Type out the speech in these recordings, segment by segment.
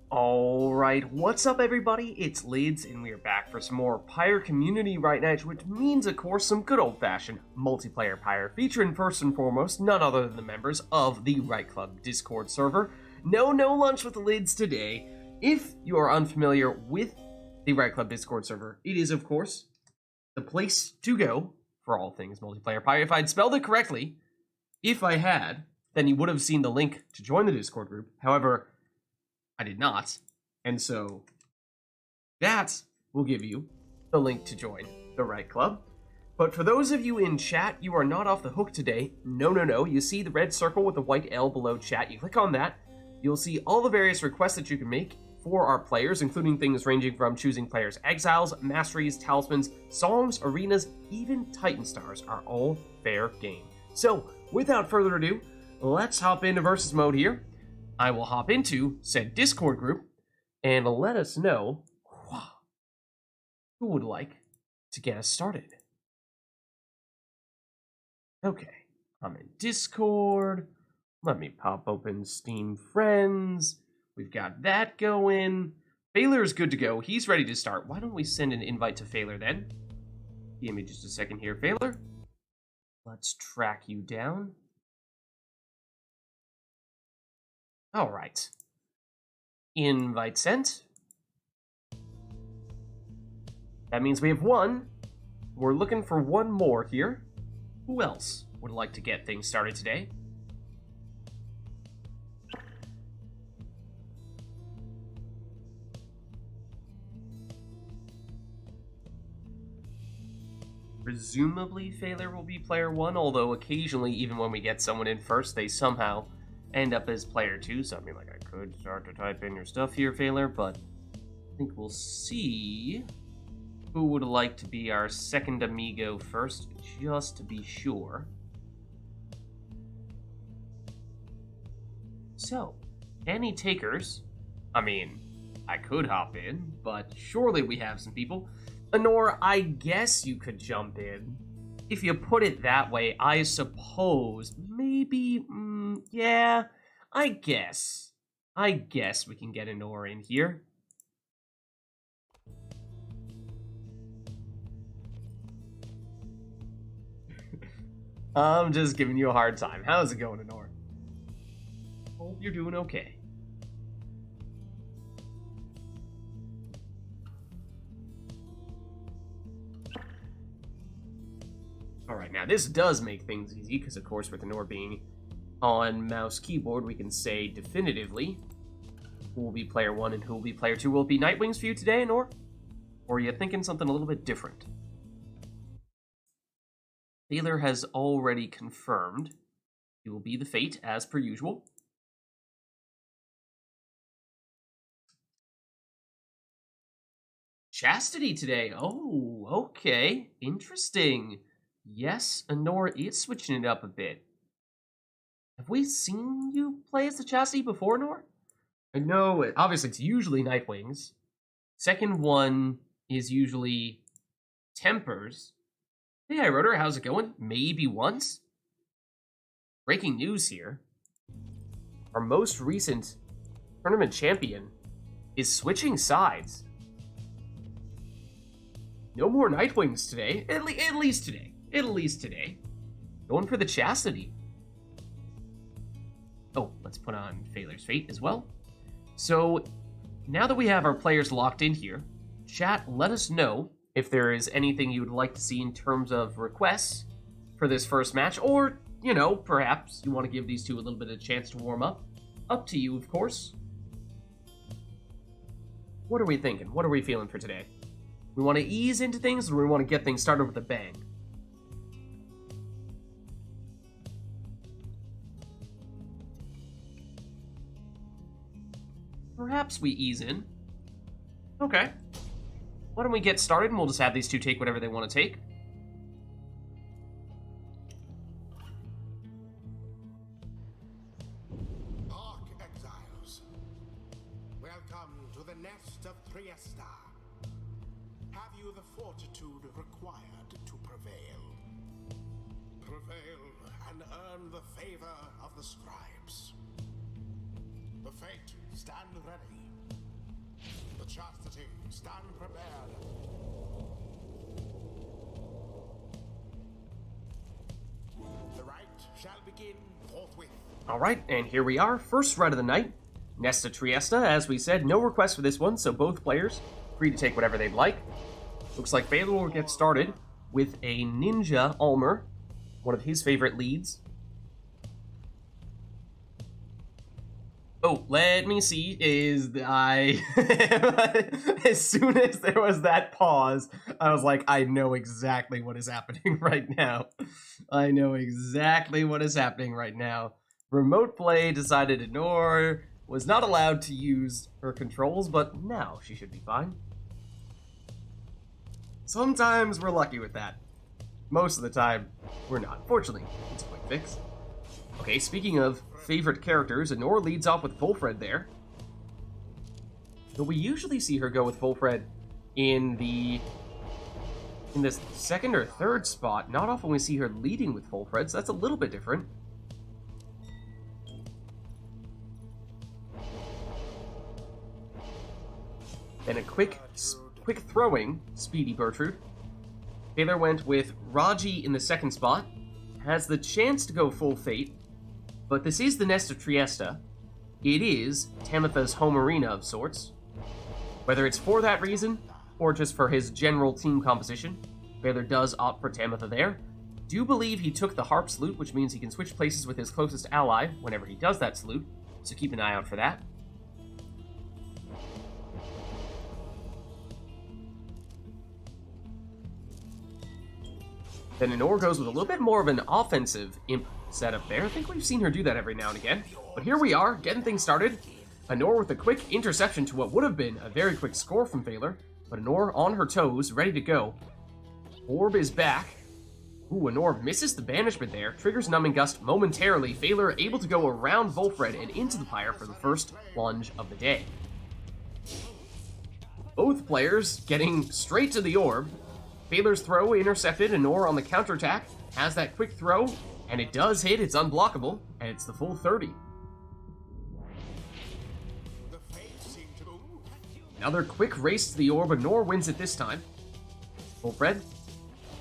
Alright, what's up everybody? It's Lids, and we are back for some more Pyre Community RITE NITE, which means, of course, some good old-fashioned multiplayer Pyre, featuring first and foremost none other than the members of the RITE Club Discord server. No lunch with the Lids today. If you are unfamiliar with the RITE Club Discord server, it is, of course, the place to go for all things multiplayer Pyre. If I'd spelled it correctly, if I had, then you would have seen the link to join the Discord group. However, I did not, and so that will give you the link to join the RITE Club. But for those of you in chat, you are not off the hook today. No. You see the red circle with the white L below chat. You click on that, you'll see all the various requests that you can make for our players, including things ranging from choosing players' exiles, masteries, talismans, songs, arenas, even Titan stars are all fair game. So, without further ado, let's hop into versus mode here. I will hop into said Discord group and let us know who would like to get us started. Okay, I'm in Discord. Let me pop open Steam Friends. We've got that going. Failer is good to go. He's ready to start. Why don't we send an invite to Failer then? Give me just a second here, Failer. Let's track you down. All right. Invite sent. That means we have one. We're looking for one more here. Who else would like to get things started today? Presumably, Failure will be player one, although occasionally, even when we get someone in first, they somehow end up as player two. So I mean, like, I could start to type in your stuff here, Failure, but I think we'll see who would like to be our second amigo first, just to be sure. So, any takers? I mean, I could hop in, but surely we have some people. Honor, I guess you could jump in. If you put it that way, I suppose, maybe, yeah, I guess we can get Honor in here. I'm just giving you a hard time. How's it going, Honor? Hope you're doing okay. Alright, now this does make things easy, because of course with Honor being on mouse keyboard, we can say definitively who will be player one and who will be player two. Will it be Nightwings for you today, Honor? Or are you thinking something a little bit different? Taylor has already confirmed he will be the Fate, as per usual. Chastity today. Oh, okay. Interesting. Yes, Honor is switching it up a bit. Have we seen you play as the Chastity before, Honor? I know, obviously it's usually Nightwings. Second one is usually Tempers. Hey, Rotor, how's it going? Maybe once? Breaking news here. Our most recent tournament champion is switching sides. No more Nightwings today. At least today. At least today. Going for the Chastity. Oh, let's put on Failer's Fate as well. So, now that we have our players locked in here, chat, let us know if there is anything you would like to see in terms of requests for this first match, or, you know, perhaps you want to give these two a little bit of a chance to warm up. Up to you, of course. What are we thinking? What are we feeling for today? We want to ease into things, or we want to get things started with a bang? Perhaps we ease in. Okay. Why don't we get started, and we'll just have these two take whatever they want to take. Exiles, welcome to the nest of Triesta. Have you the fortitude required to prevail? Prevail and earn the favor of the scribes. The Fate, stand ready. chastity, stand prepared. The rite shall begin forthwith. Alright, and here we are, first rite of the night. Nesta Triesta, as we said, no request for this one, so both players free to take whatever they'd like. Looks like Baylor will get started with a Ninja Almer, one of his favorite leads. Oh, let me see, as soon as there was that pause, I was like, I know exactly what is happening right now. I know exactly what is happening right now. Remote Play decided Honor was not allowed to use her controls, but now she should be fine. Sometimes we're lucky with that. Most of the time, we're not. Fortunately, it's a quick fix. Okay, speaking of favorite characters, Honor leads off with Fulfred there. Though we usually see her go with Fulfred in this second or third spot. Not often we see her leading with Fulfred, so that's a little bit different. Then a quick throwing Speedy Bertrude. Taylor went with Raji in the second spot. Has the chance to go full Fate, but this is the Nesta Triesta. It is Tamitha's home arena of sorts. Whether it's for that reason, or just for his general team composition, Baylor does opt for Tamitha there. Do believe he took the Harp Salute, which means he can switch places with his closest ally whenever he does that salute, so keep an eye out for that. Then Honor goes with a little bit more of an offensive imp setup there. I think we've seen her do that every now and again. But here we are, getting things started. Honor with a quick interception to what would have been a very quick score from Baylor. But Honor on her toes, ready to go. Orb is back. Ooh, Honor misses the banishment there. Triggers Numbing Gust momentarily. Baylor able to go around Volfred and into the Pyre for the first plunge of the day. Both players getting straight to the orb. Baylor's throw intercepted, Honor on the counterattack has that quick throw, and it does hit, it's unblockable, and it's the full 30. Another quick race to the orb, Honor wins it this time. Fulfred,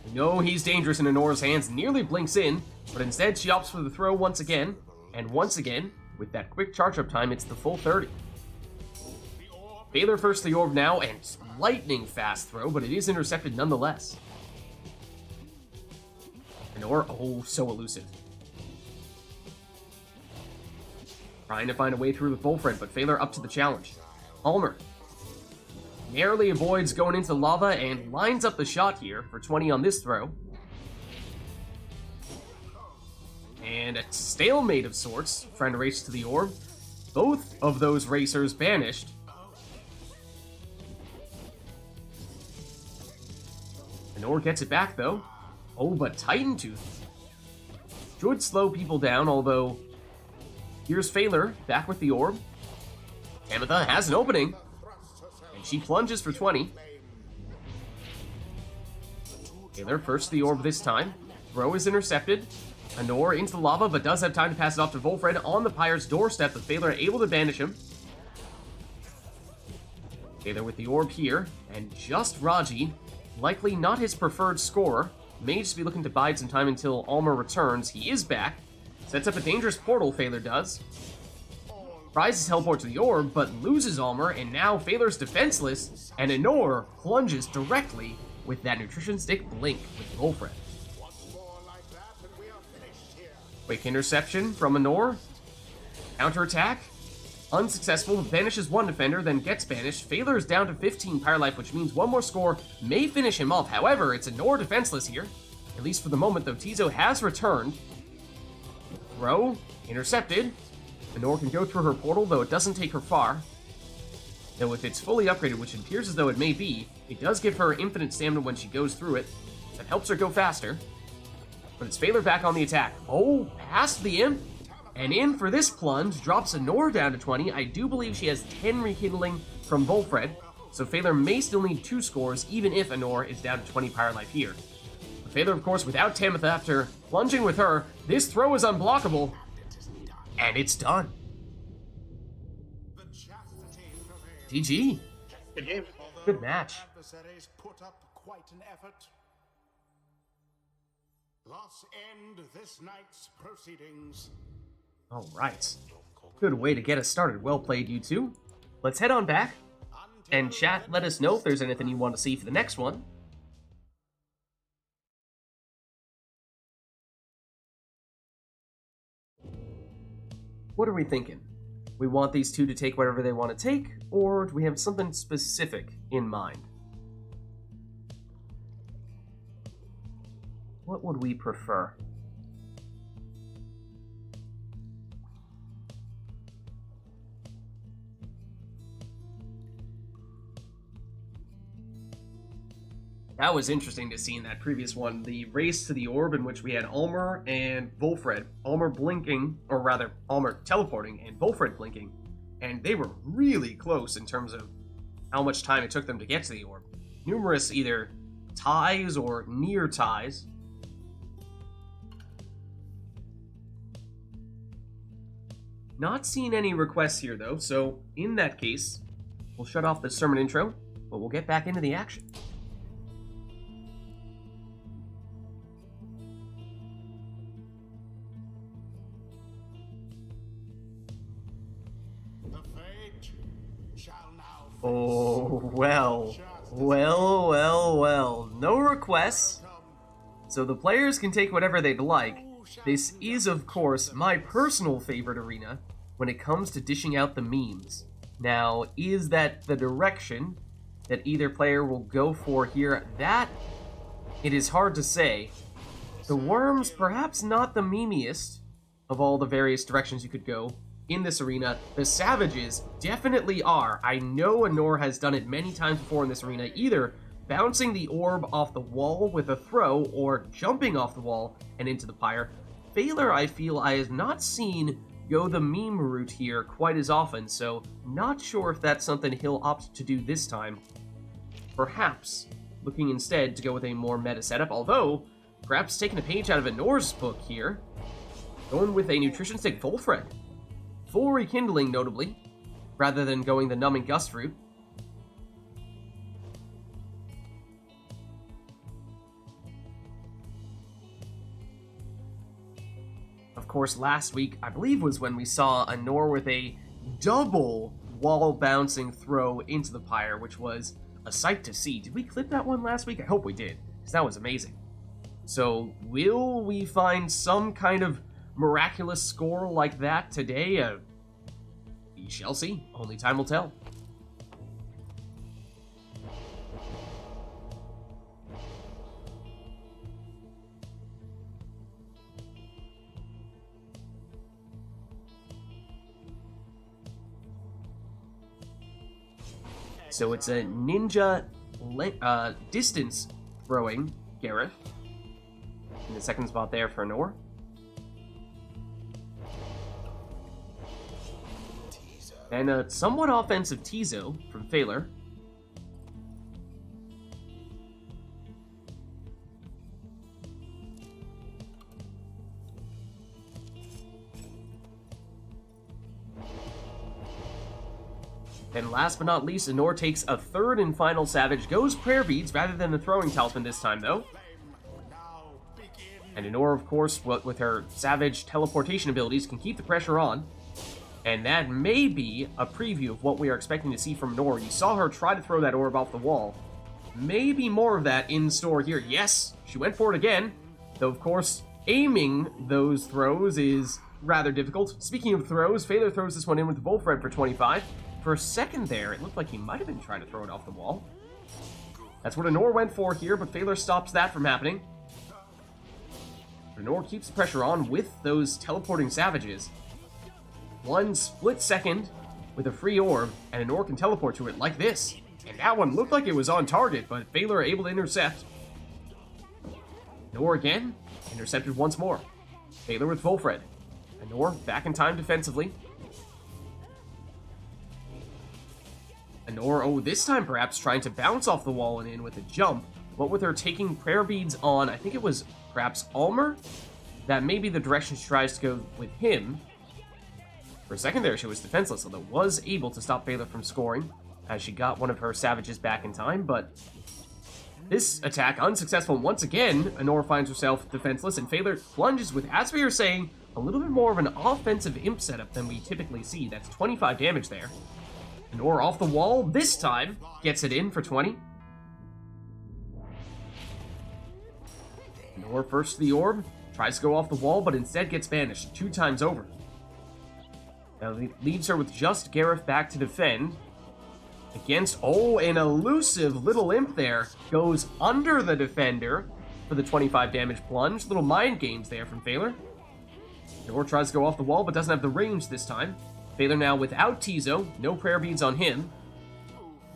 we know he's dangerous in Honor's hands, nearly blinks in, but instead she opts for the throw once again, and once again, with that quick charge-up time, it's the full 30. Baylor first the orb now, and lightning fast throw, but it is intercepted nonetheless. Honor, oh, so elusive. Trying to find a way through with Fulfred, but Baylor up to the challenge. Almer narrowly avoids going into the lava and lines up the shot here for 20 on this throw. And a stalemate of sorts, trying to race to the orb. Both of those racers banished. Honor gets it back, though. Oh, but Titan Tooth should slow people down, although here's Baylor back with the orb. Tamitha has an opening, and she plunges for 20. Baylor first the orb this time. Throw is intercepted. Honor into the lava, but does have time to pass it off to Volfred on the Pyre's doorstep, but Baylor able to banish him. Baylor with the orb here, and just Raji. Likely not his preferred scorer. May just be looking to bide some time until Almer returns. He is back. Sets up a dangerous portal, Baylor does. Tries to teleport to the orb, but loses Almer, and now Baylor's defenseless, and Honor plunges directly with that nutrition stick blink with Volfred. Quick interception from Honor. Counterattack. Unsuccessful, banishes one defender, then gets banished. Baylor is down to 15 Pyre life, which means one more score may finish him off. However, it's Honor defenseless here, at least for the moment, though Tizo has returned. Throw, intercepted. Honor can go through her portal, though it doesn't take her far. Though if it's fully upgraded, which it appears as though it may be, it does give her infinite stamina when she goes through it. That helps her go faster. But it's Baylor back on the attack. Oh, past the imp. And in for this plunge, drops Honor down to 20. I do believe she has 10 rekindling from Volfred, so Baylor may still need 2 scores, even if Honor is down to 20 Pyre life here. But Baylor, of course, without Tamitha after plunging with her, this throw is unblockable, and it's done. GG. Good game. Good match. Adversaries put up quite an effort. Thus end this night's proceedings. All right. Good way to get us started. Well played, you two. Let's head on back. And chat, let us know if there's anything you want to see for the next one. What are we thinking? We want these two to take whatever they want to take, or do we have something specific in mind? What would we prefer? That was interesting to see in that previous one, the race to the orb in which we had Almer and Volfred. Almer blinking, or rather, Almer teleporting and Volfred blinking. And they were really close in terms of how much time it took them to get to the orb. Numerous either ties or near ties. Not seeing any requests here though, so in that case, we'll shut off the sermon intro, but we'll get back into the action. The fate shall now Oh, well. No requests, so the players can take whatever they'd like. This is, of course, my personal favorite arena when it comes to dishing out the memes. Now, is that the direction that either player will go for here? That, it is hard to say. The worms, perhaps not the memeiest of all the various directions you could go in this arena. The savages definitely are. I know Anor has done it many times before in this arena, either bouncing the orb off the wall with a throw or jumping off the wall and into the pyre. Phaler, I feel I have not seen go the meme route here quite as often, so not sure if that's something he'll opt to do this time. Perhaps looking instead to go with a more meta setup, although perhaps taking a page out of Anor's book here, going with a nutrition stick Volfred. Full rekindling, notably, rather than going the numbing gust route. Of course, last week, I believe, was when we saw Anor with a double wall-bouncing throw into the pyre, which was a sight to see. Did we clip that one last week? I hope we did, because that was amazing. So, will we find some kind of miraculous score like that today? We shall see. Only time will tell. So it's a ninja distance throwing Gareth. In the second spot there for Anor. And a somewhat offensive Tizo from Phaler. And last but not least, Anor takes a third and final Savage, goes Prayer Beads rather than the Throwing Talisman this time though. And Anor, of course, with her Savage teleportation abilities, can keep the pressure on. And that may be a preview of what we are expecting to see from Anor. You saw her try to throw that orb off the wall. Maybe more of that in store here. Yes, she went for it again. Though, of course, aiming those throws is rather difficult. Speaking of throws, Phaler throws this one in with Volfred for 25. For a second there, it looked like he might have been trying to throw it off the wall. That's what Anor went for here, but Phaler stops that from happening. Anor keeps the pressure on with those teleporting savages. One split second with a free orb, and Anor can teleport to it like this. And that one looked like it was on target, but Phaler able to intercept. Anor again, intercepted once more. Phaler with Volfred. Anor back in time defensively. Anor, oh, this time perhaps trying to bounce off the wall and in with a jump. What with her taking prayer beads on, I think it was perhaps Almer? That may be the direction she tries to go with him. For a second there, she was defenseless, although was able to stop Phaler from scoring. as she got one of her savages back in time, but this attack unsuccessful once again. Anor finds herself defenseless, and Phaler plunges with, as we were saying, a little bit more of an offensive imp setup than we typically see. That's 25 damage there. Anor off the wall, this time, gets it in for 20. Anor first to the orb, tries to go off the wall, but instead gets banished 2 times over. Now leaves her with just Gareth back to defend. Against, an elusive little imp there. Goes under the defender for the 25 damage plunge. Little mind games there from Phaler. Anor tries to go off the wall, but doesn't have the range this time. Phaler now without Tizo, no prayer beads on him.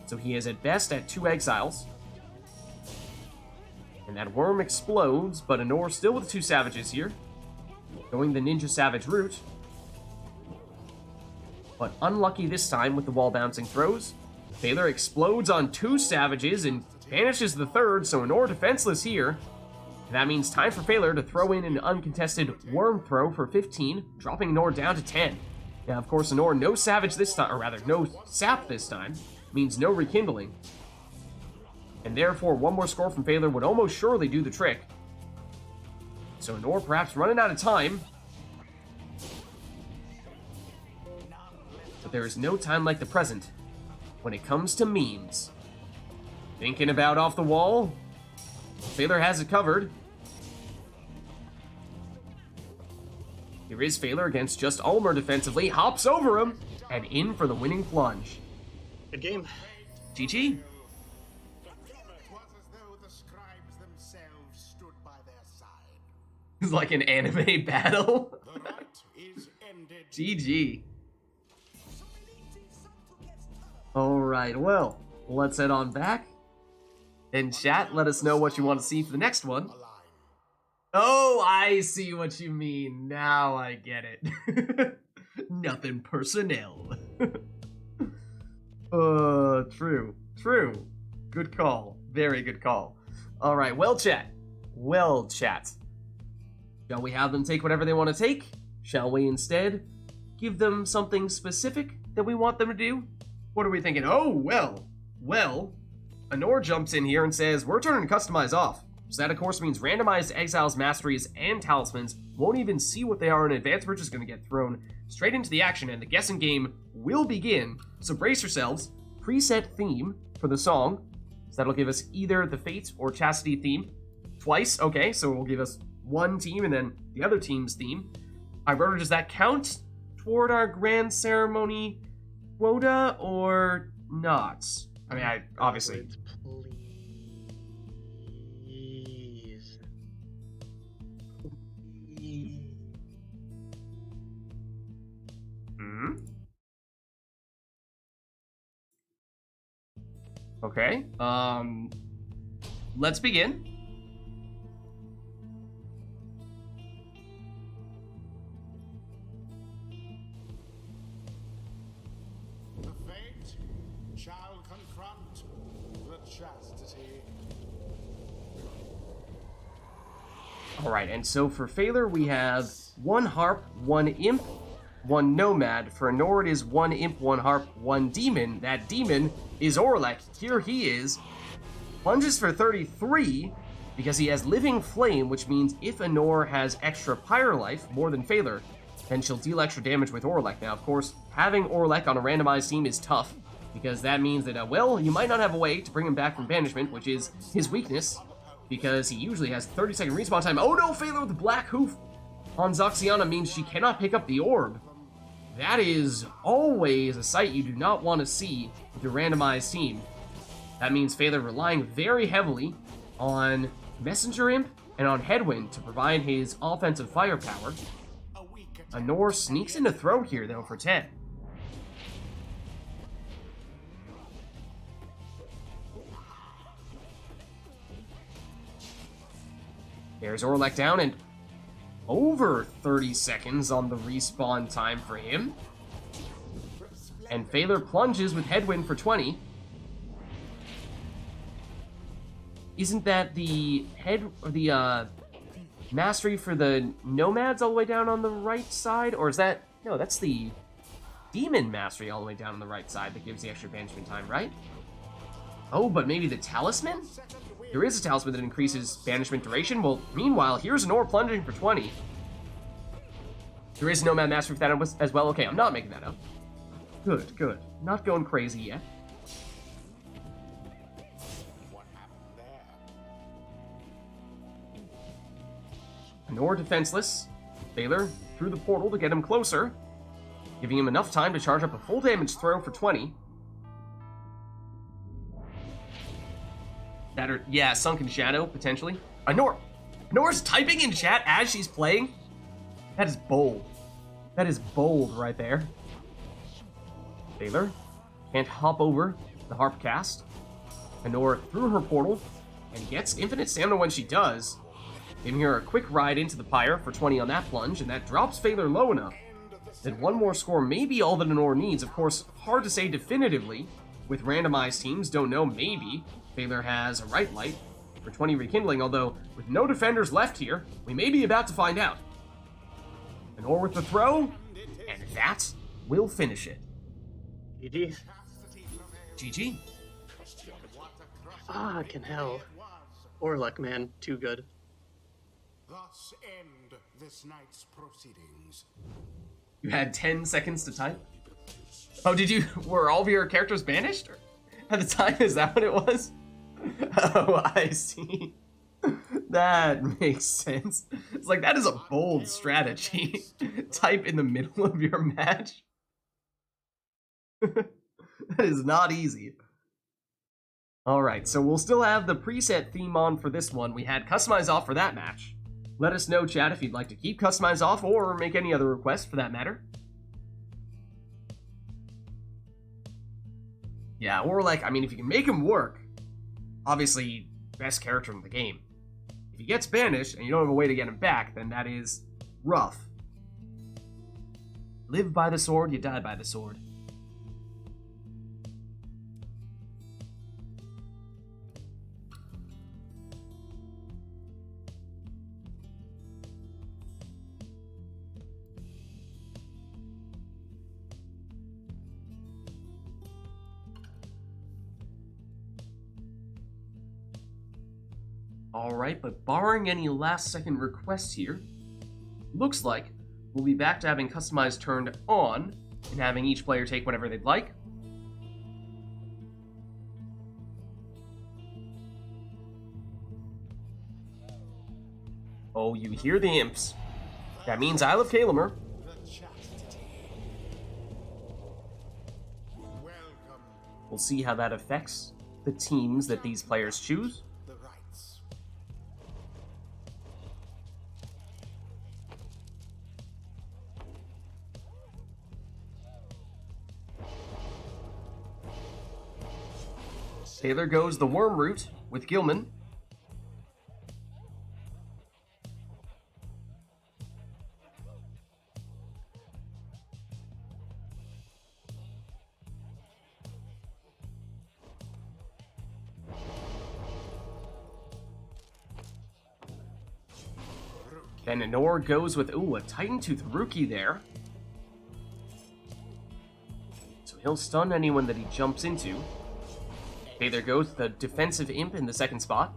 So he is at best at 2 exiles. And that worm explodes, but Anor still with 2 savages here. Going the ninja savage route. But unlucky this time with the wall bouncing throws. Phaler explodes on 2 savages and banishes the 3rd, so Anor defenseless here. And that means time for Phaler to throw in an uncontested worm throw for 15, dropping Anor down to 10. Now, of course, Anor no savage this time, or rather, no sap this time, means no rekindling. And therefore, one more score from Phaler would almost surely do the trick. So Anor perhaps running out of time. But there is no time like the present when it comes to memes. Thinking about off the wall? Phaler has it covered. Here is Phaler against just Ulmer defensively, hops over him, and in for the winning plunge. Good game. GG. It was as though the scribes themselves stood by their side. It's like an anime battle. The night is ended. GG. Alright, well, let's head on back. In chat, let us know what you want to see for the next one. Oh, I see what you mean. Now I get it. Nothing personnel. True. Good call. Very good call. Alright, well, chat. Shall we have them take whatever they want to take? Shall we instead give them something specific that we want them to do? What are we thinking? Oh, well, Anor jumps in here and says, we're turning Customize off. So that, of course, means randomized exiles, masteries, and talismans won't even see what they are in advance. We're just going to get thrown straight into the action, and the guessing game will begin. So brace yourselves. Preset theme for the song. So that'll give us either the Fate or Chastity theme twice. Okay, so it will give us one team and then the other team's theme. Iroda, does that count toward our grand ceremony quota or not? I mean, obviously. Please. Okay. Let's begin. The fate shall confront the chastity. Alright, and so for Phaler, we have 1 harp, 1 imp, 1 nomad. For Anor, it is 1 imp, 1 harp, 1 demon. That demon is Orlek. Here he is. Plunges for 33 because he has Living Flame, which means if Anor has extra Pyre life, more than Phaler, then she'll deal extra damage with Orlek. Now, of course, having Orlek on a randomized team is tough, because that means that, you might not have a way to bring him back from banishment, which is his weakness, because he usually has 30-second respawn time. Oh no, Phaler with the Black Hoof on Zoxiana means she cannot pick up the orb. That is always a sight you do not want to see with your randomized team. That means Phaler relying very heavily on Messenger Imp and on Headwind to provide his offensive firepower. Anor sneaks into throw here, though, for 10. There's Orlek down, and over 30 seconds on the respawn time for him. And Phaler plunges with Headwind for 20. Isn't that the mastery for the nomads all the way down on the right side? Or is that... No, that's the Demon Mastery all the way down on the right side that gives the extra banishment time, right? Oh, but maybe the Talisman? There is a Talisman that increases banishment duration. Well, meanwhile, here's an Ore plunging for 20. There is no Nomad Mastery for that as well. Okay, I'm not making that up. Good, good. Not going crazy yet. What happened there? An Ore defenseless. Baylor through the portal to get him closer, giving him enough time to charge up a full damage throw for 20. That or, yeah, Sunken Shadow, potentially. Nora's typing in chat as she's playing? That is bold. That is bold right there. Baylor can't hop over the harp cast. Nora through her portal and gets infinite stamina when she does. Giving her a quick ride into the Pyre for 20 on that plunge, and that drops Baylor low enough that one more score may be all that Nora needs. Of course, hard to say definitively. With randomized teams, don't know, maybe. Baylor has a RITE Night for 20 rekindling, although with no defenders left here, we may be about to find out. Nora with the throw, and that will finish it. GG. GG. Fucking hell. Orluck, man. Too good. Thus end this night's proceedings. You had 10 seconds to type? Oh, were all of your characters banished? Or at the time, is that what it was? Oh, I see. That makes sense. It's like, that is a bold strategy. Type in the middle of your match. That is not easy. Alright, so we'll still have the preset theme on for this one. We had Customize Off for that match. Let us know, chat, if you'd like to keep Customize Off or make any other requests for that matter. Yeah, or like, I mean, if you can make him work, obviously, best character in the game. If he gets banished and you don't have a way to get him back, then that is rough. Live by the sword, you die by the sword. Alright, but barring any last-second requests here, looks like we'll be back to having Customize turned on and having each player take whatever they'd like. Oh, you hear the imps. That means Isle of Kalamer. We'll see how that affects the teams that these players choose. Taylor goes the worm route with Gilman. Then Anor goes with, ooh, a Titan Tooth Rookie there. So he'll stun anyone that he jumps into. Okay, there goes the defensive imp in the second spot.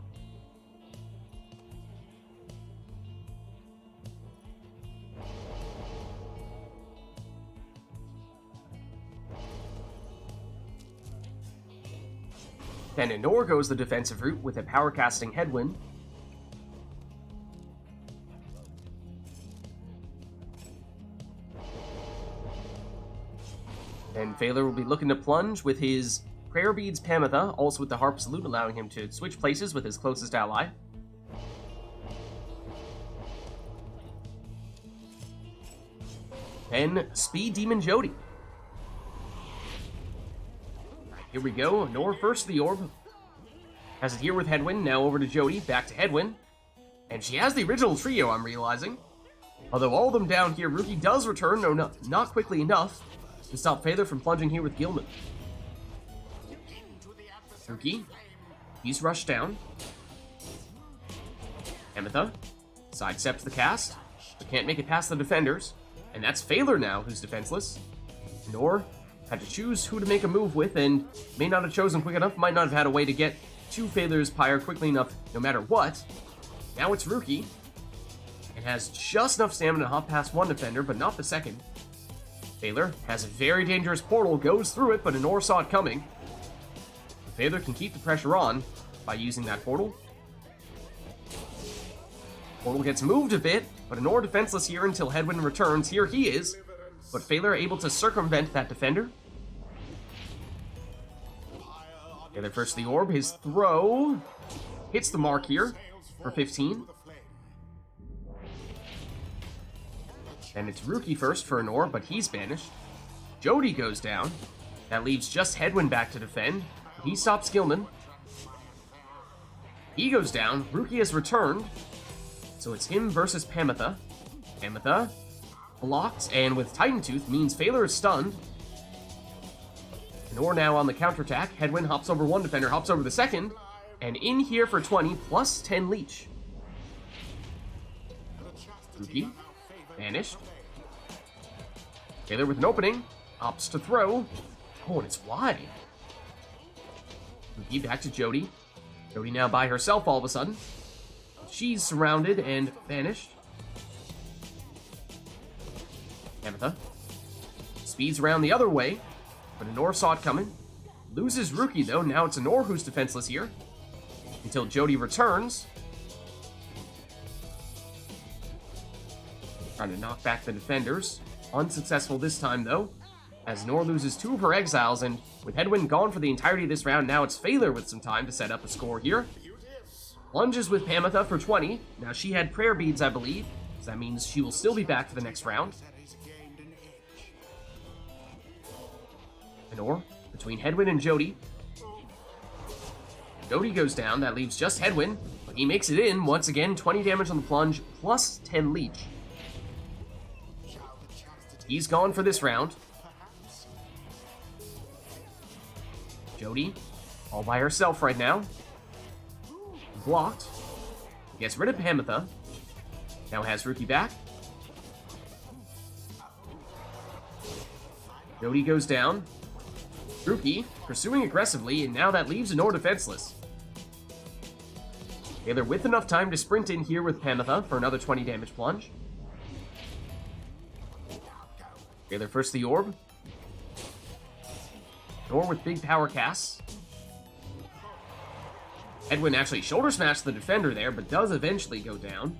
Then Anor goes the defensive route with a power casting headwind. Then Phaler will be looking to plunge with his Prayer Beads Pamitha, also with the Harp Salute, allowing him to switch places with his closest ally. Then Speed Demon Jody. Here we go. Nor first the orb. Has it here with Headwind, now over to Jody, back to Headwind. And she has the original trio, I'm realizing. Although all of them down here, Rookie does return, no, not quickly enough to stop Phaler from plunging here with Gilman. Rookie, he's rushed down. Ametha sidesteps the cast, but can't make it past the defenders. And that's Phaler now, who's defenseless. Nor had to choose who to make a move with, and may not have chosen quick enough, might not have had a way to get to Phaler's Pyre quickly enough no matter what. Now it's Rookie. It has just enough stamina to hop past one defender, but not the second. Phaler has a very dangerous portal, goes through it, but Anor saw it coming. Phaler can keep the pressure on by using that portal. Portal gets moved a bit, but Anor defenseless here until Headwind returns. Here he is, but Phaler able to circumvent that defender. Phaler first the orb, his throw hits the mark here for 15. And it's Rookie first for Anor, but he's banished. Jody goes down. That leaves just Headwind back to defend. He stops Gilman. He goes down. Rookie has returned. So it's him versus Pamitha. Pamitha blocked, and with Titan Tooth means Phaler is stunned. Anor now on the counterattack. Headwind hops over one defender, hops over the second, and in here for 20 plus 10 leech. Rookie banished. Phaler with an opening. Opts to throw. Oh, and it's wide. Rookie back to Jody. Jody now by herself all of a sudden. She's surrounded and banished. Pamitha speeds around the other way, but Anor saw it coming. Loses Rookie though. Now it's Anor who's defenseless here until Jody returns. Trying to knock back the defenders. Unsuccessful this time though, as Anor loses two of her exiles, and with Headwind gone for the entirety of this round, now it's Phaler with some time to set up a score here. Plunges with Pamitha for 20. Now she had prayer beads, I believe, so that means she will still be back for the next round. Anor between Headwind and Jody. Jody goes down, that leaves just Headwind, but he makes it in. Once again, 20 damage on the plunge, plus 10 leech. He's gone for this round. Jody, all by herself right now. Blocked. Gets rid of Pamitha. Now has Rookie back. Jody goes down. Rookie pursuing aggressively, and now that leaves Anor defenseless. Phaler with enough time to sprint in here with Pamitha for another 20 damage plunge. Phaler first the orb. Anor with big power casts. Headwind actually shoulder smashed the defender there, but does eventually go down.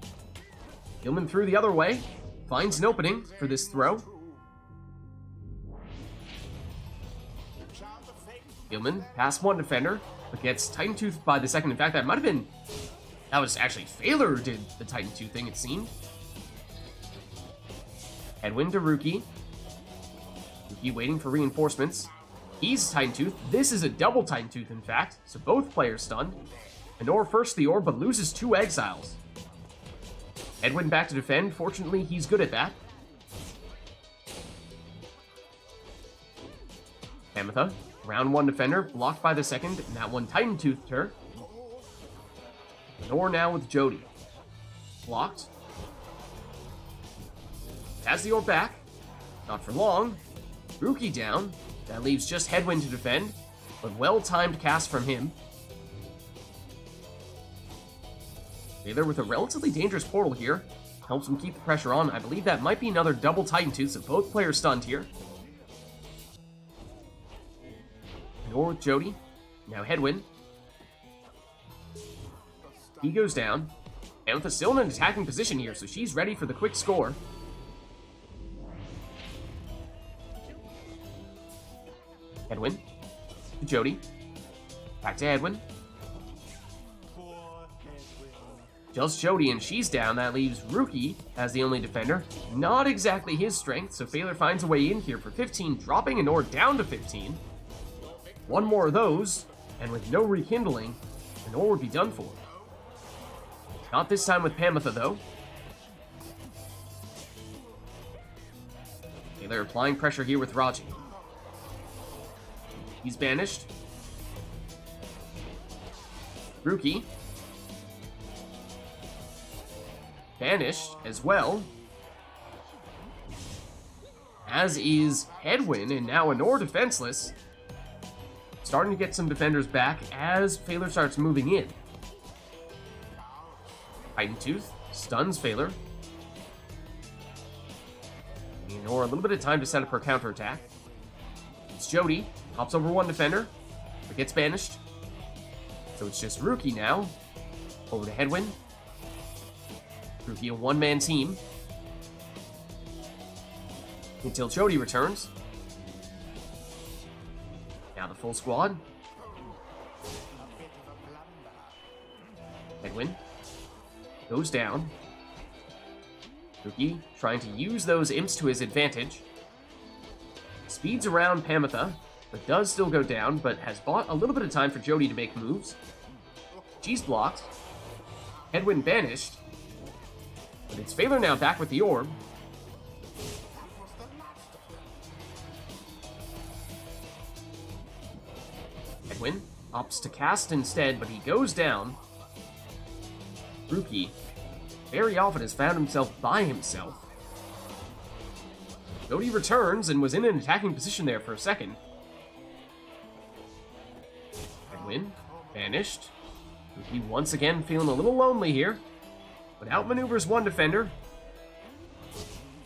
Gilman through the other way. Finds an opening for this throw. Gilman past one defender, but gets Titan Tooth by the second. In fact, that was actually Phaler who did the Titan Tooth thing, it seemed. Headwind to Rookie. Rookie waiting for reinforcements. He's Titan Tooth. This is a double Titan Tooth, in fact, so both players stunned. Anor first the orb, but loses two exiles. Headwind back to defend. Fortunately, he's good at that. Pamitha, round one defender, blocked by the second, and that one Titan Toothed her. Anor now with Jody. Blocked. Has the orb back. Not for long. Rookie down. That leaves just Headwind to defend, but well-timed cast from him. Phaler with a relatively dangerous portal here. Helps him keep the pressure on. I believe that might be another double Titan Tooth, so both players stunned here. Anor with Jody. Now Headwind. He goes down. Pamitha's still in an attacking position here, so she's ready for the quick score. Headwind to Jody. Back to Headwind. Just Jody, and she's down. That leaves Rookie as the only defender. Not exactly his strength, so Phaler finds a way in here for 15, dropping Anor down to 15. One more of those, and with no rekindling, Anor would be done for. Not this time with Pamitha, though. Phaler applying pressure here with Raji. He's banished. Rookie. Banished as well. as is Headwind, and now Anor defenseless. Starting to get some defenders back as Phaler starts moving in. Titan Tooth stuns Phaler. Anor a little bit of time to set up her counterattack. It's Jody, hops over one defender, but gets banished. So it's just Rookie now. Over to Headwind. Rookie a one-man team. Until Jody returns. Now the full squad. Headwind goes down. Rookie trying to use those imps to his advantage. Speeds around Pamitha, but does still go down, but has bought a little bit of time for Jody to make moves. She's blocked. Headwind banished. But it's Phaler now back with the orb. Headwind opts to cast instead, but he goes down. Rookie very often has found himself by himself. Jody returns and was in an attacking position there for a second. Headwind banished. Rookie once again feeling a little lonely here, but outmaneuvers one defender.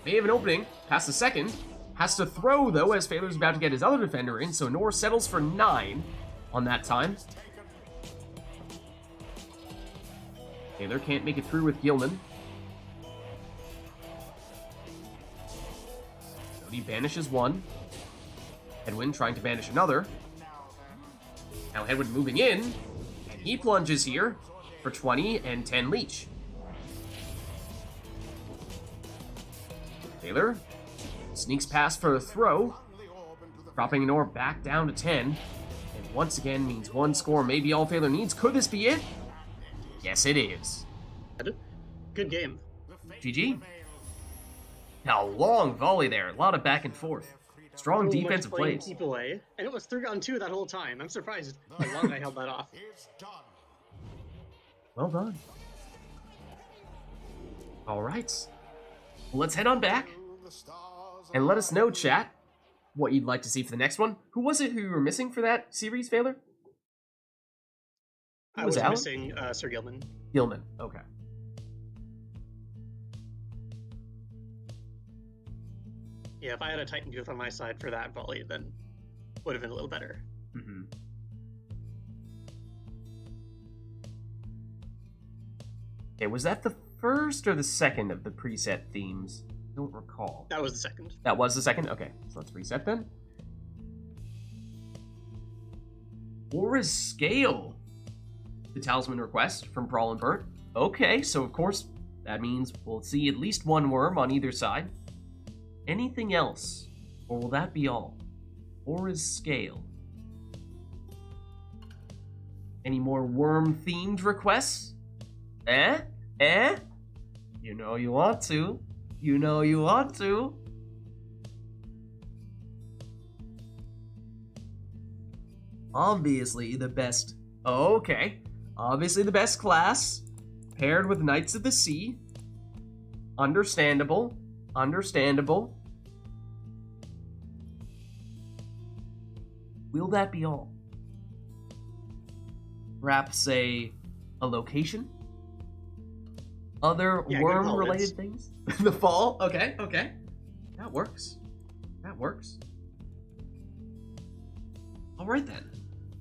May have an opening past the second. Has to throw though as Phaler's about to get his other defender in, so Nor settles for 9 on that time. Phaler can't make it through with Gilman. Jody banishes one. Headwind trying to banish another. Now Headwind moving in, and he plunges here for 20 and 10 leech. Phaler sneaks past for a throw, dropping Nor back down to 10, and once again means one score may be all Phaler needs. Could this be it? Yes, it is. Good game. GG. A long volley there, a lot of back and forth. Strong So much defensive playing plays. keep away, and it was 3-on-2 that whole time. I'm surprised how long I held that off. It's done. Well done. All right. Well, let's head on back The stars and let us know, chat, what you'd like to see for the next one. Who was it who you were missing for that series, Phaler? Who I was Alan? missing Sir Gilman. Gilman. Okay. Yeah, if I had a Titan Tooth on my side for that volley, then would have been a little better. Mm-hmm. Okay, was that the first or the second of the preset themes? I don't recall. That was the second. That was the second? Okay, so let's reset then. Aura's Scale. The talisman request from Brawl and Burt. Okay, so of course, that means we'll see at least one worm on either side. Anything else? Or will that be all? Aura's Scale. Any more worm-themed requests? Eh? Eh? You know you want to. You know you want to. Obviously the best... Oh, okay. Obviously the best class. Paired with Knights of the Sea. Understandable. Understandable. Will that be all? Perhaps a location? Other Yeah, good worm-related call, things? The fall? Okay, okay. That works. That works. Alright then.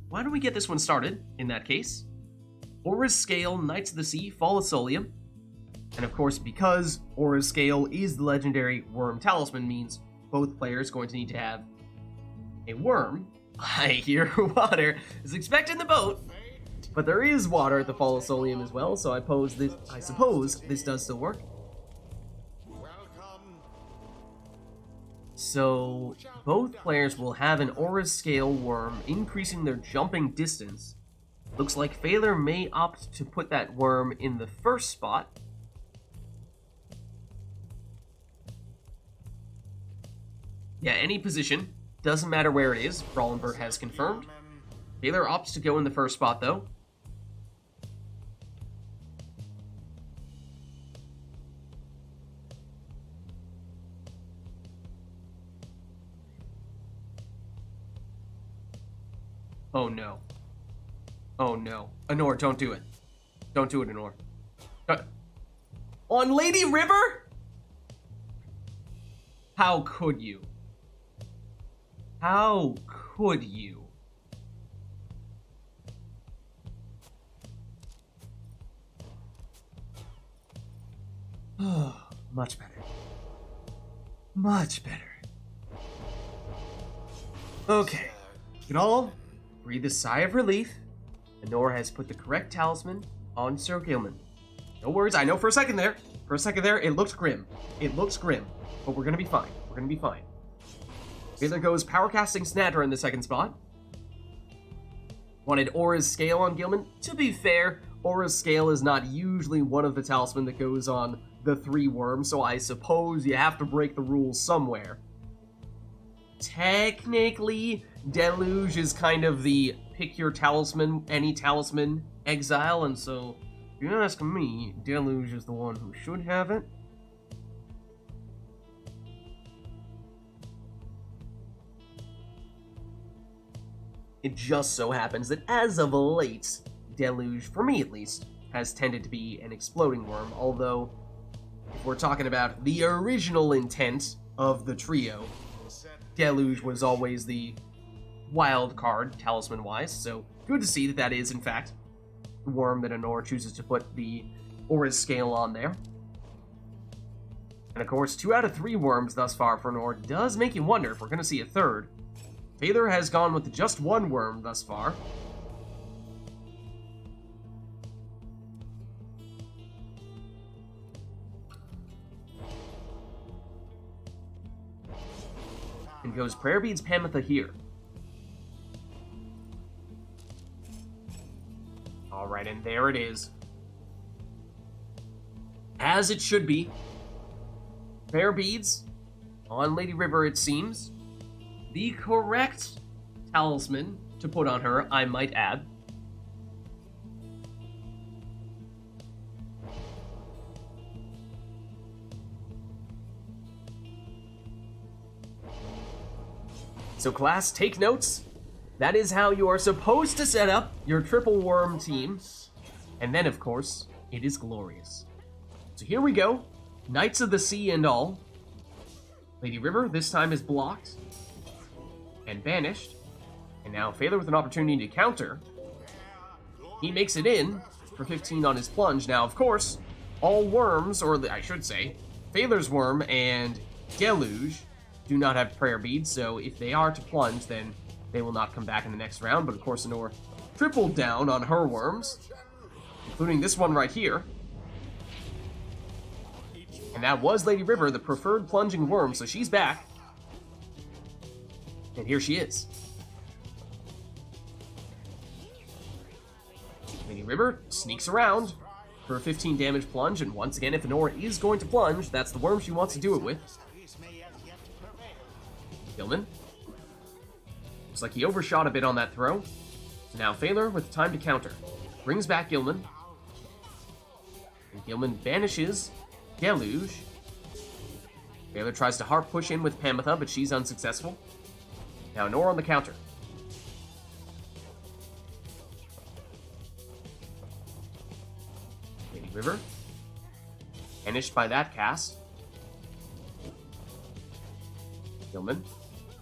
Why don't we get this one started, in that case? Aura's Scale, Knights of the Sea, Fall of Solium. And of course, because Aura's Scale is the legendary worm talisman, means both players going to need to have a worm. I hear water is expected in the boat, but there is water at the Fall of Solium as well, so I suppose this does still work. welcome. So both players will have an Aura's Scale worm, increasing their jumping distance. Looks like Phaler may opt to put that worm in the first spot. Yeah, any position. Doesn't matter where it is. Brawlenbert has confirmed. Phaler opts to go in the first spot, though. Oh no. Anor, don't do it. Don't do it, Anor. On Lady River? How could you? How could you? Oh, much better. Much better. Okay. We can all breathe a sigh of relief. Anor has put the correct talisman on Sir Gilman. No worries, I know for a second there, it looks grim. It looks grim, but we're gonna be fine. We're gonna be fine. There goes power casting Snadra in the second spot. Wanted Aura's Scale on Gilman. To be fair, Aura's Scale is not usually one of the talisman that goes on the 3 worms, so I suppose you have to break the rules somewhere. Technically, Deluge is kind of the pick your talisman, any talisman exile, and so if you ask me, Deluge is the one who should have it. It just so happens that as of late, Deluge, for me at least, has tended to be an exploding worm, although if we're talking about the original intent of the trio, Deluge was always the wild card, talisman-wise, so good to see that that is, in fact, the worm that Anor chooses to put the Aura's Scale on there. And of course, 2 out of 3 worms thus far for Anor does make you wonder if we're going to see a third. Taylor has gone with just 1 worm thus far. And goes Prayer Beads Pamitha here. Alright, and there it is. As it should be. Prayer Beads on Lady River, it seems. The correct talisman to put on her, I might add. So class, take notes. That is how you are supposed to set up your triple worm team. And then, of course, it is glorious. So here we go. Knights of the Sea and all. Lady River, this time, is blocked and banished. And now Phaler with an opportunity to counter. He makes it in for 15 on his plunge. Now, of course, all worms, or I should say, Phaler's worm and Deluge do not have prayer beads, so if they are to plunge, then they will not come back in the next round. But of course, Anor tripled down on her worms, including this one right here. And that was Lady River, the preferred plunging worm, so she's back. And here she is. Lady River sneaks around for a 15 damage plunge, and once again, if Anor is going to plunge, that's the worm she wants to do it with. Gilman. Looks like he overshot a bit on that throw. So now Phaler with time to counter. Brings back Gilman. And Gilman banishes Deluge. Phaler tries to harp push in with Pamitha, but she's unsuccessful. Now Nor on the counter. Lady River. Banished by that cast. Gilman.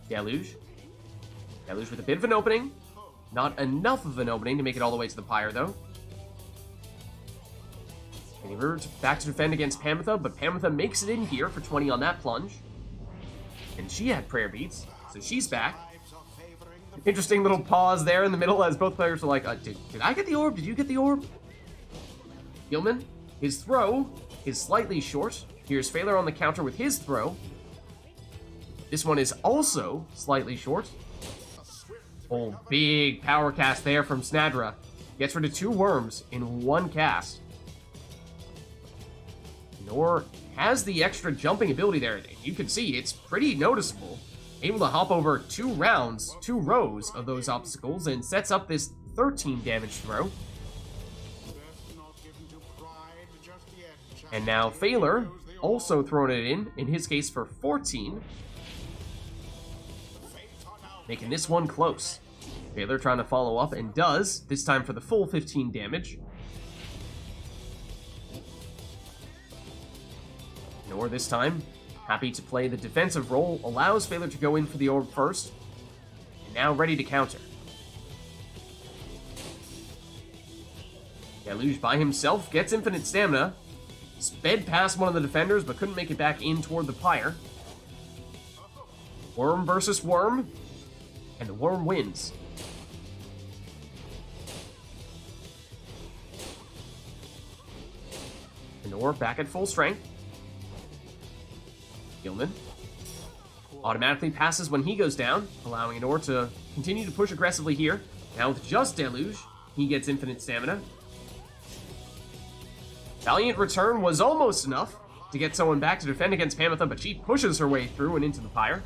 Deluge. Deluge with a bit of an opening. Not enough of an opening to make it all the way to the Pyre, though. Lady River back to defend against Pamitha, but Pamitha makes it in here for 20 on that plunge. And she had prayer beads, so she's back. Interesting little pause there in the middle as both players were like, did I get the orb? Did you get the orb? Gilman, his throw is slightly short. Here's Phaler on the counter with his throw. This one is also slightly short. Oh, big power cast there from Snadra. Gets rid of 2 worms in 1 cast. Nor has the extra jumping ability there. You can see it's pretty noticeable. Able to hop over 2 rows of those obstacles, and sets up this 13 damage throw. And now Phaler also throwing it in his case for 14. Making this one close. Baylor trying to follow up, and does, this time for the full 15 damage. Nor this time, happy to play the defensive role, allows Baylor to go in for the orb first, and now ready to counter. Deluge by himself gets infinite stamina, sped past one of the defenders, but couldn't make it back in toward the Pyre. Worm versus Worm, and the Worm wins. Nor back at full strength. Gilman automatically passes when he goes down, allowing Nor to continue to push aggressively here. Now with just Deluge, he gets infinite stamina. Valiant Return was almost enough to get someone back to defend against Pamitha, but she pushes her way through and into the Pyre.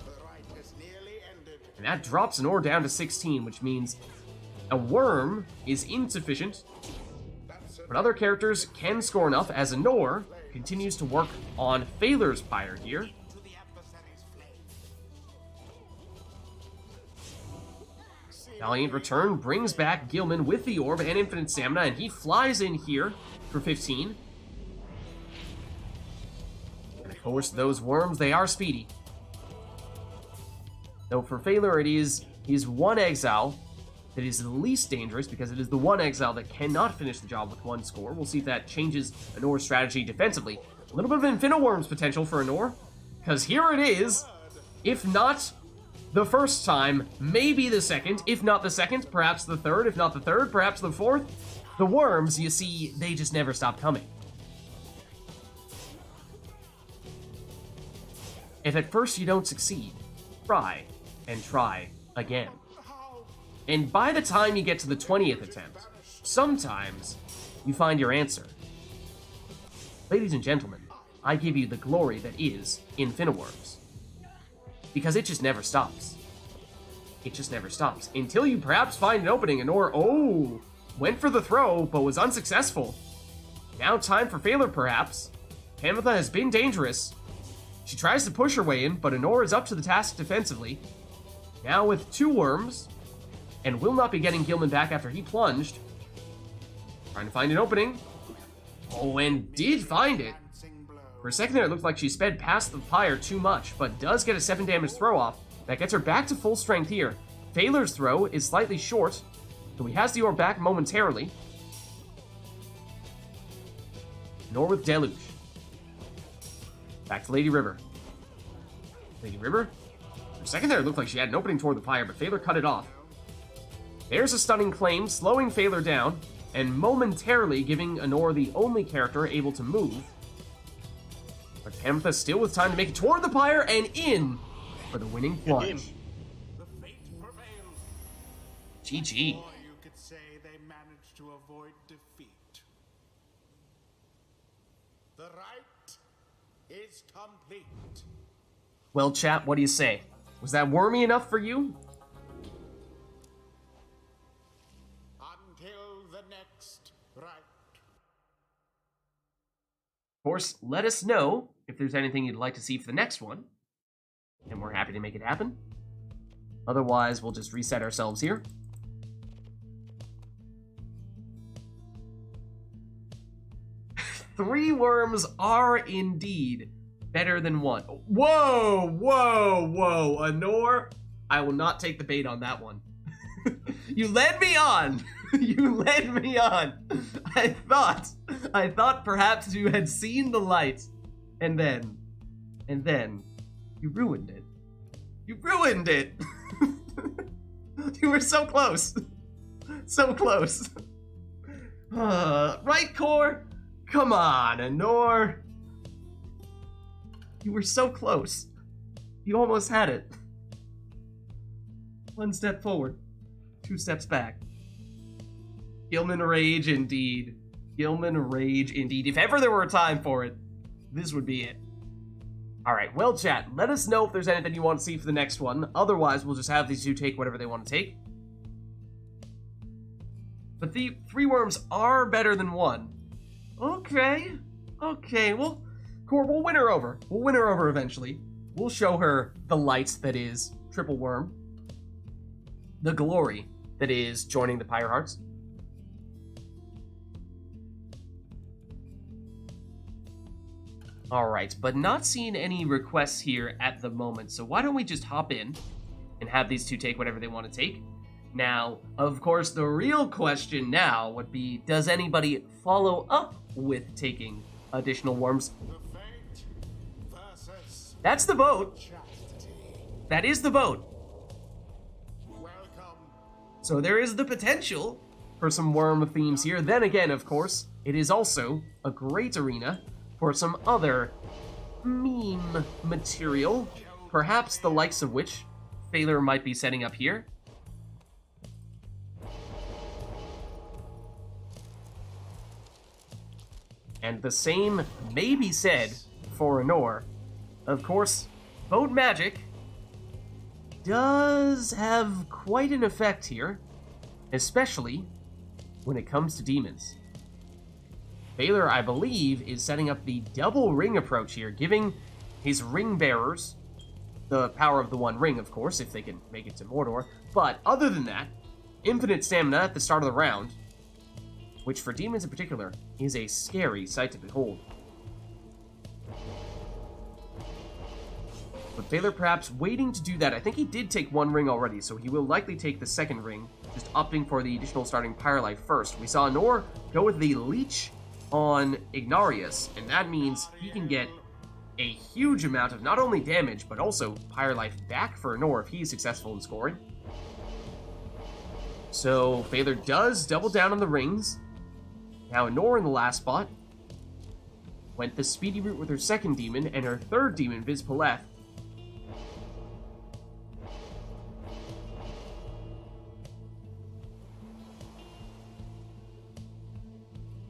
And that drops Nor down to 16, which means a Worm is insufficient. But other characters can score enough, as Nor continues to work on Phaler's Pyre here. Valiant Return brings back Gilman with the orb and infinite stamina, and he flies in here for 15. And of course, those worms, they are speedy. Though for Phaler, it is his one exile that is the least dangerous, because it is the one exile that cannot finish the job with one score. We'll see if that changes Anor's strategy defensively. A little bit of Infiniworm's potential for Anor, because here it is. If not the first time, maybe the second. If not the second, perhaps the third. If not the third, perhaps the fourth. The worms, you see, they just never stop coming. If at first you don't succeed, try and try again. And by the time you get to the 20th attempt, sometimes you find your answer. Ladies and gentlemen, I give you the glory that is Infiniworms. Because it just never stops. It just never stops. Until you perhaps find an opening, and went for the throw, but was unsuccessful. Now time for Phaler, perhaps. Pamitha has been dangerous. She tries to push her way in, but Anor is up to the task defensively. Now with 2 worms, and will not be getting Gilman back after he plunged. Trying to find an opening. Oh, and did find it. For a second there, it looked like she sped past the Pyre too much, but does get a 7 damage throw off. That gets her back to full strength here. Phaler's throw is slightly short, so he has the orb back momentarily. Nor with Deluge. Back to Lady River. Lady River? For a second there, it looked like she had an opening toward the Pyre, but Phaler cut it off. There's a stunning claim, slowing Phaler down, and momentarily giving Anor the only character able to move. But Pamitha still with time to make it toward the Pyre and in for the winning plunge. The fate prevails. GG. Or you could say they managed to avoid defeat. The rite is complete. Well, chat, what do you say? Was that wormy enough for you? Until the next rite. Of course, let us know if there's anything you'd like to see for the next one, and we're happy to make it happen. Otherwise, we'll just reset ourselves here. Three worms are indeed better than one. Whoa, whoa, whoa, Anor, I will not take the bait on that one. You led me on. You led me on. I thought perhaps you had seen the light, and then you ruined it. You ruined it. You were so close. So close. Right, Core? Come on, Anor. You were so close. You almost had it. 1 step forward, 2 steps back. Gilman Rage indeed. Gilman Rage indeed. If ever there were a time for it, this would be it. Alright, well, chat, let us know if there's anything you want to see for the next one. Otherwise, we'll just have these two take whatever they want to take. But the 3 worms are better than 1. Okay. Okay, well, Core, we'll win her over. We'll win her over eventually. We'll show her the light that is Triple Worm. The glory that is joining the Pyre Hearts. Alright, but not seeing any requests here at the moment, so why don't we just hop in and have these two take whatever they want to take. Now, of course, the real question now would be, does anybody follow up with taking additional worms? The fate versus That's the vote. chastity. That is the vote. Welcome. So there is the potential for some worm themes here. Then again, of course, it is also a great arena for some other meme material, perhaps the likes of which Phaler might be setting up here. And the same may be said for Anor. Of course, Boat Magic does have quite an effect here, especially when it comes to demons. Phaler, I believe, is setting up the double ring approach here, giving his ring bearers the power of the One Ring, of course, if they can make it to Mordor. But other than that, infinite stamina at the start of the round, which for demons in particular is a scary sight to behold. But Phaler perhaps waiting to do that. I think he did take one ring already, so he will likely take the second ring, just opting for the additional starting Pyre Life first. We saw Anor go with the Leech on Ignarius, and that means he can get a huge amount of not only damage, but also Pyre Life back for Anor if he's successful in scoring. So Phaler does double down on the rings. Now Anor in the last spot went the speedy route with her second demon, and her third demon, Vids.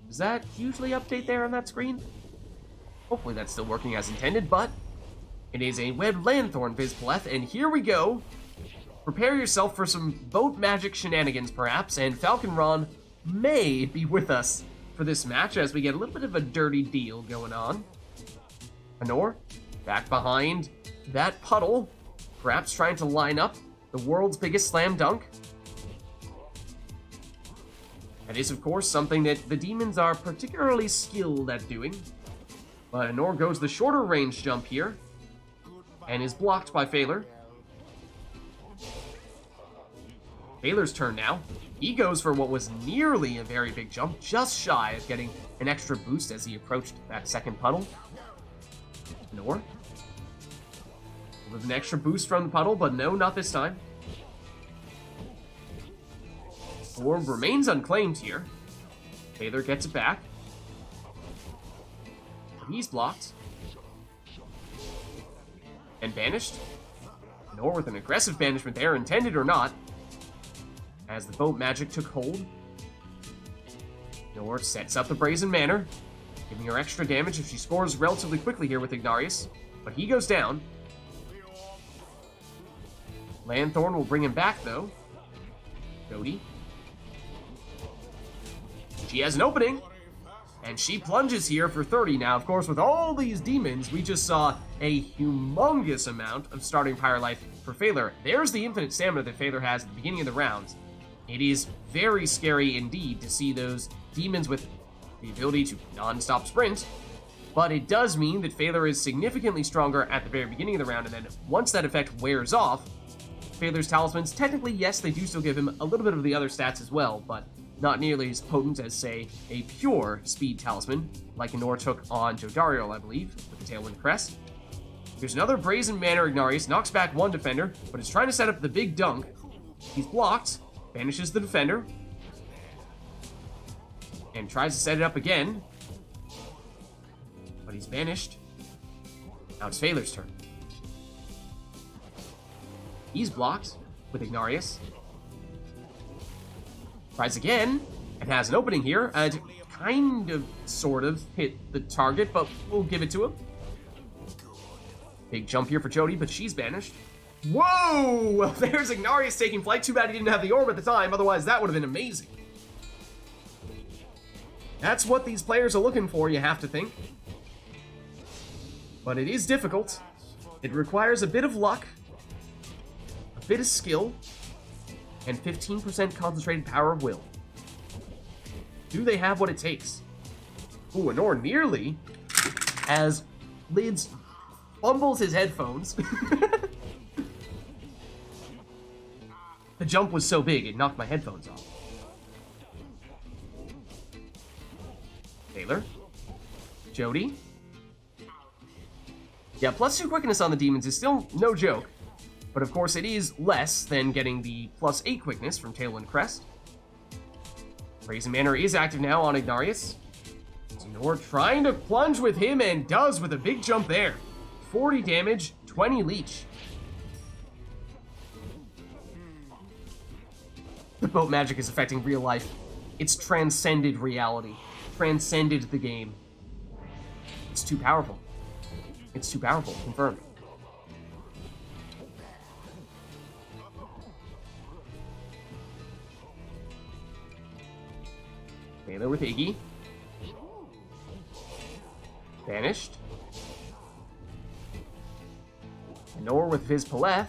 Does that usually update there on that screen? Hopefully that's still working as intended, but it is a Webbed Lanthorn Vids, and here we go. Prepare yourself for some boat magic shenanigans, perhaps, and Falcon Ron may be with us for this match as we get a little bit of a dirty deal going on. Anor, back behind that puddle, perhaps trying to line up the world's biggest slam dunk. That is, of course, something that the demons are particularly skilled at doing. But Anor goes the shorter range jump here, and is blocked by Phaler. Phaler's turn now. He goes for what was nearly a very big jump, just shy of getting an extra boost as he approached that second puddle. Anor with an extra boost from the puddle, but no, not this time. Orb remains unclaimed here. Phaler gets it back. He's blocked. And banished. Nor with an aggressive banishment there, intended or not. As the boat magic took hold. Nor sets up the Brazen Manor, giving her extra damage if she scores relatively quickly here with Ignarius. But he goes down. Lanthorn will bring him back, though. Jody. She has an opening, and she plunges here for 30. Now, of course, with all these demons, we just saw a humongous amount of starting Pyre Life for Phaler. There's the infinite stamina that Phaler has at the beginning of the rounds. It is very scary indeed to see those demons with the ability to non-stop sprint, but it does mean that Phaler is significantly stronger at the very beginning of the round, and then once that effect wears off, Phaler's talismans, technically, yes, they do still give him a little bit of the other stats as well, but not nearly as potent as, say, a pure speed talisman, like Anor took on Jodariel, I believe, with the Tailwind Crest. Here's another Brazen Manor Ignarius, knocks back one defender, but is trying to set up the big dunk. He's blocked, banishes the defender, and tries to set it up again, but he's banished. Now it's Phaler's turn. He's blocked with Ignarius. Tries again, and has an opening here. And kind of, sort of, hit the target, but we'll give it to him. Big jump here for Jody, but she's banished. Whoa! Well, there's Ignarius taking flight. Too bad he didn't have the orb at the time, otherwise that would have been amazing. That's what these players are looking for, you have to think. But it is difficult. It requires a bit of luck, a bit of skill, and 15% concentrated power of will. Do they have what it takes? Ooh, Anor nearly, as Lids fumbles his headphones. The jump was so big, it knocked my headphones off. Taylor. Jody. Yeah, +2 quickness on the demons is still no joke. But of course it is less than getting the +8 quickness from Tail and Crest. Brazen Manor is active now on Ignarius. Anor trying to plunge with him and does with a big jump there. 40 damage, 20 leech. The boat magic is affecting real life. It's transcended reality. Transcended the game. It's too powerful. It's too powerful. Confirmed. Baylor with Iggy. Banished. Anor with Viz Paleth.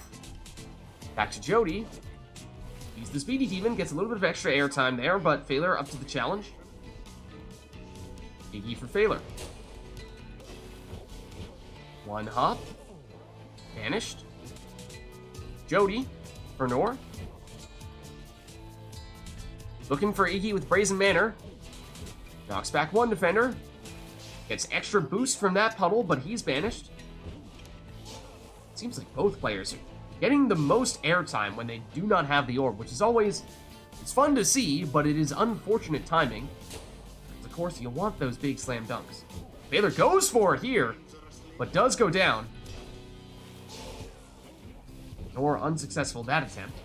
Back to Jody. He's the speedy demon, gets a little bit of extra airtime there, but Phaler up to the challenge. Iggy for Phaler. One hop. Banished. Jody for Nor. Looking for Iggy with Brazen Manor. Knocks back one defender. Gets extra boost from that puddle, but he's banished. Seems like both players are getting the most airtime when they do not have the orb, which is always, it's fun to see, but it is unfortunate timing. Of course, you want those big slam dunks. Baylor goes for it here, but does go down. Nor unsuccessful that attempt.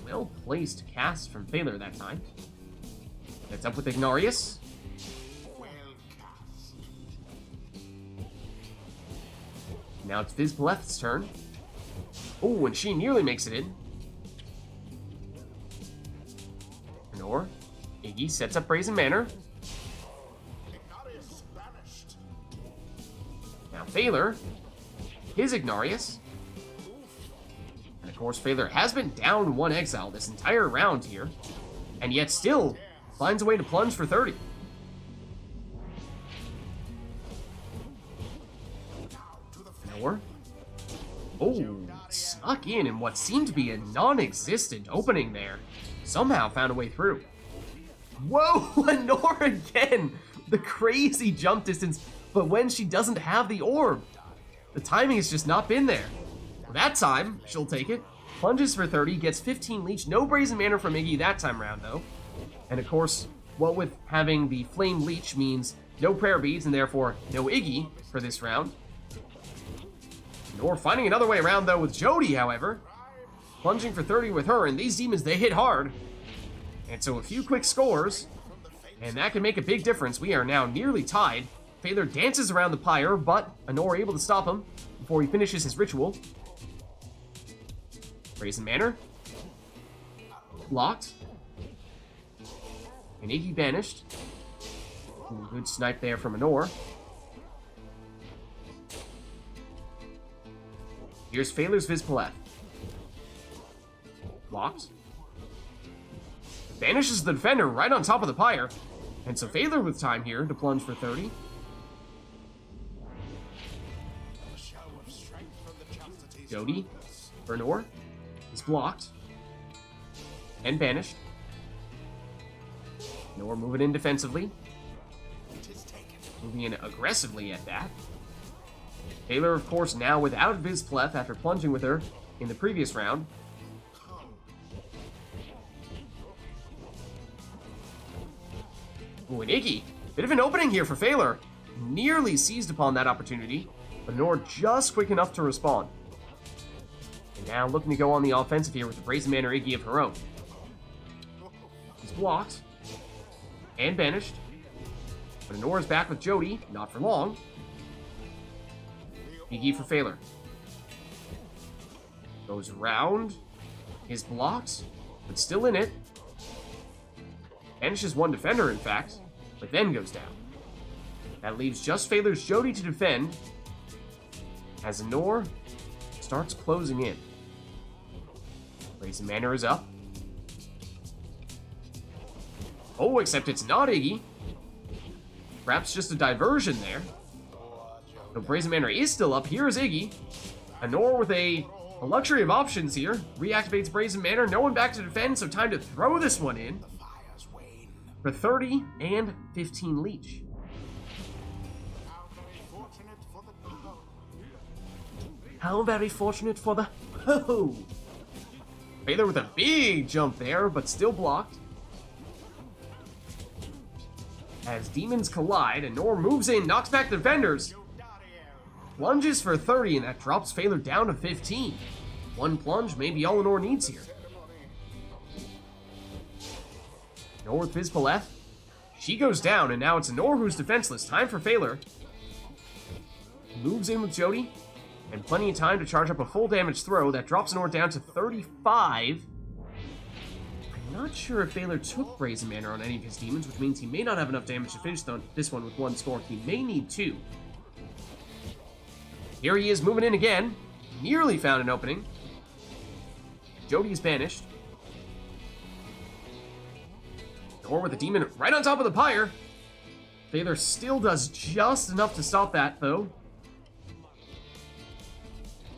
Well placed cast from Baylor that time. Gets up with Ignarius. Well cast. Now it's Viz Paleth's turn. Oh, and she nearly makes it in. Nor. Iggy sets up Brazen Manor. Ignarius banished. Now Phaler. His Ignarius. And of course, Phaler has been down one exile this entire round here. And yet still finds a way to plunge for 30. Nor. Oh, snuck in what seemed to be a non-existent opening there. Somehow found a way through. Whoa, Lenore again! The crazy jump distance, but when she doesn't have the orb. The timing has just not been there. That time, she'll take it. Plunges for 30, gets 15 leech. No Brazen Manor from Iggy that time around, though. And of course, what with having the Flame Leech means no prayer beads, and therefore no Iggy for this round. Nor finding another way around, though, with Jody, however. Plunging for 30 with her, and these demons, they hit hard. And so a few quick scores, and that can make a big difference. We are now nearly tied. Phaler dances around the pyre, but Anor able to stop him before he finishes his ritual. Brazen Manor. Blocked. And Iggy banished. Ooh, good snipe there from Anor. Here's Phaler's Viz Paleth. Blocked. Banishes the defender right on top of the pyre. And so Phaler with time here to plunge for 30. Jody for Nor is blocked. And banished. Nor moving in defensively. Moving in aggressively at that. Phaler, of course, now without Viz Paleth after plunging with her in the previous round. Ooh, and Iggy. Bit of an opening here for Phaler. Nearly seized upon that opportunity, but Nor just quick enough to respond. And now looking to go on the offensive here with the Brazen Manor Iggy of her own. He's blocked. And banished. But Nor is back with Jody, not for long. Iggy for Phaler. Goes around. Is blocked, but still in it. Banishes one defender, in fact, but then goes down. That leaves just Phaler's Jody to defend, as Nor starts closing in. Brazen Manor is up. Oh, except it's not Iggy. Perhaps just a diversion there. So Brazen Manor is still up. Here's Iggy. Anor with a luxury of options here. Reactivates Brazen Manor. No one back to defend, so time to throw this one in. For 30 and 15 leech. How very fortunate for the ho! Pyre with a big jump there, but still blocked. As demons collide, Anor moves in, knocks back the defenders. Plunges for 30, and that drops Pyre down to 15. One plunge may be all Anor needs here. Anor with Vizpaleth. She goes down, and now it's Anor who's defenseless. Time for Pyre. Moves in with Jody. And plenty of time to charge up a full damage throw. That drops Anor down to 35. I'm not sure if Pyre took Brazen Manor on any of his demons, which means he may not have enough damage to finish this one with one score. He may need two. Here he is moving in again. Nearly found an opening. Jody is banished. Or with a demon right on top of the Pyre. Pyre still does just enough to stop that, though.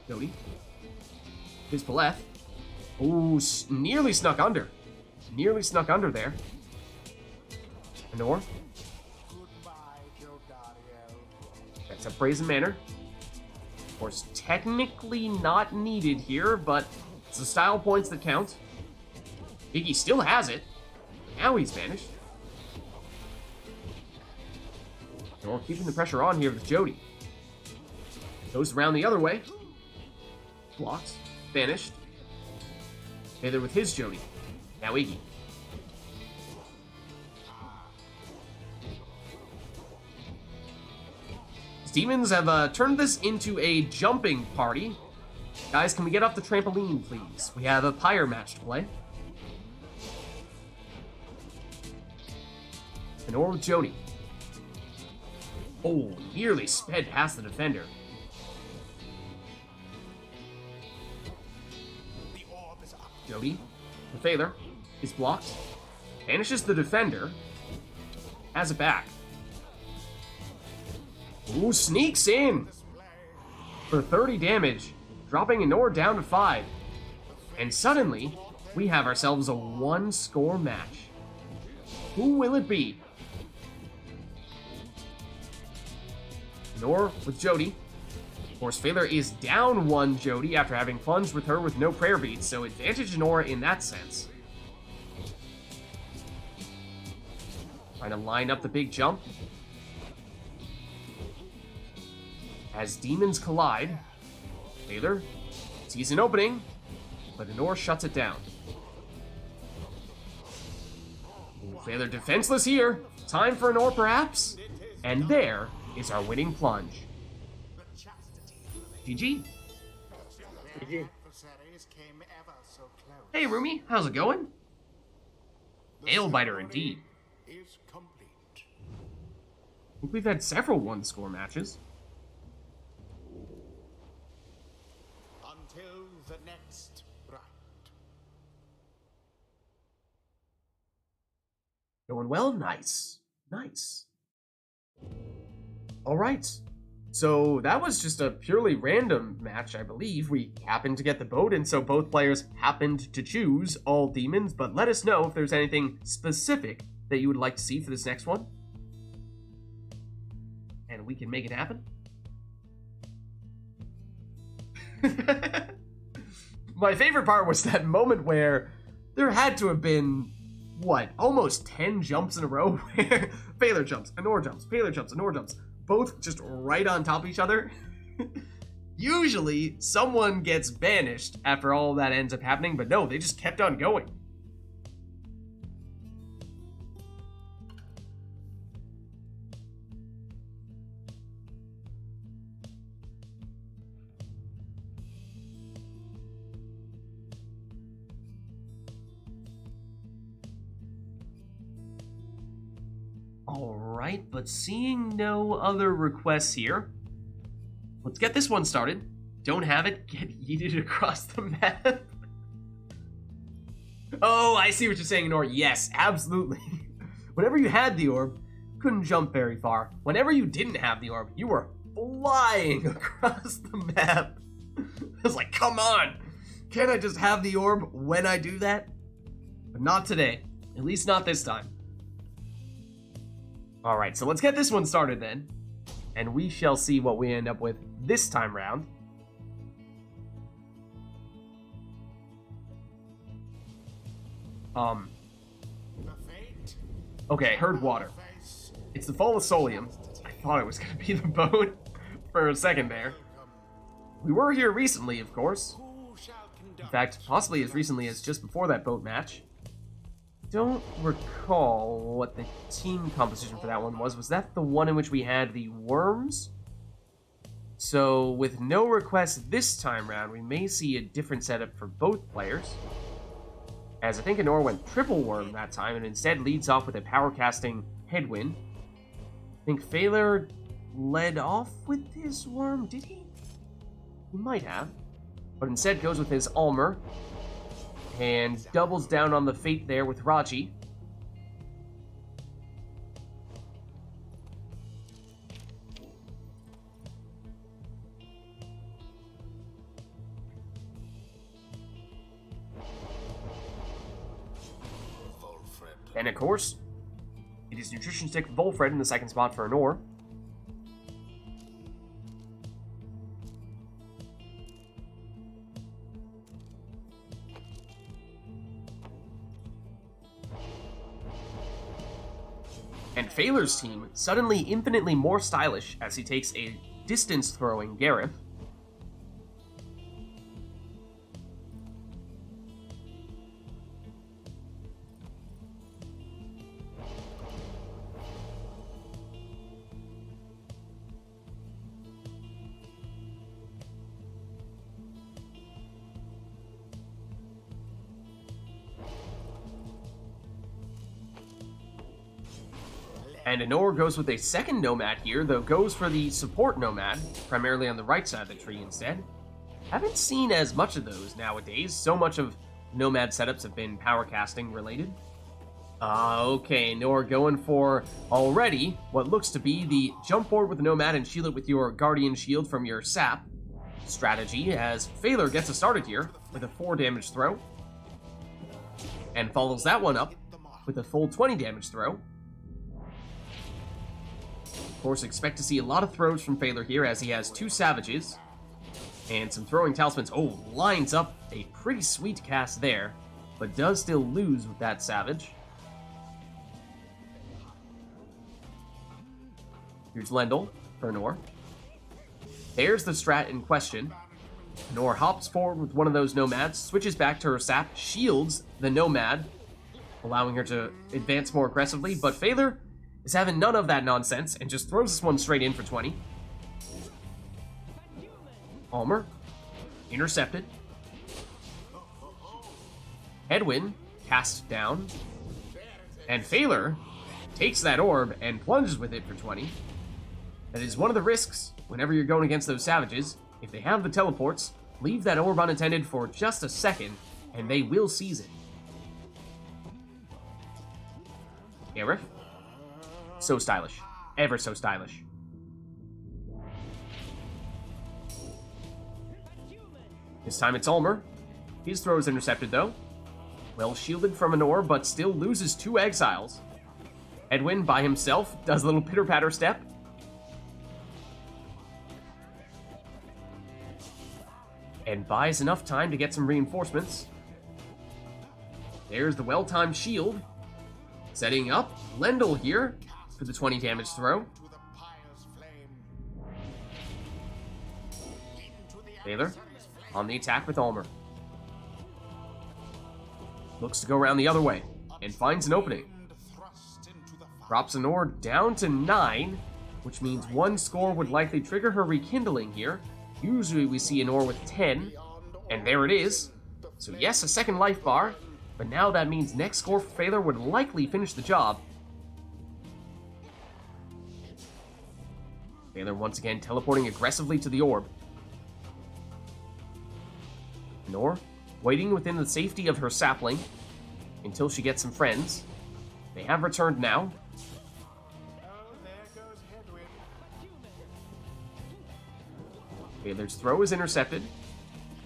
Jody. Vizpaleth. Ooh, nearly snuck under. Nearly snuck under there. Anor. That's a Brazen Manor. Of course, technically not needed here, but it's the style points that count. Iggy still has it. Now he's vanished. Anor keeping the pressure on here with Jody. Goes around the other way. Blocked. Vanished. Pyre with his Jody. Now Iggy. Demons have turned this into a jumping party. Guys, can we get off the trampoline, please? We have a Pyre match to play. Anor with Jody. Oh, nearly sped past the defender. Jody, the Pyre, is blocked. Banishes the defender. Has it back. Ooh, sneaks in for 30 damage, dropping Anor down to 5. And suddenly, we have ourselves a one-score match. Who will it be? Anor with Jody. Of course, Pyre is down one Jody after having plunged with her with no prayer beads, so advantage Anor in that sense. Trying to line up the big jump. As demons collide, Pyre sees an opening, but Anor shuts it down. Pyre defenseless here. Time for Anor, perhaps? And there is our winning plunge. GG. GG. Hey, Rumi, how's it going? Nail-biter indeed. I think we've had several one-score matches. Until the next rite. Going well? Nice. Nice. Alright. So that was just a purely random match, I believe. We happened to get the boat, and so both players happened to choose all demons, but let us know if there's anything specific that you would like to see for this next one. And we can make it happen. My favorite part was that moment where there had to have been, what, almost 10 jumps in a row where Pyre jumps, Anor jumps, Pyre jumps, Anor jumps, both just right on top of each other. Usually, someone gets banished after all that ends up happening, but no, they just kept on going. Alright, but seeing no other requests here, let's get this one started. Don't have it, get yeeted across the map. Oh, I see what you're saying, Nor. Yes, absolutely. Whenever you had the orb, couldn't jump very far. Whenever you didn't have the orb, you were flying across the map. I was like, come on! Can't I just have the orb when I do that? But not today. At least not this time. Alright, so let's get this one started then. And we shall see what we end up with this time round. Okay, I heard water. It's the fall of Solium. I thought it was gonna be the boat for a second there. We were here recently, of course. In fact, possibly as recently as just before that boat match. Don't recall what the team composition for that one was. Was that the one in which we had the worms? So, with no requests this time round, we may see a different setup for both players. As I think Anor went triple worm that time and instead leads off with a power casting headwind. I think Phaler led off with his worm, did he? He might have. But instead goes with his Almer and doubles down on the fate there with Raji. And of course, it is Nutrition Stick Volfred in the second spot for Anor. And Phaler's team suddenly infinitely more stylish as he takes a distance-throwing Gareth. And Anor goes with a second Nomad here, though goes for the support Nomad, primarily on the right side of the tree instead. Haven't seen as much of those nowadays. So much of Nomad setups have been power casting related. Okay, Anor going for already what looks to be the jump forward with the Nomad and shield it with your Guardian Shield from your sap strategy, as Phaler gets us started here with a 4 damage throw. And follows that one up with a full 20 damage throw. Of course, expect to see a lot of throws from Phaler here as he has 2 Savages and some throwing talismans. Oh, lines up a pretty sweet cast there, but does still lose with that Savage. Here's Lendl for Anor. There's the strat in question. Anor hops forward with one of those Nomads, switches back to her sap, shields the Nomad, allowing her to advance more aggressively, but Phaler is having none of that nonsense and just throws this one straight in for 20. Almer, intercepted. Headwind, cast down. And Phaler takes that orb and plunges with it for 20. That is one of the risks whenever you're going against those Savages. If they have the teleports, leave that orb unattended for just a second, and they will seize it. Gareth. So stylish. Ever so stylish. This time it's Almer. His throw is intercepted though. Well shielded from Anor, but still loses 2 exiles. Edwin by himself does a little pitter-patter step. And buys enough time to get some reinforcements. There's the well-timed shield. Setting up Lendl here for the 20 damage throw. Phaler on the attack with Almer. Looks to go around the other way and finds an opening. Drops Anor down to 9, which means 1 score would likely trigger her rekindling here. Usually we see Anor with 10, and there it is. So yes, a second life bar, but now that means next score for Phaler would likely finish the job. Phaler once again teleporting aggressively to the orb. Anor waiting within the safety of her sapling, until she gets some friends. They have returned now. Oh, there goes Headwind. Baylor's throw is intercepted.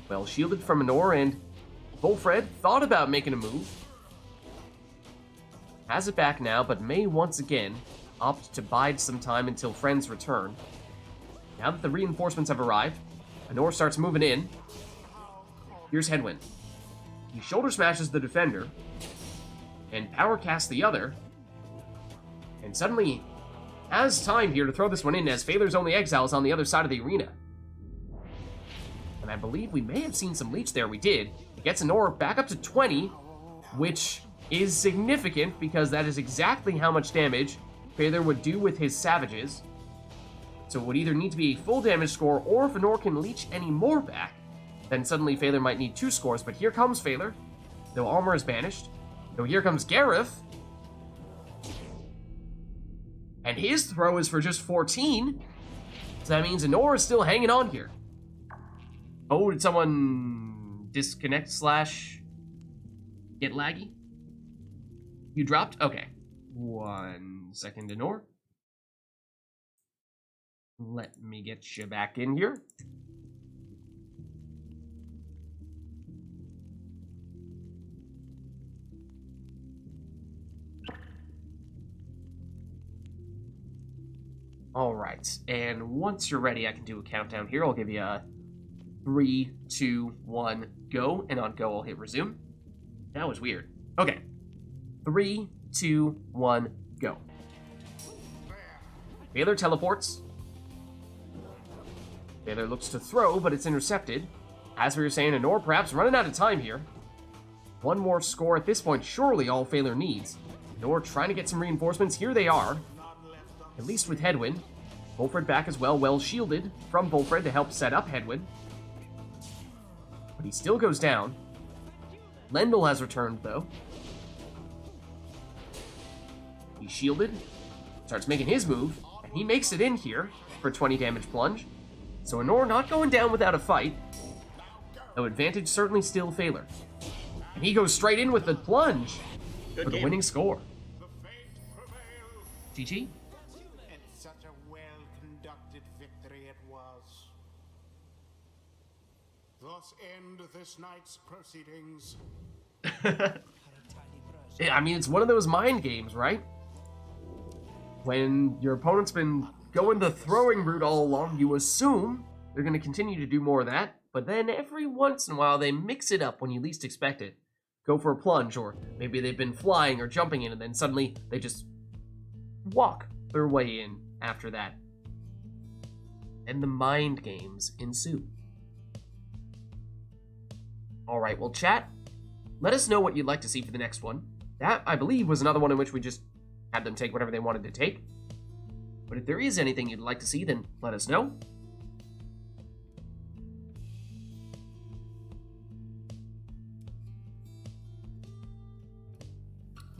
Well shielded from Honor, and Volfred thought about making a move. Has it back now, but may once again opt to bide some time until friends return. Now that the reinforcements have arrived, Honor starts moving in. Here's Headwind. He shoulder smashes the defender, and power casts the other, and suddenly has time here to throw this one in as Phaler's only exile is on the other side of the arena. And I believe we may have seen some leech there. We did. It gets Honor back up to 20, which is significant because that is exactly how much damage Phaler would do with his savages. So it would either need to be a full damage score, or if Honor can leech any more back, then suddenly Phaler might need 2 scores. But here comes Phaler, though armor is banished. Though here comes Gareth. And his throw is for just 14. So that means Honor is still hanging on here. Oh, did someone disconnect / get laggy? You dropped? Okay. 1 second, Honor. Let me get you back in here. All right, and once you're ready, I can do a countdown here. I'll give you a 3, 2, 1, go, and on go, I'll hit resume. That was weird. Okay, 3, 2, 1, go. Phaler teleports. Phaler looks to throw, but it's intercepted. As we were saying, Honor perhaps running out of time here. One more score at this point, surely all Phaler needs. Honor trying to get some reinforcements. Here they are. At least with Headwind. Volfred back as well, well shielded from Volfred to help set up Headwind. But he still goes down. Lendl has returned, though. He's shielded. Starts making his move, and he makes it in here for 20 damage plunge. So Honor not going down without a fight. Though advantage certainly still Phaler. And he goes straight in with the plunge for the winning score. The fate prevailed. GG. And such a well-conducted victory it was. Thus end this night's proceedings. Yeah, I mean, it's one of those mind games, right? When your opponent's been going the throwing route all along, you assume they're going to continue to do more of that, but then every once in a while they mix it up when you least expect it. Go for a plunge, or maybe they've been flying or jumping in, and then suddenly they just walk their way in after that. And the mind games ensue. Alright, well, chat, let us know what you'd like to see for the next one. That, I believe, was another one in which we just had them take whatever they wanted to take. But if there is anything you'd like to see, then let us know.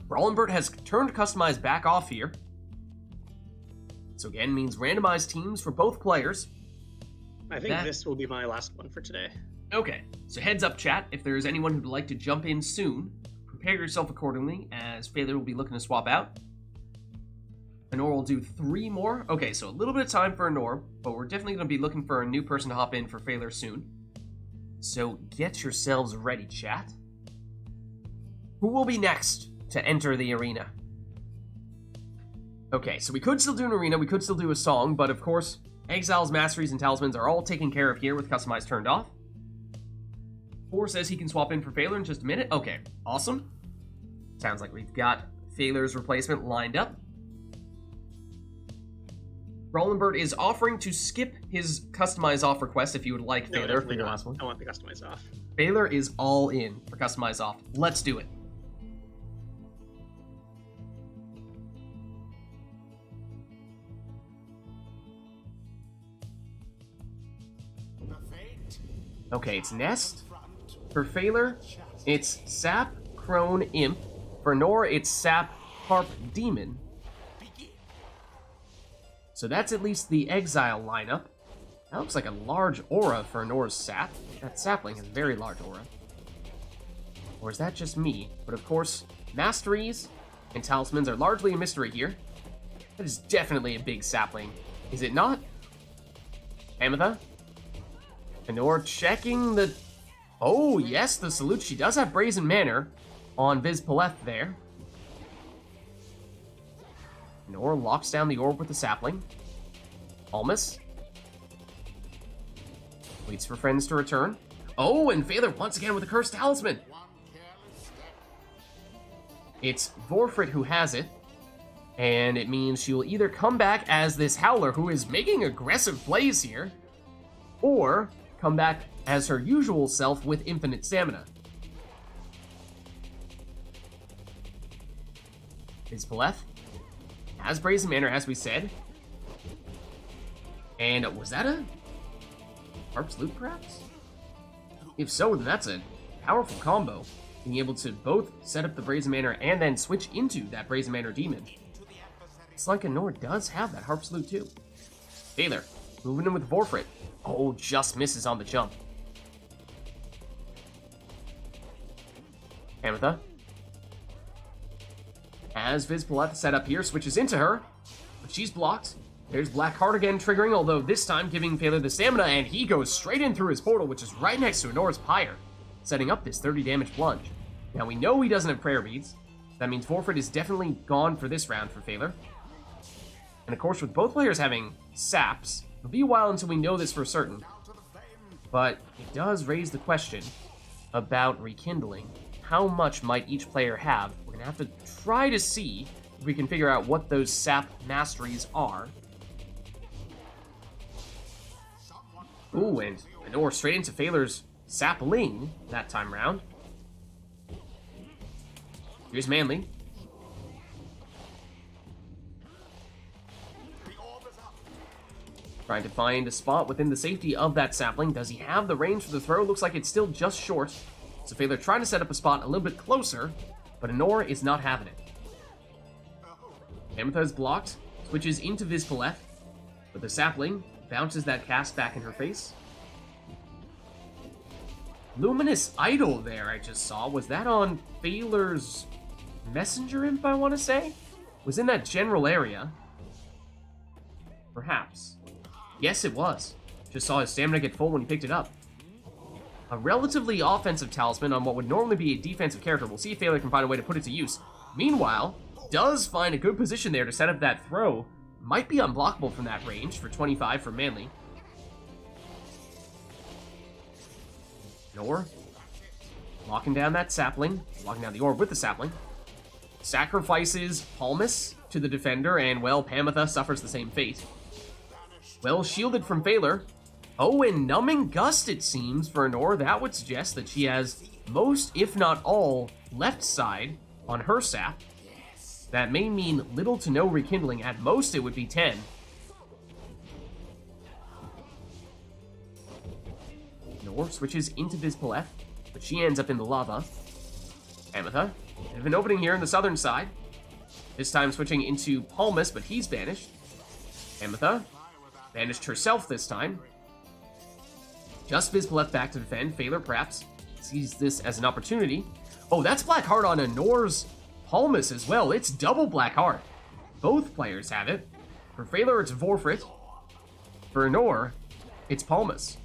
Brawlenbert has turned Customize back off here. So again, means randomized teams for both players. I think this will be my last one for today. Okay, so heads up chat, if there's anyone who'd like to jump in soon, prepare yourself accordingly, as Phaler will be looking to swap out. Honor will do 3 more. Okay, so a little bit of time for Honor, but we're definitely going to be looking for a new person to hop in for Phaler soon. So get yourselves ready, chat. Who will be next to enter the arena? Okay, so we could still do an arena, we could still do a song, but of course, Exiles, Masteries, and Talismans are all taken care of here with Customize turned off. 4 says he can swap in for Phaler in just a minute. Okay, awesome. Sounds like we've got Phaler's replacement lined up. Brawlenbert is offering to skip his Customize off request if you would like Phaler for your last one. I want the Customize off. Phaler is all in for Customize off. Let's do it. The fate Okay, it's Nest. For Phaler, it's Sap, Crone, Imp. For Honor, it's Sap, Harp, Demon. So that's at least the Exile lineup. That looks like a large aura for Honor's Sap. That sapling has a very large aura. Or is that just me? But of course, Masteries and talismans are largely a mystery here. That is definitely a big sapling, is it not? Ametha? Anor checking the... Oh, yes, the salute. She does have Brazen Manor on Viz Paleth there. Anor locks down the orb with the sapling. Almas waits for friends to return. Oh, and Phaler once again with a cursed talisman. It's Vorfrit who has it, and it means she will either come back as this Howler who is making aggressive plays here, or come back as her usual self with infinite stamina. Izpaleth has Brazen Manor, as we said. And was that a Harp's Loot, perhaps? If so, then that's a powerful combo. Being able to both set up the Brazen Manor and then switch into that Brazen Manor demon. It's like Anor does have that Harp's Loot too. Phaler, moving in with Vorfrit. Oh, just misses on the jump. Ametha has Viz Paleth set up here, switches into her, but she's blocked. There's Black Heart again triggering, although this time giving Phaler the stamina, and he goes straight in through his portal, which is right next to Anor's Pyre, setting up this 30 damage plunge. Now we know he doesn't have prayer beads. That means Vorfrit is definitely gone for this round for Phaler. And of course, with both players having saps, it'll be a while until we know this for certain. But it does raise the question about rekindling. How much might each player have? We're gonna have to try to see if we can figure out what those sap masteries are. Ooh, and Anor straight into Phaler's sapling that time round. Here's Manly. Trying to find a spot within the safety of that sapling. Does he have the range for the throw? Looks like it's still just short. So Phaler trying to set up a spot a little bit closer, but Anor is not having it. Ametha is blocked, switches into Viz Paleth, but the sapling bounces that cast back in her face. Luminous Idol there I just saw. Was that on Phaler's messenger imp, I want to say? Was in that general area. Perhaps. Yes, it was. Just saw his stamina get full when he picked it up. A relatively offensive talisman on what would normally be a defensive character. We'll see if Phaler can find a way to put it to use. Meanwhile, does find a good position there to set up that throw. Might be unblockable from that range for 25 for Manly. Nor locking down that sapling, locking down the orb with the sapling. Sacrifices Palmas to the defender, and well, Pamitha suffers the same fate. Well shielded from Phaler. Oh, and Numbing Gust, it seems, for Anor. That would suggest that she has most, if not all, left side on her sap. That may mean little to no rekindling. At most, it would be 10. Anor switches into Viz Paleth, but she ends up in the lava. Ametha, bit of an opening here on the southern side. This time switching into Palmas, but he's banished. Ametha banished herself this time. Just Viz Paleth back to defend. Phaler perhaps sees this as an opportunity. Oh, that's Black Heart on Anor's Palmas as well. It's double Black Heart. Both players have it. For Phaler, it's Vorfrit. For Anor, it's Palmas.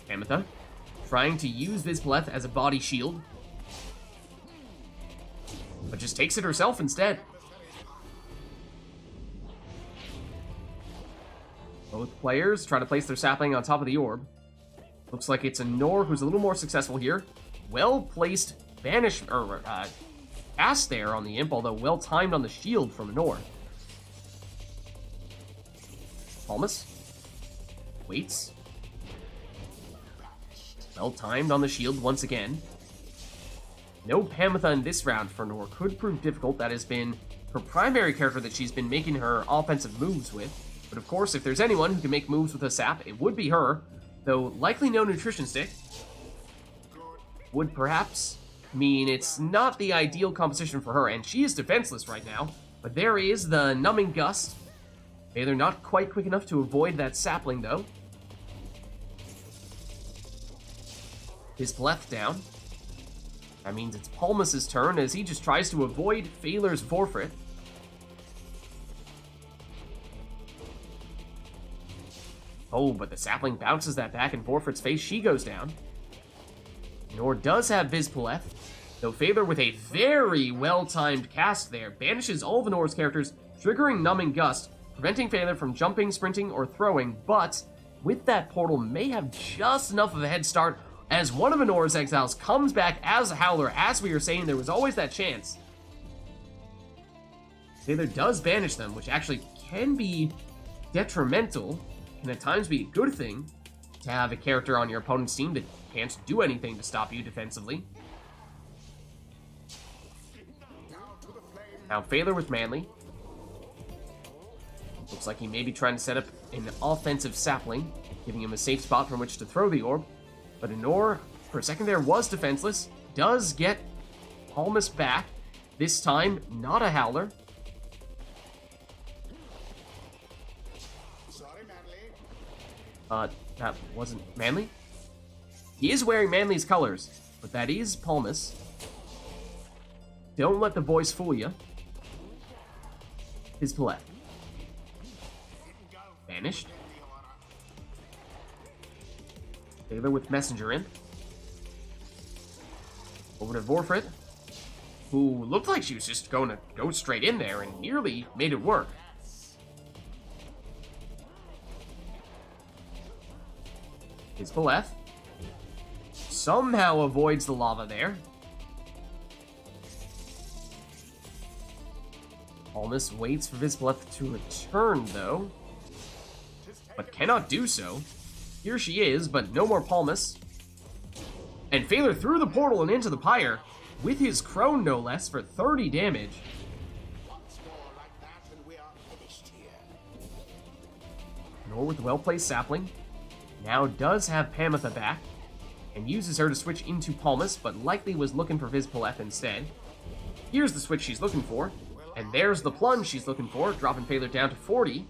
Ametha trying to use Viz Paleth as a body shield, but just takes it herself instead. Both players try to place their sapling on top of the orb. Looks like it's Anor who's a little more successful here. Well-placed banish, or cast there on the imp, although well-timed on the shield from Anor. Palmas waits. Well-timed on the shield once again. No Pamitha in this round for Anor could prove difficult. That has been her primary character that she's been making her offensive moves with. But of course, if there's anyone who can make moves with a sap, it would be her, though likely no nutrition stick. Would perhaps mean it's not the ideal composition for her, and she is defenseless right now. But there is the Numbing Gust. They're not quite quick enough to avoid that sapling, though. His Paleth down. That means it's Palmus's turn as he just tries to avoid Phaler's Vorfrit. Oh, but the sapling bounces that back in Vorfrit's face. She goes down. Nor does have Vizpaleth, though Phaler with a very well-timed cast there banishes all of Nor's characters, triggering Numbing Gust, preventing Phaler from jumping, sprinting, or throwing, but with that portal may have just enough of a head start as one of Nor's exiles comes back as a Howler. As we were saying, there was always that chance. Phaler does banish them, which actually can be detrimental, can at times be a good thing to have a character on your opponent's team that can't do anything to stop you defensively. Now Phaler with Manly. Looks like he may be trying to set up an offensive sapling, giving him a safe spot from which to throw the orb. But Anor, for a second there, was defenseless. Does get Palmus back. This time, not a Howler. Sorry, Manly. That wasn't Manly? He is wearing Manly's colors, but that is Palmus. Don't let the voice fool you. His Palette. Vanished. Phaler with Messenger Imp. Over to Vorfrit, who looked like she was just going to go straight in there and nearly made it work. His Paleth somehow avoids the lava there. Palmus waits for Vizpaleth to return, though, but cannot do so. Here she is, but no more Palmus. And Phaler through the portal and into the Pyre, with his Crone no less, for 30 damage. Once more like that, and we are finished here. Nor with the well-placed sapling. Now does have Pamitha back, and uses her to switch into Palmus, but likely was looking for Vizpaleth instead. Here's the switch she's looking for, and there's the plunge she's looking for, dropping Phaler down to 40.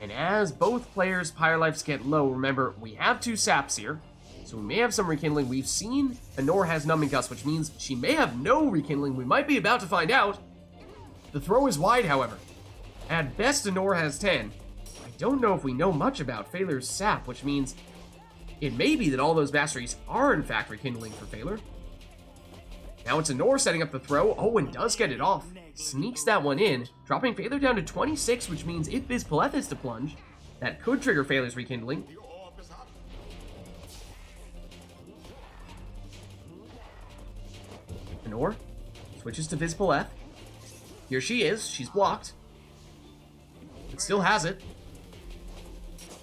And as both players' Pyre lives get low, remember, we have 2 saps here, so we may have some rekindling. We've seen Anor has Numbing Gust, which means she may have no rekindling. We might be about to find out. The throw is wide, however. At best, Anor has 10. I don't know if we know much about Phaler's sap, which means it may be that all those masteries are in fact rekindling for Phaler. Now it's Anor setting up the throw. Oh, and does get it off. Sneaks that one in, dropping Phaler down to 26, which means if Vizpaleth is to plunge, that could trigger Phaler's rekindling. The orb is up. Anor switches to Vizpaleth. Here she is. She's blocked. But still has it.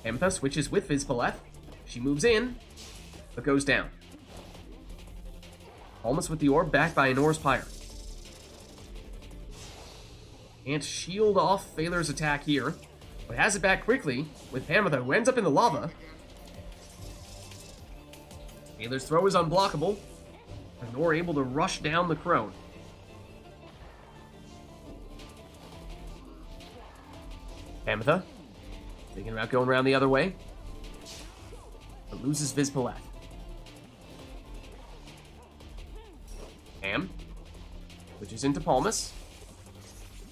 Pamitha switches with Vizpaleth. She moves in, but goes down. Almost with the orb, backed by Anor's Pyre. Can't shield off Phaler's attack here, but has it back quickly with Pamitha, who ends up in the lava. Phaler's throw is unblockable. Anor able to rush down the Crone. Pamitha, thinking about going around the other way, but loses Vizpaleth. Pam, which is into Palmus.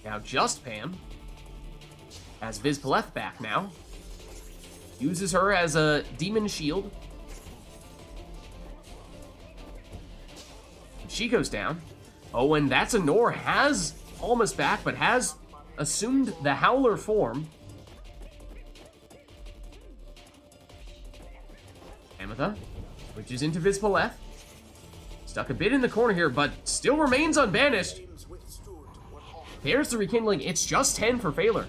Now just Pam. Has Vizpaleth back now. Uses her as a demon shield. She goes down. Oh, and that's Anor. Has Palmus back, but has assumed the Howler form. Pamitha, which is into Vizpaleth. Stuck a bit in the corner here, but still remains unbanished. There's the rekindling. It's just 10 for Phaler.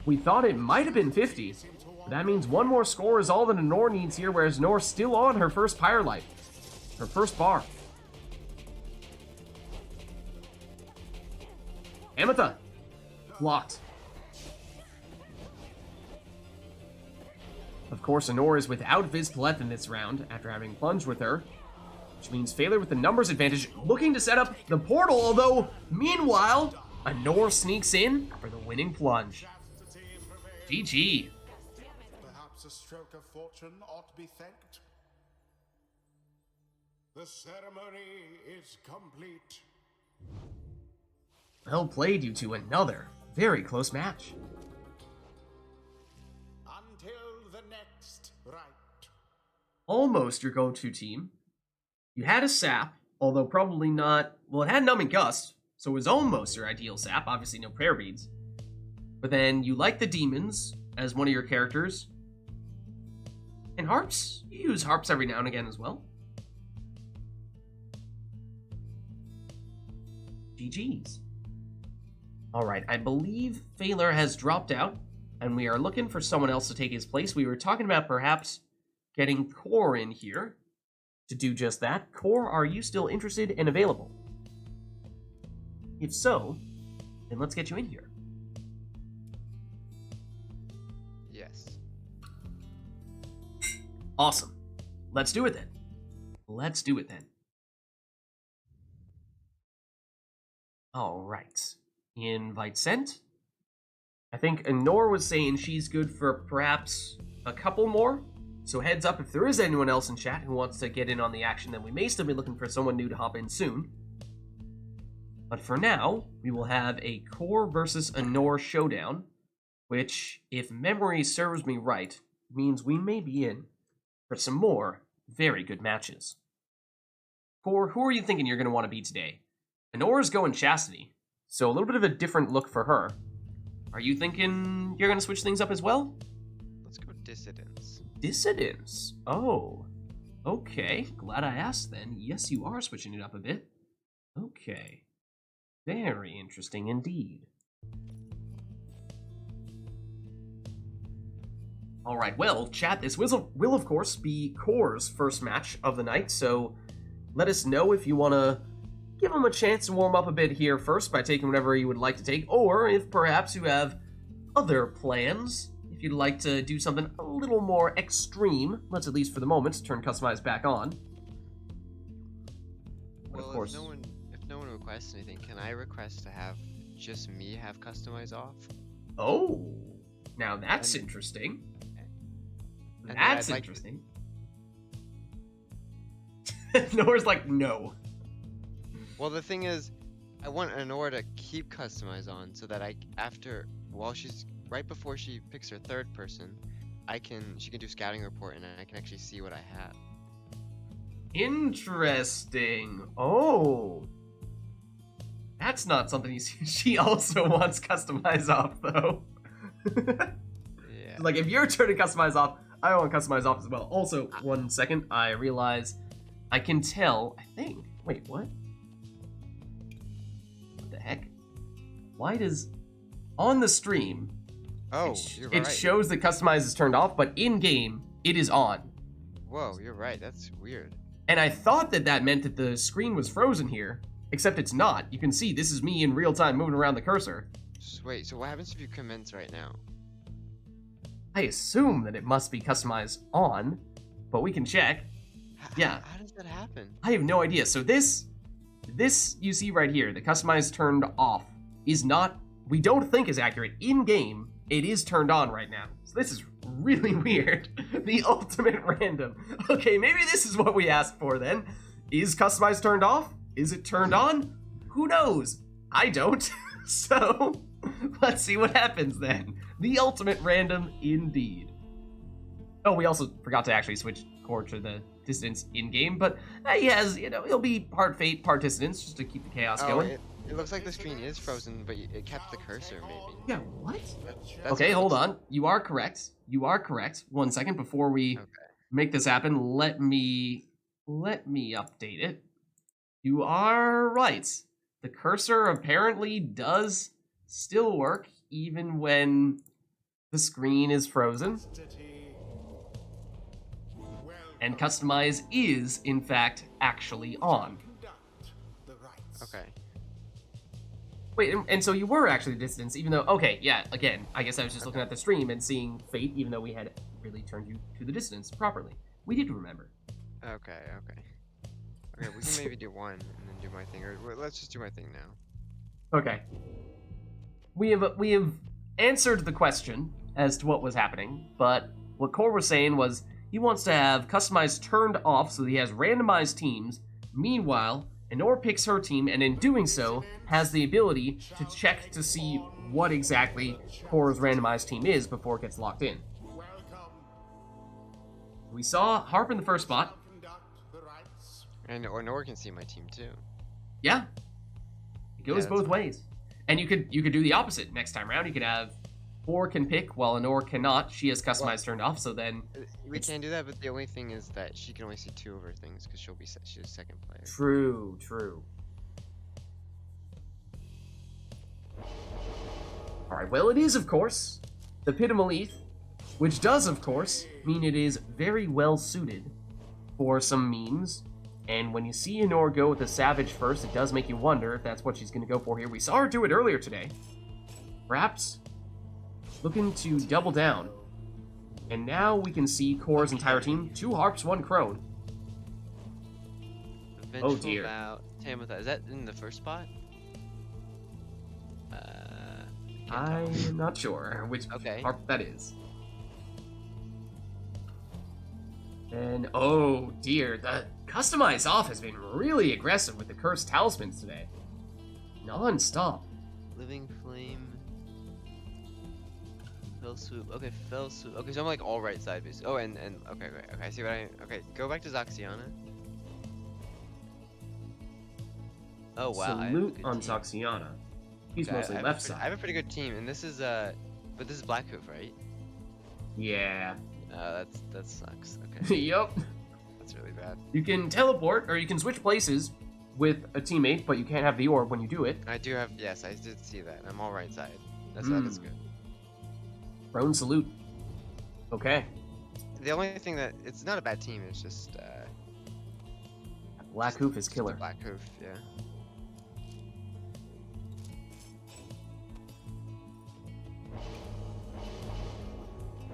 We thought it might have been 50. But that means one more score is all that Anor needs here, whereas Anor's still on her first Pyre life. Her first bar. Pamitha. Blocked. Of course, Anor is without Vizpaleth in this round, after having plunged with her. Which means Phaler with the numbers advantage, looking to set up the portal, although, meanwhile, Anor sneaks in for the winning plunge. GG. Perhaps a stroke of fortune ought to be thanked. The ceremony is complete. Well played, you two. Another very close match. Until the next rite. Almost your go-to team. You had a sap, although probably not... Well, it had Numbing Gust, so it was almost your ideal sap. Obviously no prayer beads. But then you like the demons as one of your characters. And harps. You use harps every now and again as well. GG's. Alright, I believe Phaler has dropped out, and we are looking for someone else to take his place. We were talking about perhaps getting Core in here to do just that. Core, are you still interested and available? If so, then let's get you in here. Yes. Awesome. Let's do it then. Let's do it then. Alright. Invite sent. I think Anor was saying she's good for perhaps a couple more. So heads up, if there is anyone else in chat who wants to get in on the action, then we may still be looking for someone new to hop in soon. But for now, we will have a Core versus Anor showdown, which, if memory serves me right, means we may be in for some more very good matches. Core, who are you thinking you're going to want to be today? Anor's going Chastity, so a little bit of a different look for her. Are you thinking you're going to switch things up as well? Let's go Dissidents. Dissidents. Oh. Okay. Glad I asked then. Yes, you are switching it up a bit. Okay. Very interesting indeed. Alright, well, chat, this will of course be Core's first match of the night, so let us know if you want to give him a chance to warm up a bit here first by taking whatever you would like to take, or if perhaps you have other plans. If you'd like to do something a little more extreme, let's at least for the moment turn Customize back on. Well, of course. if no one requests anything, can I request to have just me have Customize off? Oh, now that's interesting. That's interesting. Nor's like, no. Well, the thing is, I want Anor to keep Customize on so that right before she picks her third person, she can do scouting report and I can actually see what I have. Interesting. Oh. That's not something you see. She also wants Customize off, though. Yeah. Like, if you're turning Customize off, I want Customize off as well. Also, 1 second, I realize I can tell, I think. Wait, what? What the heck? Why does... On the stream, Oh, you're right. it shows that Customize is turned off, but in-game, it is on. Whoa, you're right. That's weird. And I thought that meant that the screen was frozen here, except it's not. You can see this is me in real time moving around the cursor. Wait, so what happens if you commence right now? I assume that it must be Customize on, but we can check. Yeah. How does that happen? I have no idea. So this you see right here, the Customize turned off, is not, we don't think is accurate. In-game, it is turned on right now. So this is really weird. The ultimate random. Okay, maybe this is what we asked for then. Is Customize turned off? Is it turned on? Who knows? I don't. So, let's see what happens then. The ultimate random indeed. Oh, we also forgot to actually switch Core to the Dissidents in-game, but he has, he'll be part Fate, part Dissidents, just to keep the chaos going. It looks like the screen is frozen, but it kept the cursor, maybe. Yeah, what? That's Okay, what hold it on. You are correct. You are correct. 1 second before we make this happen. Let me update it. You are right. The cursor apparently does still work even when the screen is frozen. And Customize is, in fact, actually on. Okay. Wait, and so you were actually Dissidents, even though, okay, yeah, again, I guess I was just looking at the stream and seeing Fate, even though we had really turned you to the Dissidents properly. We did remember. Okay, we can maybe do one and then do my thing, or let's just do my thing now. Okay. We have answered the question as to what was happening, but what Core was saying was he wants to have customized turned off so he has randomized teams. Meanwhile, Enor picks her team, and in doing so, has the ability to check to see what exactly Core's randomized team is before it gets locked in. Welcome. We saw Harp in the first spot. Conduct the rites. And or Nor can see my team too. Yeah, it goes Yeah, both that's ways. And you could do the opposite next time around. You could have Four can pick while Enor cannot. She has customized turned off, so then We can do that, but the only thing is that she can only see 2 of her things because she's second player. true. All right. Well, it is of course the Pit of Malith, which does of course mean it is very well suited for some memes. And when you see Enor go with the Savage first, it does make you wonder if that's what she's going to go for here. We saw her do it earlier today. Perhaps looking to double down. And now we can see Core's entire team. 2 Harps, 1 Crone. Vengeful dear. Vow, Tamitha. Is that in the first spot? I'm not sure which Okay. Harp that is. And, oh dear, the customized off has been really aggressive with the Cursed Talismans today. Non-stop. Living Flame. Fell Swoop. Okay, Fell Swoop. Okay, so I'm like all right side base. Oh, and okay, right. Okay, I see what okay, go back to Zaxiana. Oh wow. I have a Salute good on team. Zaxiana. He's Okay, mostly I have left I have side. a pretty good team, and this is but this is Blackhoof, right? Yeah. That sucks. Okay, Yup. that's really bad. You can teleport, or you can switch places with a teammate, but you can't have the orb when you do it. I do have, yes, I did see that. I'm all right side. That's Hmm. good. Prone salute. Okay. The only thing that it's not a bad team. It's just Black Hoof is killer. Blackhoof, yeah.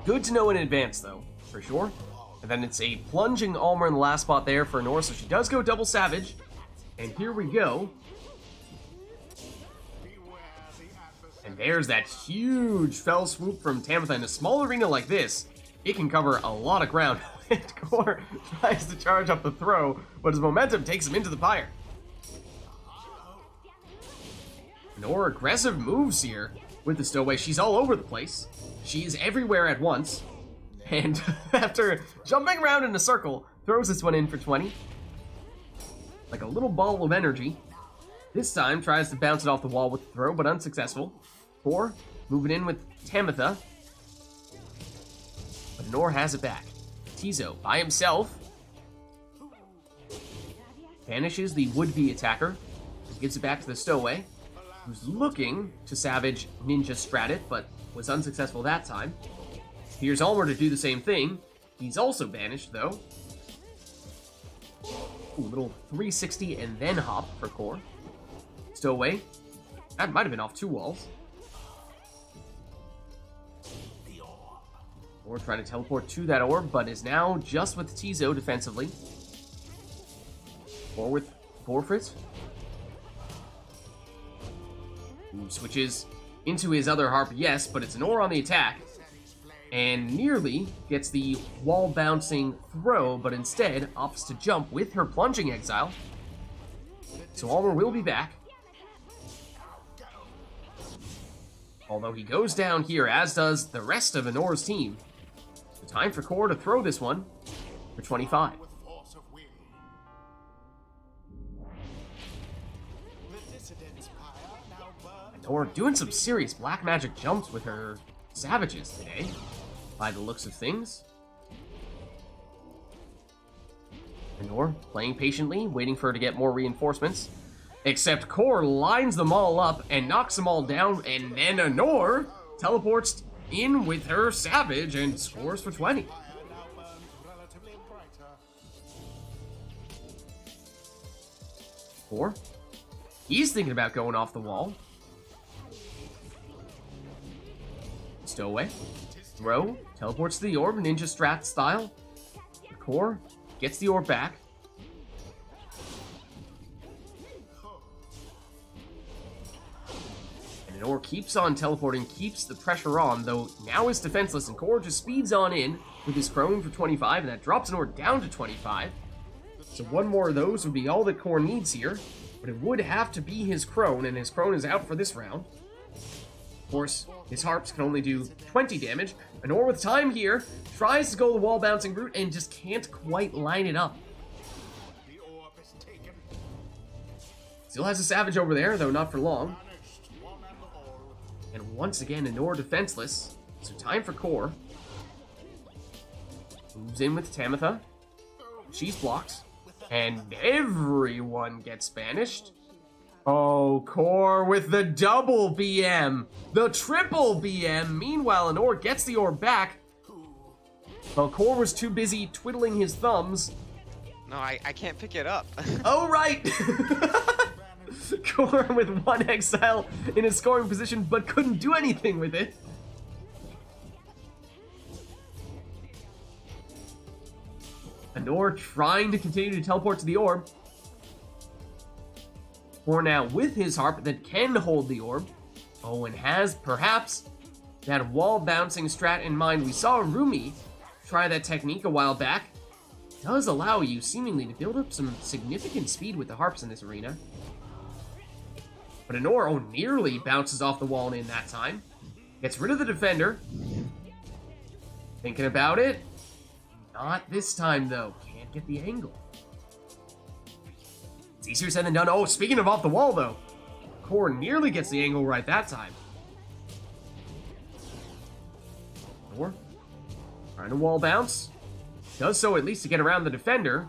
Good to know in advance, though, for sure. And then it's a plunging Almer in the last spot there for Nor, so she does go double Savage. And here we go. Beware the adversary. And there's that huge fell swoop from Tamitha. In a small arena like this, it can cover a lot of ground. And Core tries to charge up the throw, but his momentum takes him into the Pyre. Nor aggressive moves here with the stowaway. She's all over the place. She's everywhere at once. And after jumping around in a circle, throws this one in for 20. Like a little ball of energy. This time tries to bounce it off the wall with the throw, but unsuccessful. 4, moving in with Tamitha. But Nor has it back. Tizo by himself. Banishes the would-be attacker. Gives it back to the stowaway, who's looking to Savage Ninja Strat it, but was unsuccessful that time. Here's Almer to do the same thing. He's also banished, though. Ooh, little 360 and then hop for Core. Stowaway. That might have been off 2 walls. Or trying to teleport to that orb, but is now just with Tizo defensively. Or with Forfeit. Who switches into his other harp, yes, but it's an ore on the attack. And nearly gets the wall bouncing throw, but instead opts to jump with her plunging exile. So Almer will be back. Although he goes down here, as does the rest of Enor's team. So time for Core to throw this one for 25. With force of will. The dissident's pyre now burns. Enor doing some serious black magic jumps with her savages today, by the looks of things. Enor playing patiently, waiting for her to get more reinforcements. Except Core lines them all up and knocks them all down, and then Enor teleports in with her savage and scores for 20. Pyre now burns relatively brighter. 4. He's thinking about going off the wall. Stowaway. Throw. Teleports to the orb, ninja strat style. The Core gets the orb back. And Enor keeps on teleporting, keeps the pressure on, though now is defenseless, and Core just speeds on in with his Crone for 25, and that drops Anor down to 25. So one more of those would be all that Core needs here, but it would have to be his Crone, and his Crone is out for this round. Of course, his Harps can only do 20 damage. Anor with time here tries to go the wall bouncing route and just can't quite line it up. The orb is taken. Still has a Savage over there, though not for long. Vanished, one and all. And once again, Anor defenseless. So time for Core. Moves in with Tamitha. She's blocked. And everyone gets banished. Oh, Core with the double BM. The triple BM. Meanwhile, Anor gets the orb back. Well, Core was too busy twiddling his thumbs. No, I can't pick it up. Oh, right! Core with one exile in his scoring position, but couldn't do anything with it. Anor trying to continue to teleport to the orb. Core now with his harp that can hold the orb. Oh, and has perhaps that wall bouncing strat in mind. We saw Rumi try that technique a while back. It does allow you seemingly to build up some significant speed with the harps in this arena. But Anor nearly bounces off the wall and in that time. Gets rid of the defender. Thinking about it. Not this time, though. Can't get the angle. It's easier said than done. Oh, speaking of off the wall, though. Core nearly gets the angle right that time. Or trying to wall bounce. Does so at least to get around the defender.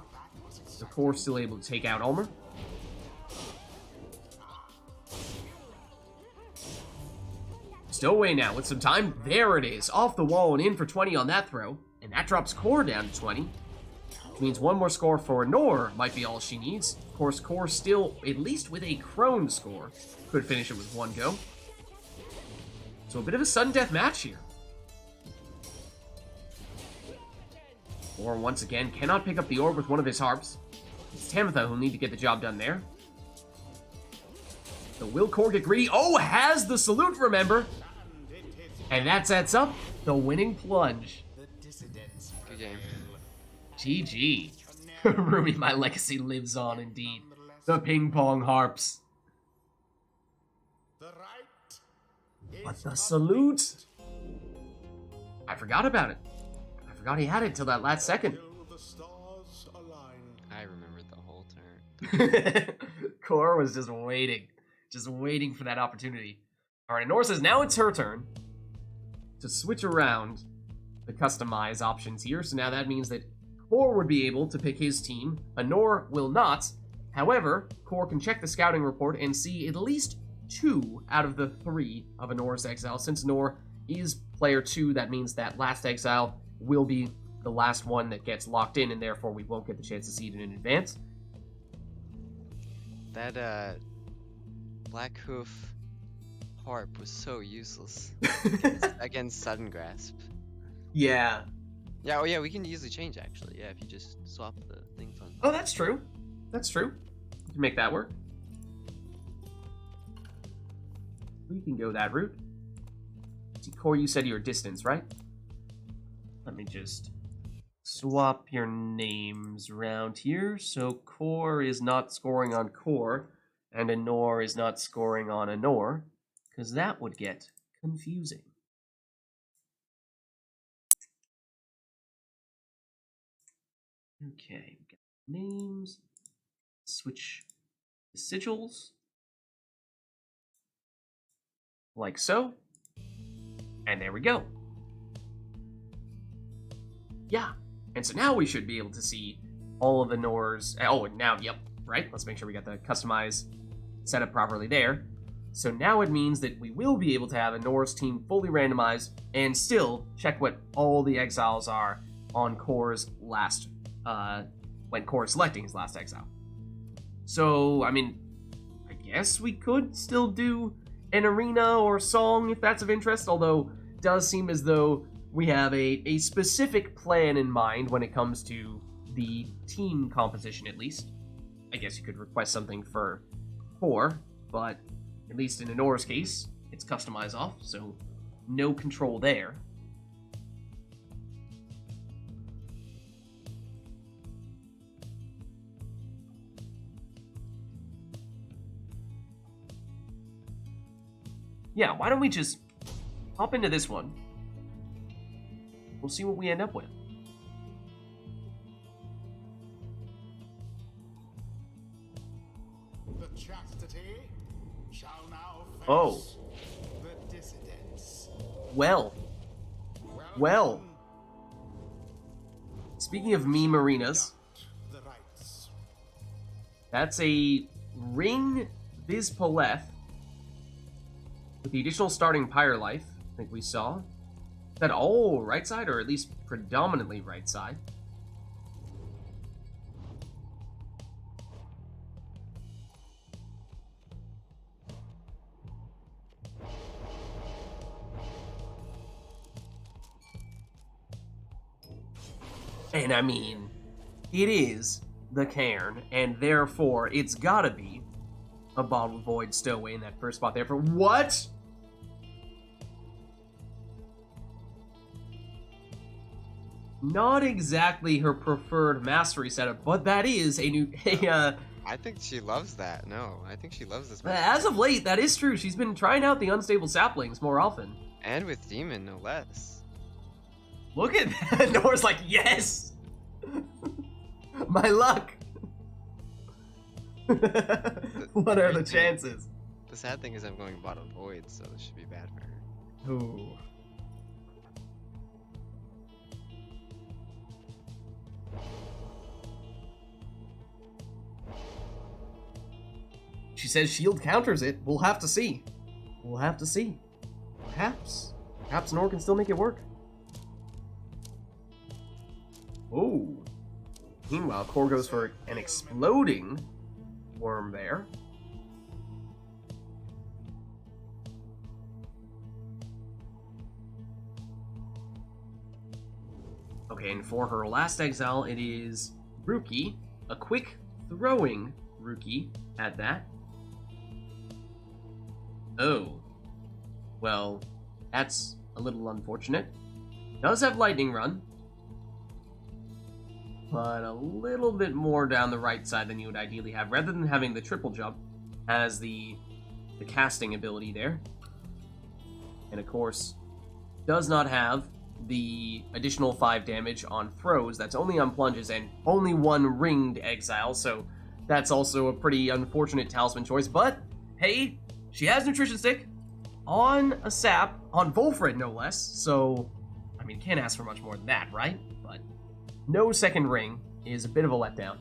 The Core still able to take out Ulmer. Stowaway now with some time. There it is. Off the wall and in for 20 on that throw. And that drops Core down to 20. Which means one more score for Anor might be all she needs. Of course, Core still, at least with a Crone score, could finish it with one go. So a bit of a sudden death match here. Core once again cannot pick up the orb with one of his harps. It's Tamitha who'll need to get the job done there. So will Core get greedy? Oh, has the salute, remember? And that sets up the winning plunge. Good game. GG. Rumi, my legacy lives on indeed. The ping pong harps. The right But is the not salute. I forgot about it. I forgot he had it till that last second. till the stars align. I remembered the whole turn. Core was just waiting for that opportunity. All right, Anor says now it's her turn to switch around the customize options here. So now that means that Core would be able to pick his team. Anor will not. However, Core can check the scouting report and see at least 2 out of the 3 of Anor's exile. Since Anor is player 2, that means that last exile will be the last one that gets locked in, and therefore we won't get the chance to see it in advance. That Black Hoof harp was so useless against Sudden Grasp. Yeah. Yeah, oh yeah, we can easily change actually. Yeah, if you just swap the things on. Oh, that's true. That's true. You can make that work. We can go that route. See, Core, you said your distance, right? Let me just swap your names around here. So Core is not scoring on Core, and Anor is not scoring on Anor, because that would get confusing. Okay, we got names. Switch the sigils. Like so. And there we go. Yeah. And so now we should be able to see all of Anor's... Oh, and now, yep, right? Let's make sure we got the customize set up properly there. So now it means that we will be able to have Anor's team fully randomized and still check what all the exiles are on Core's last... when Core is selecting his last exile. So, I mean, I guess we could still do an arena or song if that's of interest, although it does seem as though we have a specific plan in mind when it comes to the team composition, at least. I guess you could request something for Core, but at least in Anor's case, it's customized off, so no control there. yeah, why don't we just hop into this one? We'll see what we end up with. The chastity shall now face Oh. the dissidents. Well. Well. Speaking of meme arenas, The rites. that's a ring Viz Poleth with the additional starting Pyre life, I think we saw. Is that all right side, or at least predominantly right side? And I mean, it is the cairn, and therefore it's gotta be a Bottled Void stowaway in that first spot there for what? Not exactly her preferred mastery setup, but that is a new. I think she loves that. No, I think she loves this. As of late, that is true. She's been trying out the unstable saplings more often. And with Demon, no less. Look at that. Nora's like, yes! My luck! What are the chances? The sad thing is I'm going Bottled Void, so this should be bad for her. Ooh. She says shield counters it. We'll have to see. We'll have to see. Perhaps. Perhaps Nor can still make it work. Oh. Meanwhile, Core goes for an exploding worm there. Okay, and for her last exile, it is Rookie. A quick throwing Rookie at that. Oh. Well, that's a little unfortunate. Does have Lightning Run, but a little bit more down the right side than you would ideally have. Rather than having the triple jump, has the casting ability there. And of course, does not have the additional 5 damage on throws. That's only on plunges and only 1 ringed exile, so that's also a pretty unfortunate talisman choice. But, hey, she has Nutrition Stick on a sap, on Volfred no less, so, I mean, can't ask for much more than that, right? But no second ring is a bit of a letdown.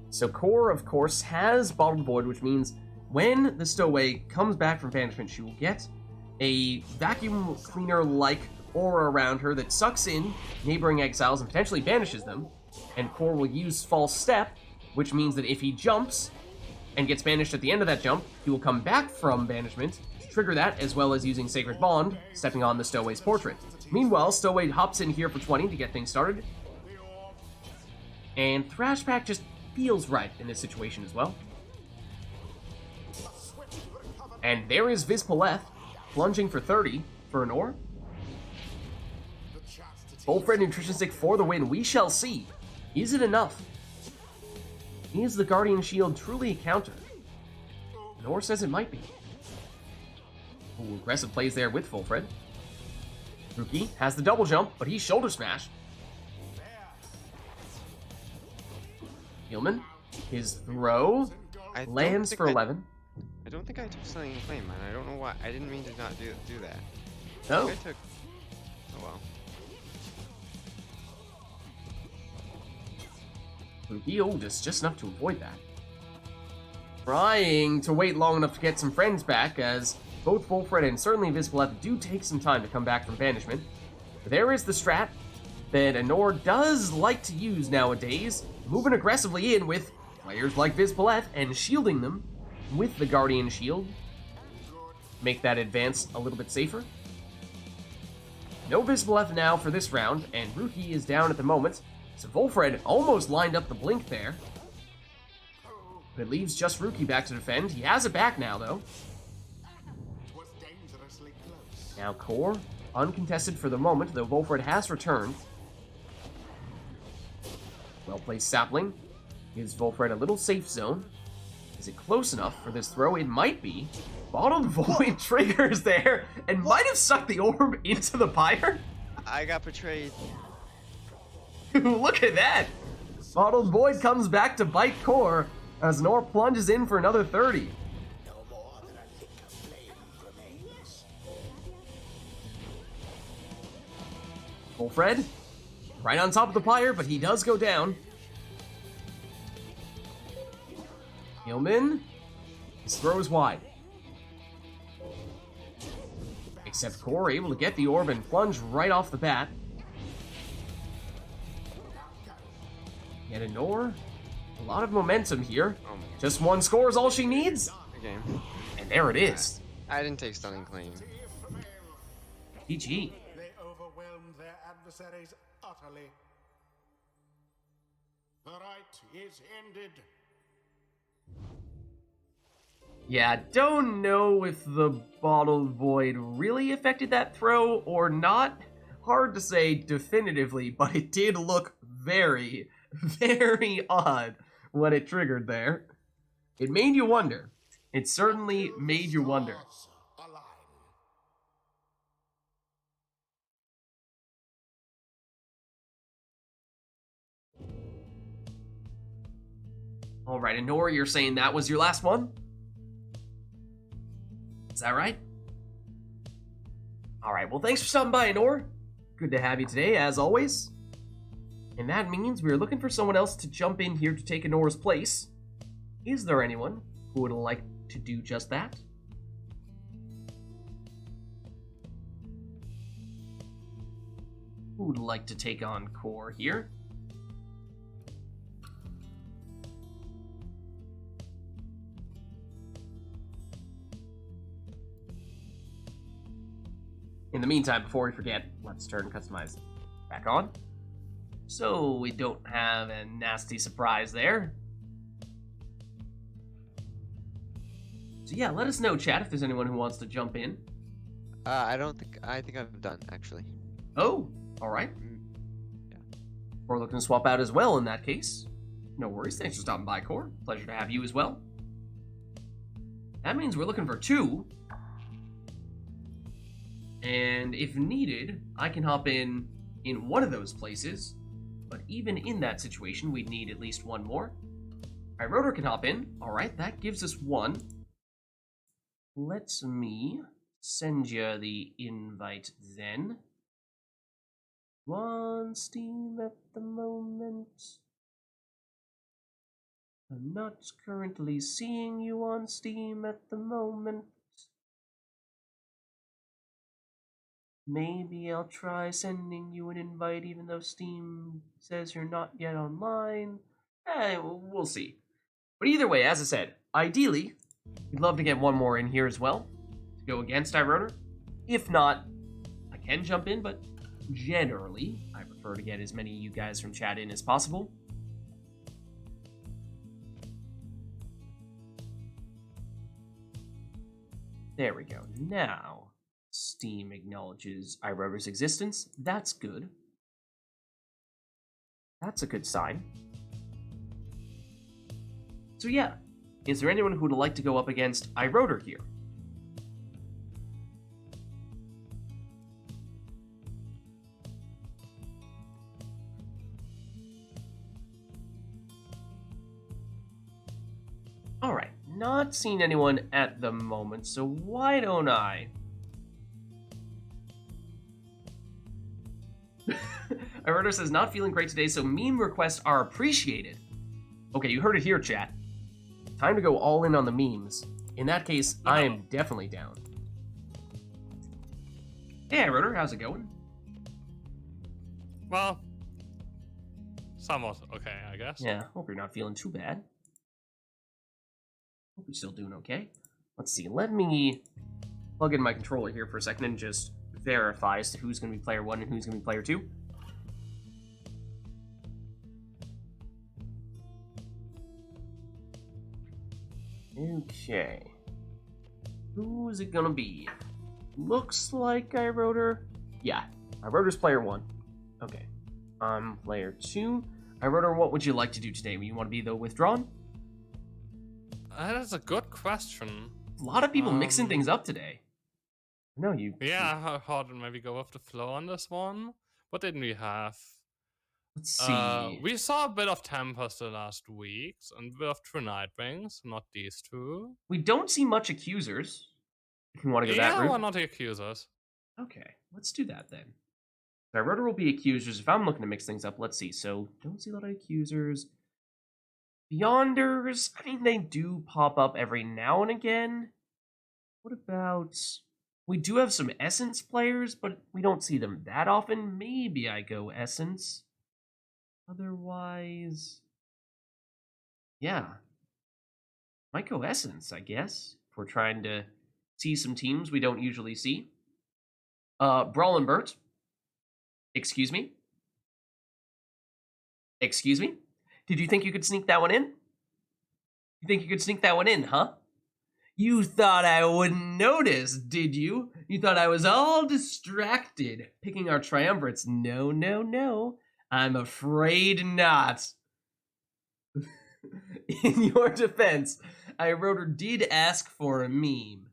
So Core, of course, has Bottled Void, which means when the Stowaway comes back from banishment, she will get a vacuum cleaner-like aura around her that sucks in neighboring exiles and potentially banishes them. And Core will use False Step, which means that if he jumps and gets banished at the end of that jump, he will come back from banishment to trigger that, as well as using Sacred Bond, stepping on the Stowaway's portrait. Meanwhile, Stowaway hops in here for 20 to get things started. And Thrashback just feels right in this situation as well. And there is Viz Poleth, plunging for 30 for an ore. Volfred Nutrition Stick for the win. We shall see. Is it enough? Is the Guardian Shield truly a counter? Nor says it might be. Ooh, aggressive plays there with Volfred. Rookie has the double jump, but he's shoulder smashed. Hillman, his throw lands for 11. I don't think I took Slaying Flame, man. I don't know why. I didn't mean to not do that. Oh. I took... Oh well. Rookie, oh, just enough to avoid that. Trying to wait long enough to get some friends back, as both Volfred and certainly Viz Poleth do take some time to come back from banishment. But there is the strat that Anor does like to use nowadays, moving aggressively in with players like Viz Poleth and shielding them with the Guardian Shield. Make that advance a little bit safer. No Viz Poleth now for this round, and Rookie is down at the moment. So Volfred almost lined up the blink there. But it leaves just Rookie back to defend. He has it back now, though. Now Core, uncontested for the moment, though Volfred has returned. Well-placed sapling. Gives Volfred a little safe zone. Is it close enough for this throw? It might be. Bottled Void triggers there and might have sucked the orb into the Pyre. I got betrayed. Look at that! Bottled Void comes back to bite Core as Nor plunges in for another 30. No more than a lick of flame remains. Volfred, right on top of the Pyre, but he does go down. Hillman, his throw is wide. Except Core able to get the orb and plunge right off the bat. Yet Nor, a lot of momentum here. Oh my Just one score is all she needs. game. And there it is. I didn't take stunning claim. GG. They overwhelmed their adversaries utterly. The rite is ended. Yeah, don't know if the Bottled Void really affected that throw or not. Hard to say definitively, but it did look very, very odd when it triggered there. It made you wonder. It certainly made you wonder. Stars align. Alright, Nor, you're saying that was your last one? Is that right? Alright, well thanks for stopping by, Nor. Good to have you today, as always. And that means we're looking for someone else to jump in here to take Nor's place. Is there anyone who would like to do just that? Who would like to take on Core here? In the meantime, before we forget, let's turn Customize back on. So we don't have a nasty surprise there. So yeah, let us know, chat, if there's anyone who wants to jump in. I think I'm done, actually. Oh, alright. Yeah. We're looking to swap out as well in that case. No worries, thanks for stopping by, Core. Pleasure to have you as well. That means we're looking for 2. And if needed, I can hop in one of those places. But even in that situation, we'd need at least 1 more. Alright, Rotor can hop in. Alright, that gives us 1. Let me send you the invite then. 1 Steam at the moment. I'm not currently seeing you on Steam at the moment. Maybe I'll try sending you an invite even though Steam says you're not yet online. We'll see. But either way, as I said, ideally, we'd love to get 1 more in here as well to go against iRotor. If not, I can jump in, but generally, I prefer to get as many of you guys from chat in as possible. There we go. Now, Steam acknowledges iRotor's existence. That's good. That's a good sign. So yeah, is there anyone who would like to go up against iRotor here? Alright, not seeing anyone at the moment, so why don't I? iRotor says, not feeling great today, so meme requests are appreciated. Okay, you heard it here, chat. Time to go all in on the memes. In that case, I am definitely down. Hey, iRotor, how's it going? Well, somewhat okay, I guess. Yeah, hope you're not feeling too bad. Hope you're still doing okay. Let's see, let me plug in my controller here for a second and just verify as to who's going to be player 1 and who's going to be player 2. Okay. Who is it gonna be? Looks like iRotor. Yeah, iRotor's player 1. Okay. I'm player 2. Iroder, what would you like to do today? You want to be the withdrawn? That's a good question. A lot of people mixing things up today. No, you. Yeah, I thought maybe go with the flow on this one. What didn't we have? Let's see. We saw a bit of Tempest the last weeks and a bit of True Nightwings, not these two. We don't see much accusers. If you want to go that Yeah, route. why not the accusers? Okay, let's do that then. Iroder will be accusers. If I'm looking to mix things up, let's see. So, don't see a lot of accusers. Beyonders, I mean, they do pop up every now and again. What about... We do have some Essence players, but we don't see them that often. Maybe I go Essence. Otherwise... Yeah. Might go Essence, I guess. If we're trying to see some teams we don't usually see. Brawlenbert. Excuse me? Excuse me? Did you think you could sneak that one in? You think you could sneak that one in, huh? You thought I wouldn't notice, did you? You thought I was all distracted, picking our triumvirates. No, no, no. I'm afraid not. In your defense, Iroder did ask for a meme.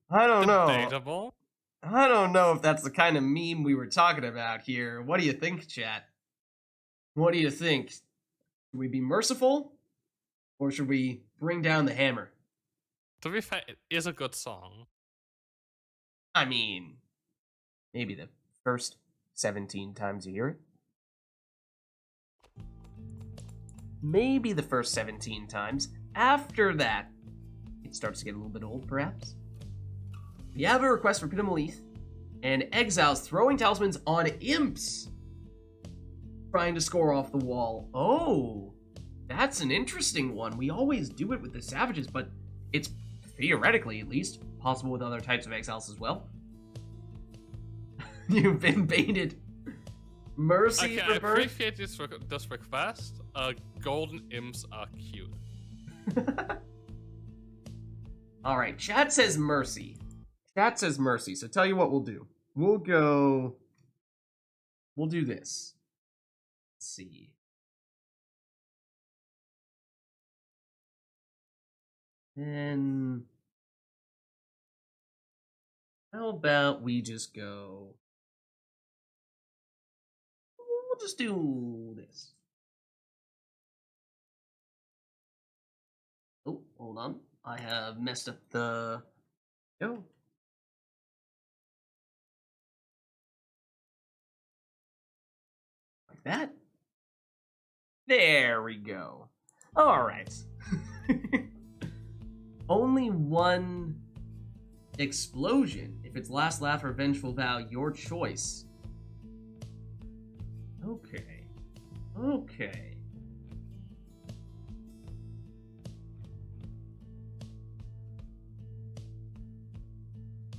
I don't know. Debatable. I don't know if that's the kind of meme we were talking about here. What do you think, chat? What do you think? Should we be merciful? Or should we bring down the hammer? To be fair, it is a good song. I mean, maybe the first 17 times you hear it. Maybe the first 17 times. After that, it starts to get a little bit old, perhaps. We have a request for Pittamalith and Exiles throwing talismans on imps. Trying to score off the wall. Oh, that's an interesting one. We always do it with the Savages, but it's theoretically, at least, possible with other types of Exiles as well. You've been baited. Mercy Okay, for I birth. appreciate this request. Golden imps are cute. Alright, chat says mercy. Chat says mercy, so tell you what we'll do. We'll do this. Let's see. Then how about we just go... We'll just do this. Oh, hold on. I have messed up the... Go. Like that. There we go. Alright. Only one explosion. If it's Last Laugh or Vengeful Vow, your choice. Okay. Okay.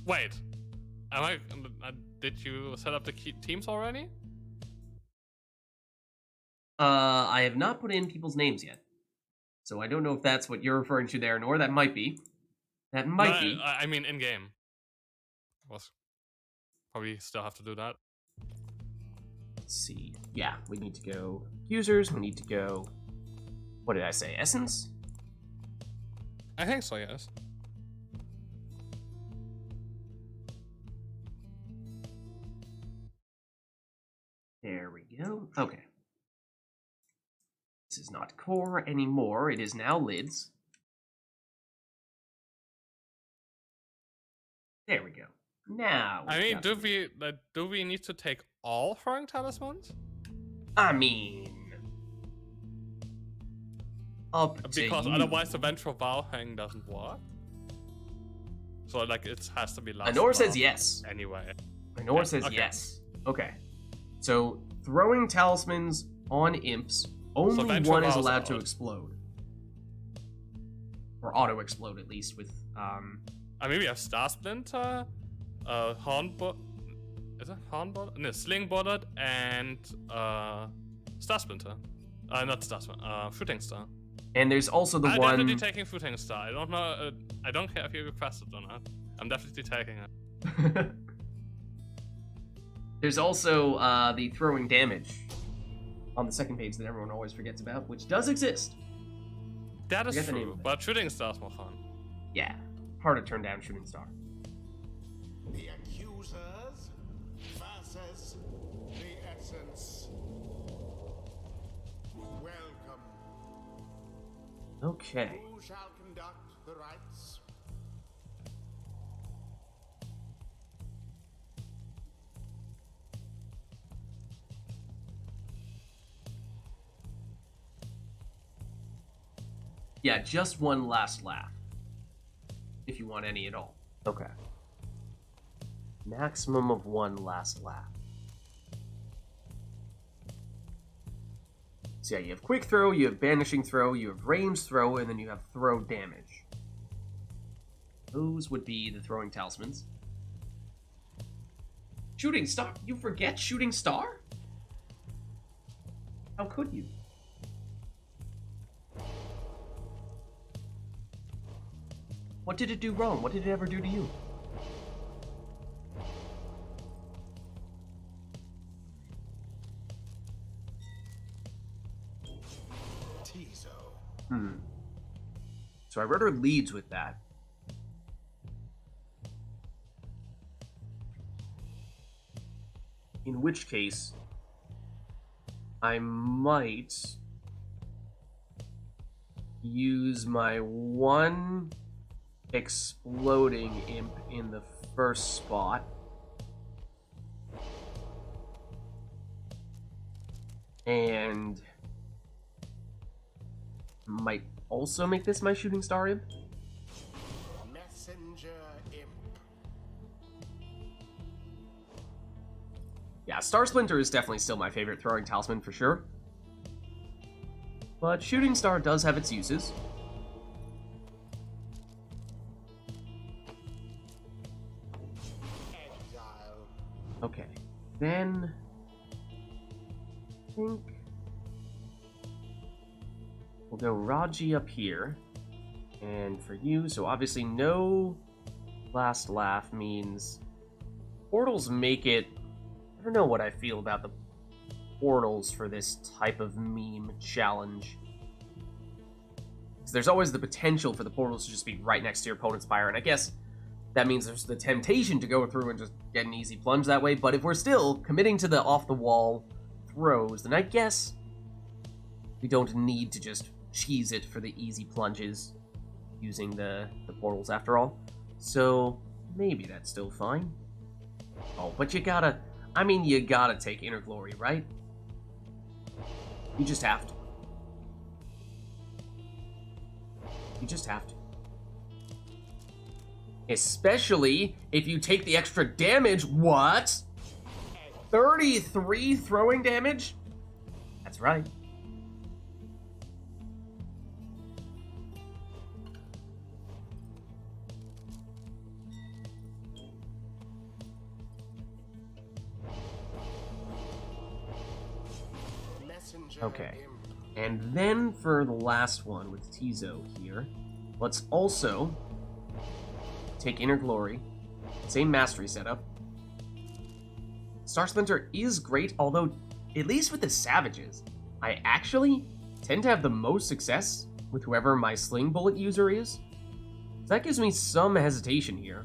Wait, did you set up the teams already? I have not put in people's names yet. So I don't know if that's what you're referring to there, nor that might be. That might be. I mean, in game. Was probably still have to do that. Let's see. Yeah, we need to go users. We need to go. What did I say? Essence? I think so, yes. There we go. Okay. This is not core anymore. It is now lids. There we go. Now. I mean, do we need to take all throwing talismans? I mean, up to Because you. otherwise the vengeful vow thing doesn't work. So like it has to be last. Anor says round yes. Anyway. Anor Yeah, says okay. yes. Okay. So throwing talismans on imps, only vengeful one is vows allowed to out. explode. Or auto explode at least with I mean we have Star Splinter, Hornbot. Is it Hornbot? No, Sling Bullet and Star Splinter. Not Star Splinter. Shooting Star. and there's also the I'm one definitely taking Shooting Star. I don't know. I don't care if you requested or not. I'm definitely taking it. There's also the throwing damage on the second page that everyone always forgets about, which does exist. That is Forget the name true, of it. but shooting star's more fun. Yeah, hard to turn down Shooting Star. The accusers versus the essence. Welcome. Okay. Who shall conduct the rites? Yeah, just one last laugh. If you want any at all. Okay. Maximum of one last laugh. So yeah, you have quick throw, you have banishing throw, you have range throw, and then you have throw damage. Those would be the throwing talismans. Shooting star? You forget Shooting Star? How could you? What did it do wrong? What did it ever do to you? Tizo. So I wrote her leads with that. In which case, I might use my one exploding imp in the first spot. And might also make this my Shooting Star imp. Messenger imp. Yeah, Star Splinter is definitely still my favorite throwing talisman for sure. But Shooting Star does have its uses. Exile. Okay, then I think we'll go Raji up here. And for you, so obviously no last laugh means portals make it. I don't know what I feel about the portals for this type of meme challenge. 'Cause there's always the potential for the portals to just be right next to your opponent's Pyre, and I guess that means there's the temptation to go through and just get an easy plunge that way, but if we're still committing to the off-the-wall throws, then I guess we don't need to just cheese it for the easy plunges using the portals after all. So maybe that's still fine. Oh, but you gotta take Inner Glory, right? You just have to. You just have to. Especially if you take the extra damage. What? 33 throwing damage? That's right. Messenger Okay. imp. And then for the last one with Tizo here, let's also take Inner Glory. Same mastery setup. Star Splinter is great, although, at least with the Savages, I actually tend to have the most success with whoever my Sling Bullet user is. So that gives me some hesitation here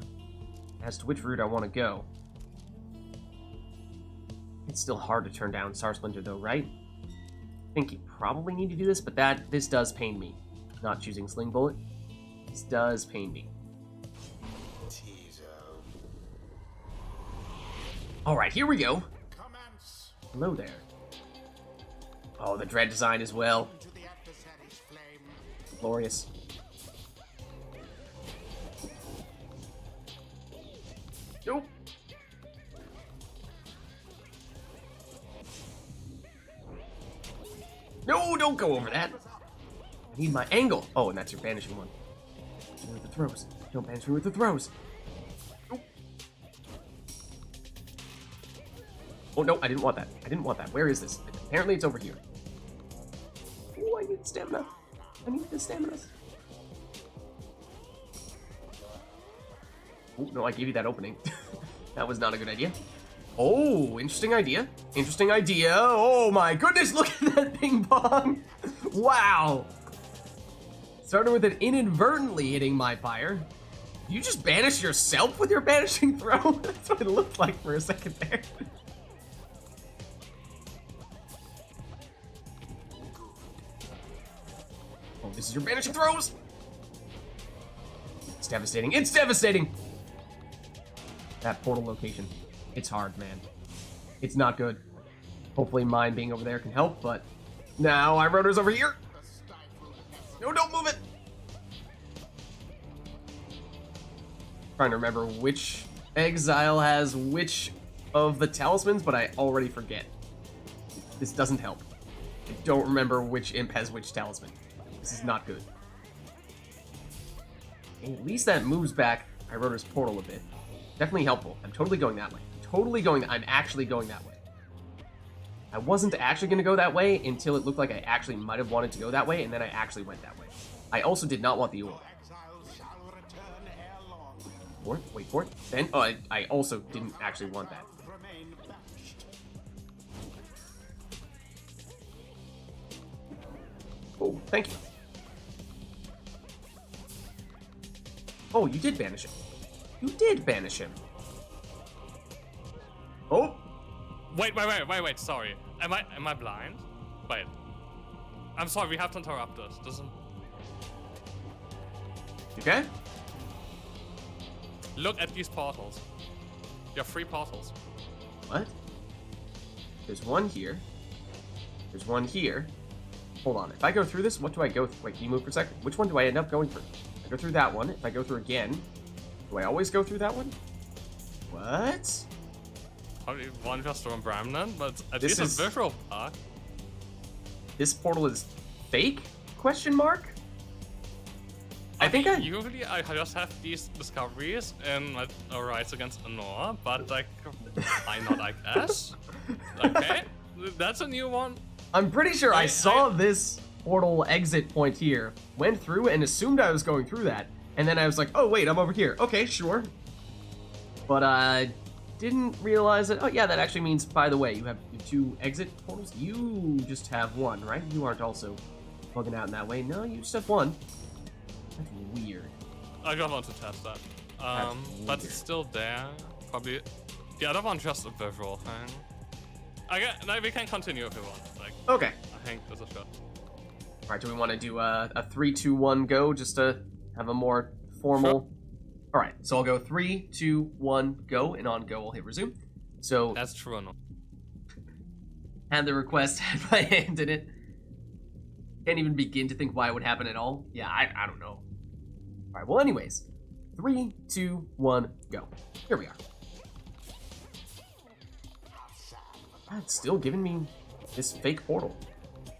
as to which route I want to go. It's still hard to turn down Star Splinter though, right? I think you probably need to do this, but this does pain me. Not choosing Sling Bullet. This does pain me. Tizo. Alright, here we go. Commence. Hello there. Oh, the Dread design as well. Into the adversary's flame. Glorious. Nope. No, don't go over that. I need my angle. Oh, and that's your banishing one. Banish me with the throws. Don't banish me with the throws. Nope. Oh, no, I didn't want that. I didn't want that. Where is this? Apparently it's over here. Oh, I need stamina. I need the stamina. Oh, no, I gave you that opening. That was not a good idea. Oh, interesting idea. Interesting idea. Oh my goodness, look at that ping pong. Wow. Started with it inadvertently hitting my Pyre. You just banished yourself with your banishing throw? That's what it looked like for a second there. Oh, this is your banishing throws? It's devastating. It's devastating! That portal location. It's hard, man. It's not good. Hopefully mine being over there can help, but now iRotor's over here. No, don't move it! Trying to remember which exile has which of the talismans, but I already forget. This doesn't help. I don't remember which imp has which talisman. This is not good. And at least that moves back iRotor's portal a bit. Definitely helpful. I'm totally going that way. I'm actually going that way. I wasn't actually going to go that way until it looked like I actually might have wanted to go that way, and then I actually went that way. I also did not want the orb. Wait for it. Then, I also didn't actually want that. Oh, thank you. Oh, you did banish him. You did banish him. Oh! Wait, sorry. Am I blind? Wait. I'm sorry, we have to interrupt this. Doesn't... Okay? Look at these portals. You have 3 portals. What? There's one here. There's one here. Hold on. If I go through this, what do I go through? Wait, can you move for a second? Which one do I end up going through? I go through that one. If I go through again, do I always go through that one? What? Probably one just from Bramnan, but at This least is- a visual part. This portal is fake? Question mark? I think Usually I just have these discoveries in like Rites Against Anor, but like, why not, I guess? Okay, that's a new one. I'm pretty sure I I- saw this portal exit point here, went through and assumed I was going through that, and then I was like, oh wait, I'm over here. Okay, sure. But I didn't realize that, oh yeah, that actually means, by the way, you have 2 exit portals? You just have 1, right? You aren't also bugging out in that way. No, you just have 1. That's weird. I just want to test that. But weird. it's still there. Probably. The other one just a visual thing. Like, we can continue if you want. Like, Okay. I think this is good. Alright, do we want to do a 3, 2, 1 go just to have a more formal... Alright, so I'll go 3, 2, 1, go, and on go I'll hit resume. So, That's true or not? had the request, had my hand in it. Can't even begin to think why it would happen at all. Yeah, I don't know. Alright, well anyways. 3, 2, 1, go. Here we are. It's still giving me this fake portal.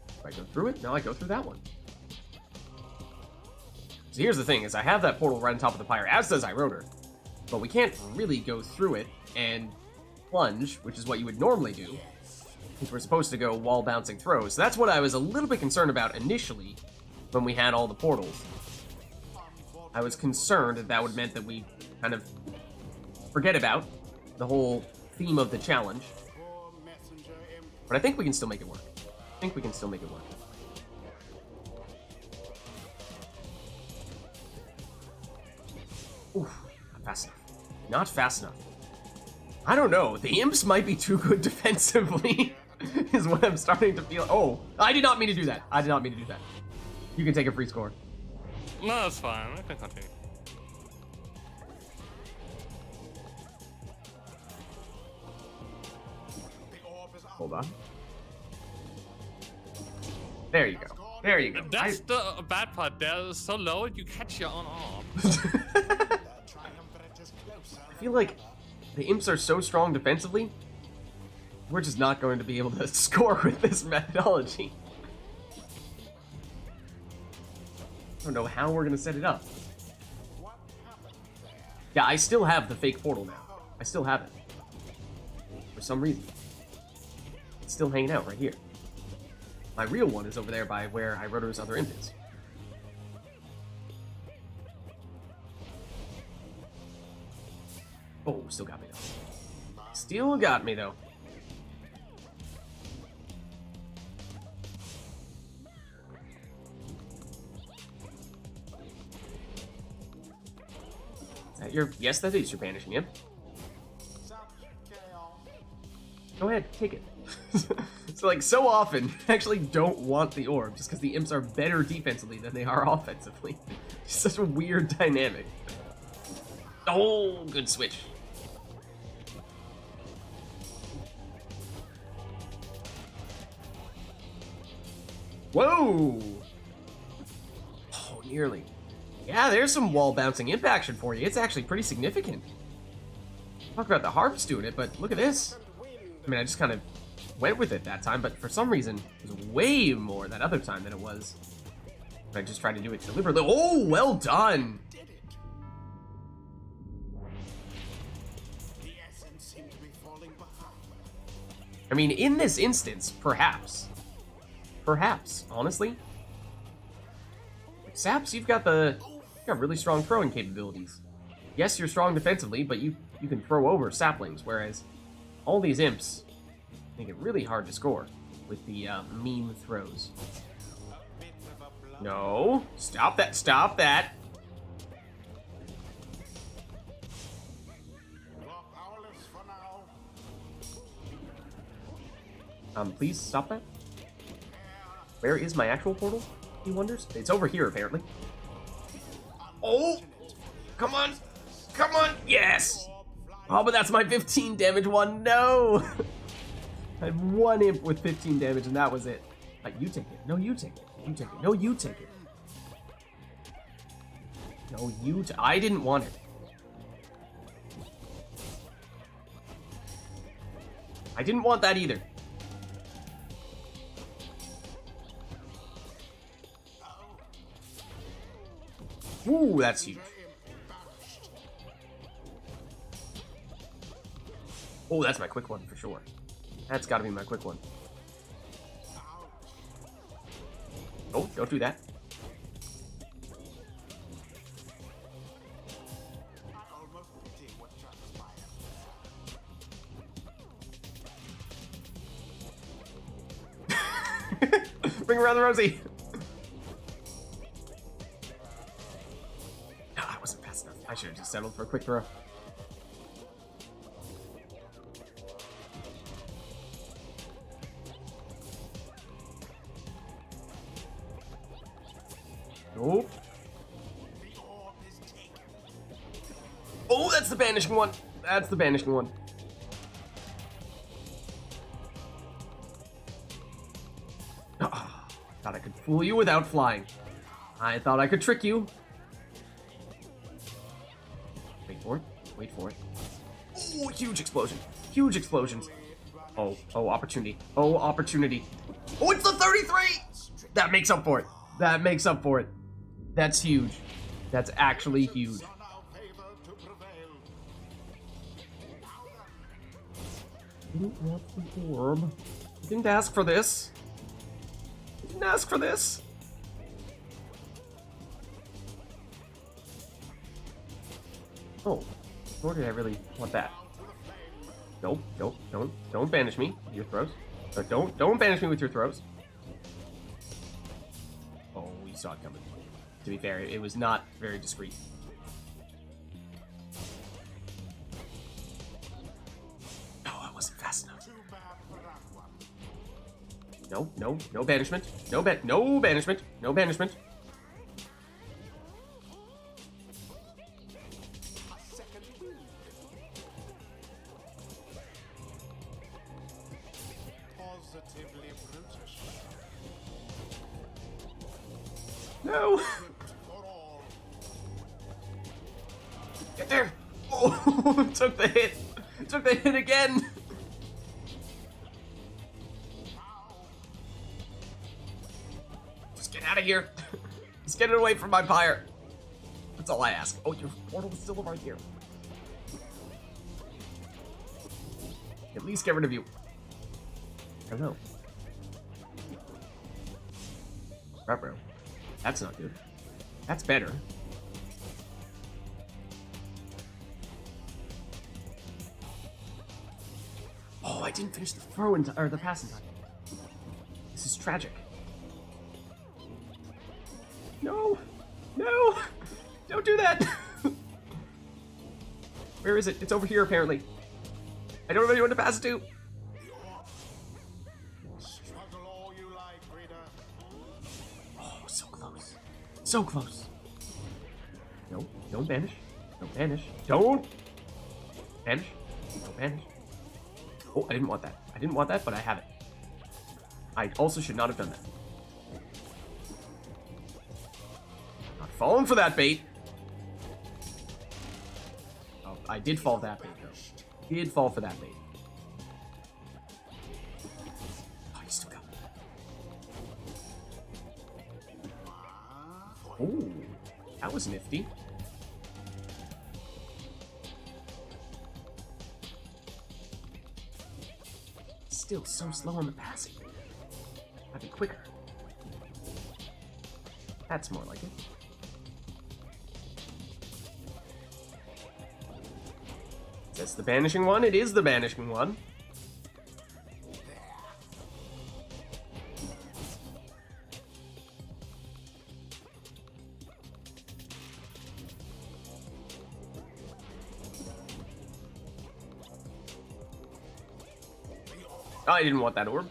If I go through it, now I go through that one. So here's the thing, is I have that portal right on top of the Pyre, as does iRotor. But we can't really go through it and plunge, which is what you would normally do. Because we're supposed to go wall bouncing throws. So that's what I was a little bit concerned about initially when we had all the portals. I was concerned that that would meant that we kind of forget about the whole theme of the challenge. But I think we can still make it work. Oof, not fast enough. Not fast enough. I don't know. The imps might be too good defensively, is what I'm starting to feel. Oh, I did not mean to do that. You can take a free score. No, that's fine. I can continue. Hold on. There you go. There you go. That's the bad part. They're so low, you catch your own arm. I feel like the imps are so strong defensively, we're just not going to be able to score with this methodology. I don't know how we're going to set it up. Yeah, I still have the fake portal now. I still have it. For some reason. It's still hanging out right here. My real one is over there by where iRotor's other imp is. Oh, still got me though. Still got me, though. Yes, that is your banishing imp. Go ahead, take it. So, like, so often, I actually don't want the orb, just because the imps are better defensively than they are offensively. It's such a weird dynamic. Oh, good switch. Whoa! Oh, nearly. Yeah, there's some wall bouncing imp action for you. It's actually pretty significant. Talk about the harps doing it, but look at this. I mean, I just kind of went with it that time, but for some reason, it was way more that other time than it was. I just tried to do it deliberately. Oh, well done! The essence seemed to be falling behind. I mean, in this instance, perhaps. Perhaps, honestly. Saps, you've got really strong throwing capabilities. Yes, you're strong defensively, but you can throw over saplings, whereas all these imps make it really hard to score with the meme throws. No, stop that, stop that. Powerless for now. Please stop that. Where is my actual portal? He wonders. It's over here, apparently. Oh! Come on! Come on! Yes! Oh, but that's my 15 damage one. No! I had one imp with 15 damage, and that was it. You take it. No, you take it. You take it. No, you take it. No, I didn't want it. I didn't want that either. Ooh, that's huge. Oh, that's my quick one for sure. That's gotta be my quick one. Oh, don't do that. I almost pity what transpired. Bring around the Rosie. No, I wasn't fast enough. I should have just settled for a quick throw. Oh. Oh, that's the banishing one. That's the banishing one. Oh, thought I could fool you without flying. I thought I could trick you. Wait for it. Wait for it. Oh, huge explosion. Huge explosions. Oh, opportunity. Oh, opportunity. Oh, it's the 33! That makes up for it. That makes up for it. That's huge. That's actually huge. Didn't want the orb. Didn't ask for this. Didn't ask for this. Oh, nor did I really want that. Nope, nope, don't banish me with your throws. Don't banish me with your throws. Oh, we saw it coming. To be fair, it was not very discreet. No, I wasn't fast enough. No banishment. No banishment. No banishment. Positively brutish. No. Get there. Oh, took the hit. Took the hit again. Just get out of here. Just get it away from my pyre. That's all I ask. Oh, your portal is still over here. At least get rid of you. Hello. Ruh-roh. That's not good. That's better. I didn't finish the throw in or the pass in time. This is tragic. No! No! Don't do that! Where is it? It's over here, apparently. I don't have anyone to pass it to. Struggle all you like, reader. Oh, so close. So close. No, don't banish. Don't banish. Don't! Banish. Don't banish. Oh, I didn't want that. I didn't want that, but I have it. I also should not have done that. Not falling for that bait. Oh, I did fall for that bait, though. Did fall for that bait. Oh, you still got it. Oh, that was nifty. Still so slow on the passing. I'd be quicker. That's more like it. That's the banishing one. It is the banishing one. I didn't want that orb.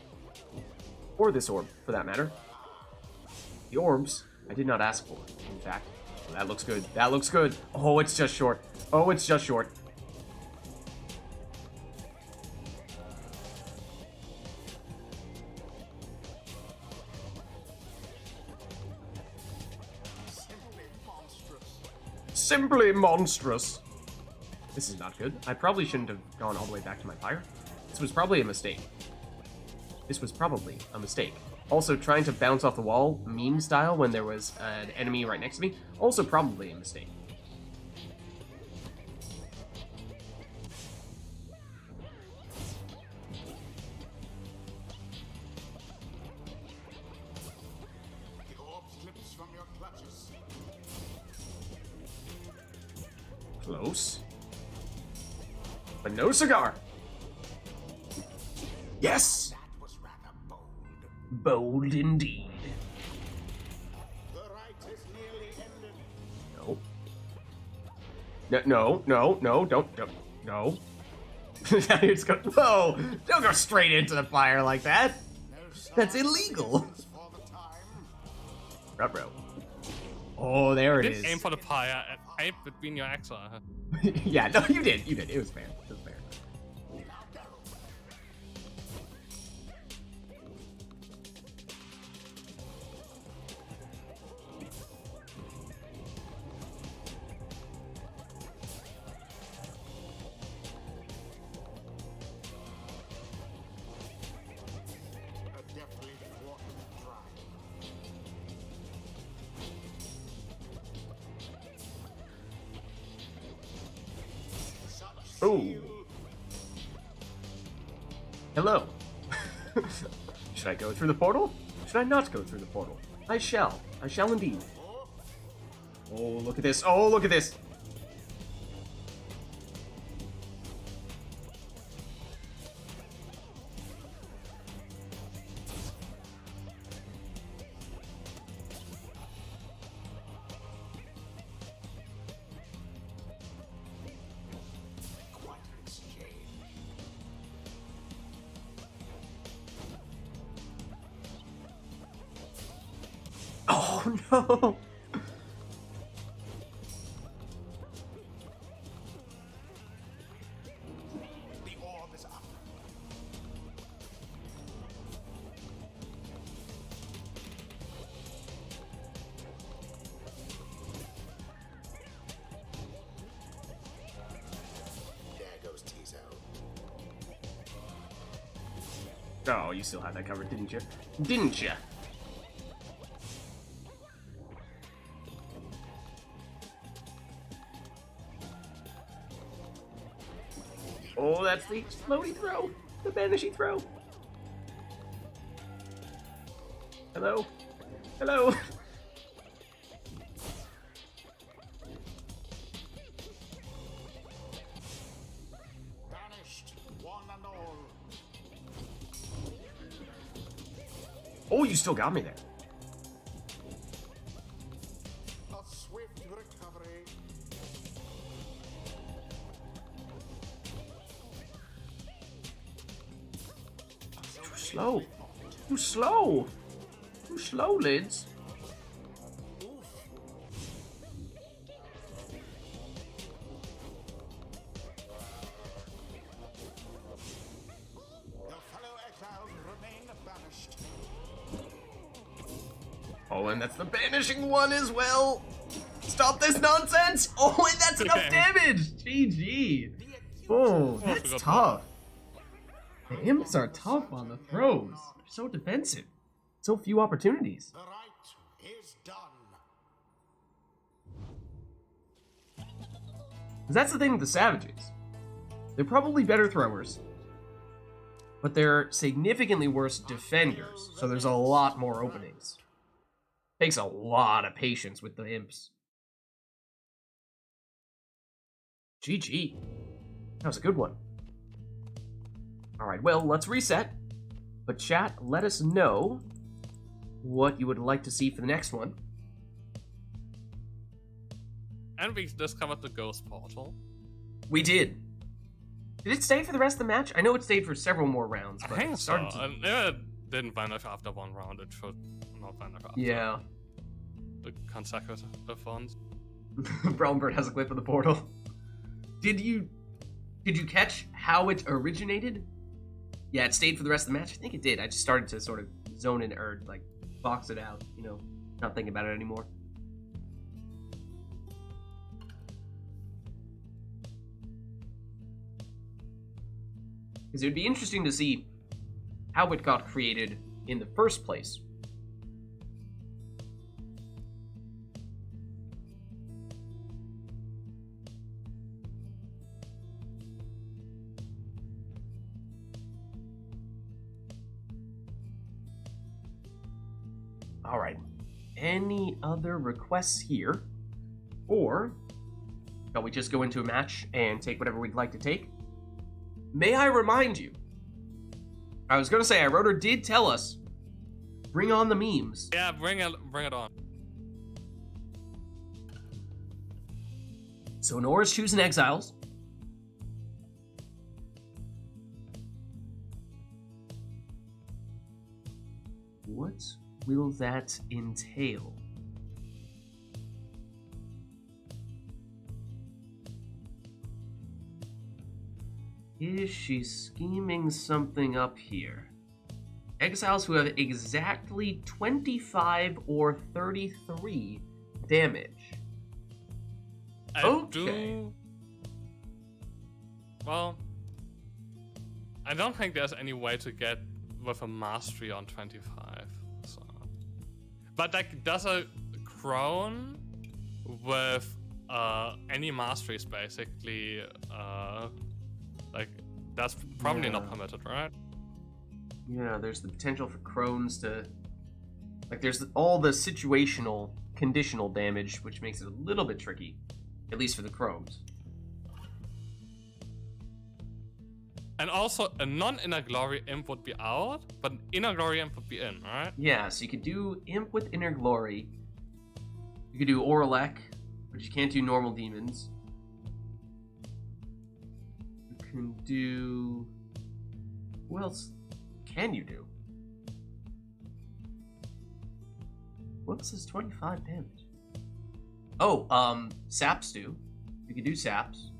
Or this orb, for that matter. The orbs, I did not ask for, in fact. Oh, that looks good. That looks good. Oh, it's just short. Oh, it's just short. Simply monstrous. Simply monstrous. This is not good. I probably shouldn't have gone all the way back to my Pyre. This was probably a mistake. This was probably a mistake. Also, trying to bounce off the wall, meme style, when there was an enemy right next to me, also probably a mistake. The orb slips from your clutches. Close. But no cigar. Yes! That was rather bold. Bold indeed. The rite is nearly ended. No. No, don't, no. It's go whoa! Don't go straight into the fire like that. No That's sign of illegal. resistance for the time. Ruh-roh. Oh, there it Did is. aim for the pyre and aim between your axle. Huh? Yeah, no, you did. It was fair. It was fair. A deftly thwarted drive. Such Ooh. zeal. Hello. Should I go through the portal? Should I not go through the portal? I shall. I shall indeed. Oh, look at this. Oh, look at this. Quite an exchange. Oh, no. The orb is up. There goes Tizo. Oh, you still had that covered, didn't you? Didn't you? Oh, that's the floaty throw. The vanishing throw. Hello? Hello? Banished, one and all. Oh, you still got me there. A swift recovery. Too slow. Too slow. Too slow, Lids. Your fellow exiles remain banished. Oh, and that's the banishing one as well. Stop this nonsense. Oh, and that's enough damage. GG. Oh, that's forgot tough. The imps are tough on the throws. They're so defensive. So few opportunities. The rite is done. 'Cause that's the thing with the savages. They're probably better throwers, but they're significantly worse defenders, so there's a lot more openings. Takes a lot of patience with the imps. GG. That was a good one. Alright, well, let's reset. But chat, let us know what you would like to see for the next one. And we discovered the ghost portal. We did. Did it stay for the rest of the match? I know it stayed for several more rounds, I but think it so. started to... And it didn't vanish after one round. It should not vanish after Yeah. the consecutive ones. Brownbird has a clip of the portal. Did you catch how it originated? Yeah, it stayed for the rest of the match. I think it did. I just started to sort of zone in or like box it out, you know, not thinking about it anymore. Because it would be interesting to see how it got created in the first place. All right. Any other requests here? Or shall we just go into a match and take whatever we'd like to take? May I remind you? I was gonna say, Iroder did tell us, bring on the memes. Yeah, bring it on. So Nora's choosing Exiles. What will that entail? Is she scheming something up here? Exiles who have exactly 25 or 33 damage. I Okay. do... Well, I don't think there's any way to get with a mastery on 25. So. But like, does a crone with any masteries basically, like, that's probably not Yeah. permitted, right? Yeah, there's the potential for crones to... Like, there's all the situational, conditional damage, which makes it a little bit tricky. At least for the crones. And also, a non-inner glory imp would be out, but an inner glory imp would be in, right? Yeah, so you could do Imp with Inner Glory. You could do Oralek, but you can't do normal demons. You can do... What else can you do? What else is 25 damage? Oh, Saps do. You could do Saps.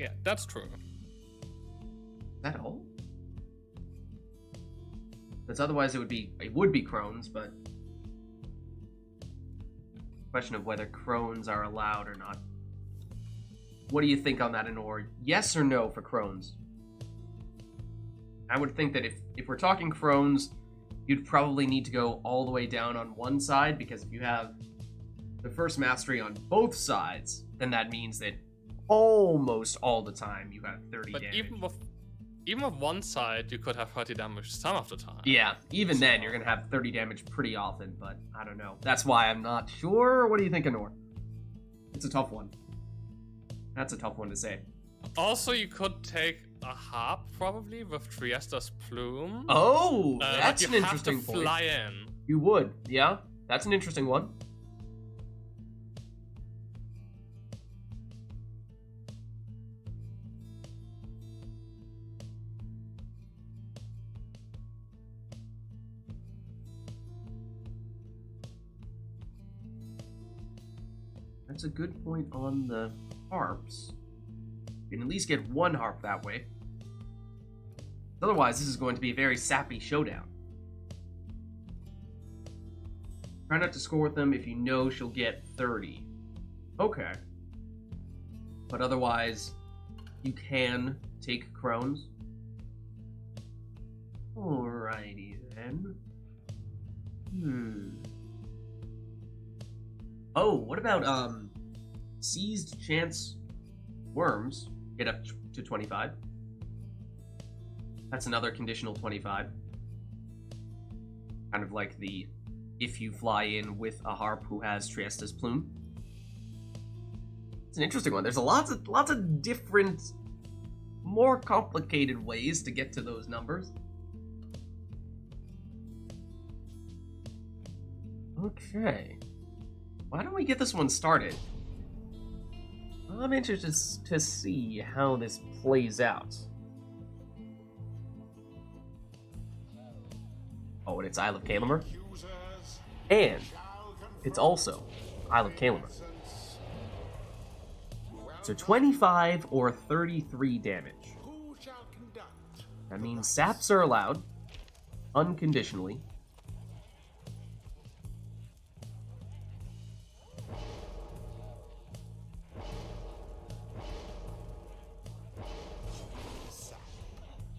Yeah, that's true. Is that all? Because otherwise it would be crones, but question of whether crones are allowed or not. What do you think on that, Anor? Yes or no for crones? I would think that if we're talking crones, you'd probably need to go all the way down on one side, because if you have the first mastery on both sides, then that means that almost all the time you have 30 But damage. even with one side, you could have 30 damage some of the time. Yeah, even then, you're going to have 30 damage pretty often, but I don't know. That's why I'm not sure. What do you think, Anor? It's a tough one. That's a tough one to say. Also, you could take a harp probably with Triesta's plume. Oh, Like, that's an you interesting have to point. fly in. You would, yeah. That's an interesting one. That's a good point on the harps. You can at least get one harp that way. Otherwise, this is going to be a very sappy showdown. Try not to score with them if you know she'll get 30. Okay. But otherwise, you can take crones. Alrighty then. Oh, what about seized chance worms get up to 25? That's another conditional 25. Kind of like the if you fly in with a harp who has Triesta's plume. It's an interesting one. There's lots of different, more complicated ways to get to those numbers. Okay. Why don't we get this one started? I'm interested to see how this plays out. Oh, and it's Isle of Kalamer. And it's also Isle of Kalamer. So 25 or 33 damage. That means saps are allowed, unconditionally.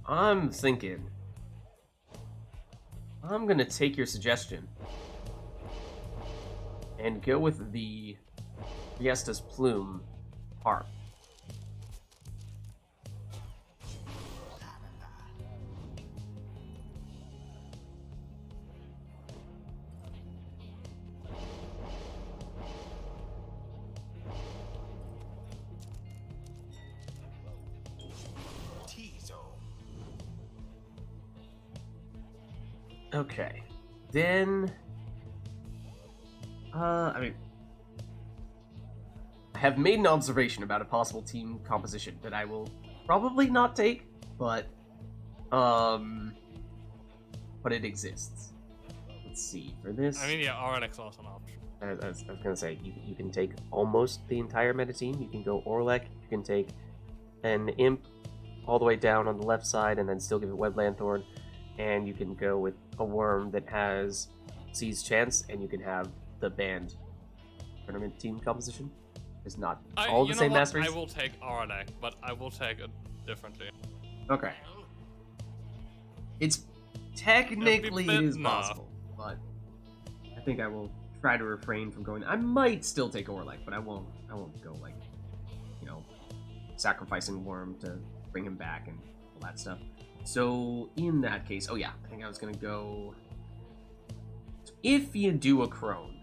I'm thinking I'm gonna take your suggestion and go with the Fiesta's Plume harp. Okay, then, I have made an observation about a possible team composition that I will probably not take, but it exists. Let's see, for this... I mean, yeah, Orlex also an option. I was gonna say, you can take almost the entire meta team. You can go Orlek, you can take an Imp all the way down on the left side and then still give it Web Lanthorn, and you can go with a Worm that has Seize Chance, and you can have the banned tournament team composition. It's not all the same masteries. I will take Orlek, but I will take it differently. Okay. It's technically it is nah. possible, but I think I will try to refrain from going. I might still take Orlek, but I won't go like, sacrificing Worm to bring him back and all that stuff. So in that case, oh yeah, I think I was gonna go. If you do a crone,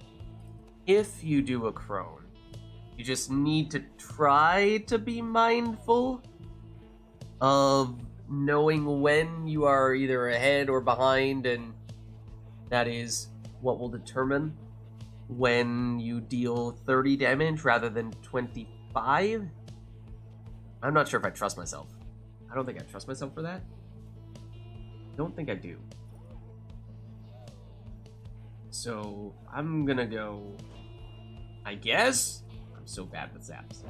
you just need to try to be mindful of knowing when you are either ahead or behind, and that is what will determine when you deal 30 damage rather than 25. I'm not sure if I trust myself. I don't think I trust myself for that. I don't think I do. So I'm gonna go, I guess. I'm so bad with zaps.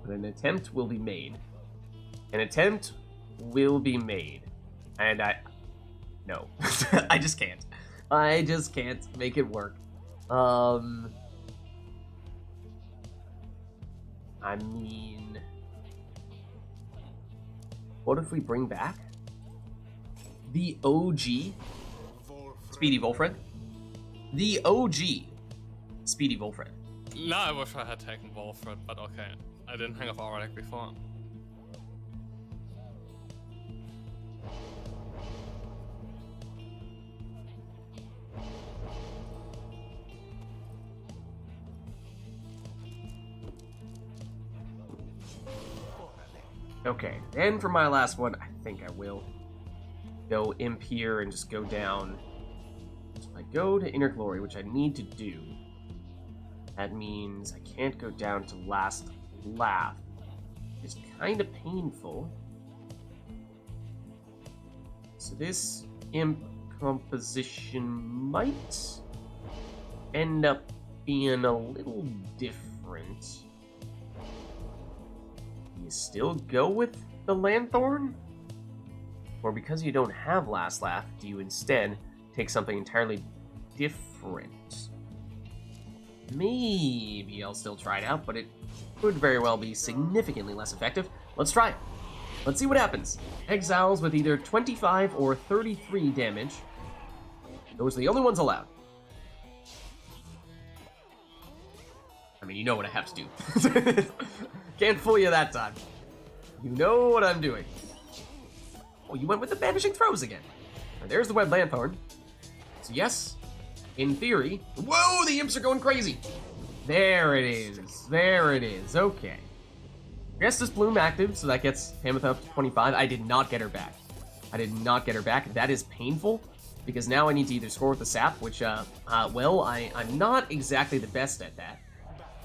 But an attempt will be made. And no. I just can't make it work. I mean, what if we bring back the OG Speedy Volfred? The OG Speedy Volfred. No, I wish I had taken Wolfred, but okay. I didn't hang up Orlek before. Okay, and for my last one, I think I will go Imp here and just go down. So I go to Inner Glory, which I need to do. That means I can't go down to Last Laugh. It's kind of painful. So this Imp composition might end up being a little different. Do you still go with the Lanthorn? Or because you don't have Last Laugh, do you instead take something entirely different? Maybe I'll still try it out, but it could very well be significantly less effective. Let's try it. Let's see what happens. Exiles with either 25 or 33 damage. Those are the only ones allowed. I mean, you know what I have to do. Can't fool you that time. You know what I'm doing. Oh, you went with the Banishing Throws again. Now, there's the Web Lanthorn. So yes, in theory... Whoa, the imps are going crazy! There it is. There it is. Okay. Restless Bloom active, so that gets Pamitha up to 25. I did not get her back. I did not get her back. That is painful, because now I need to either score with the sap, which, well, I'm not exactly the best at that.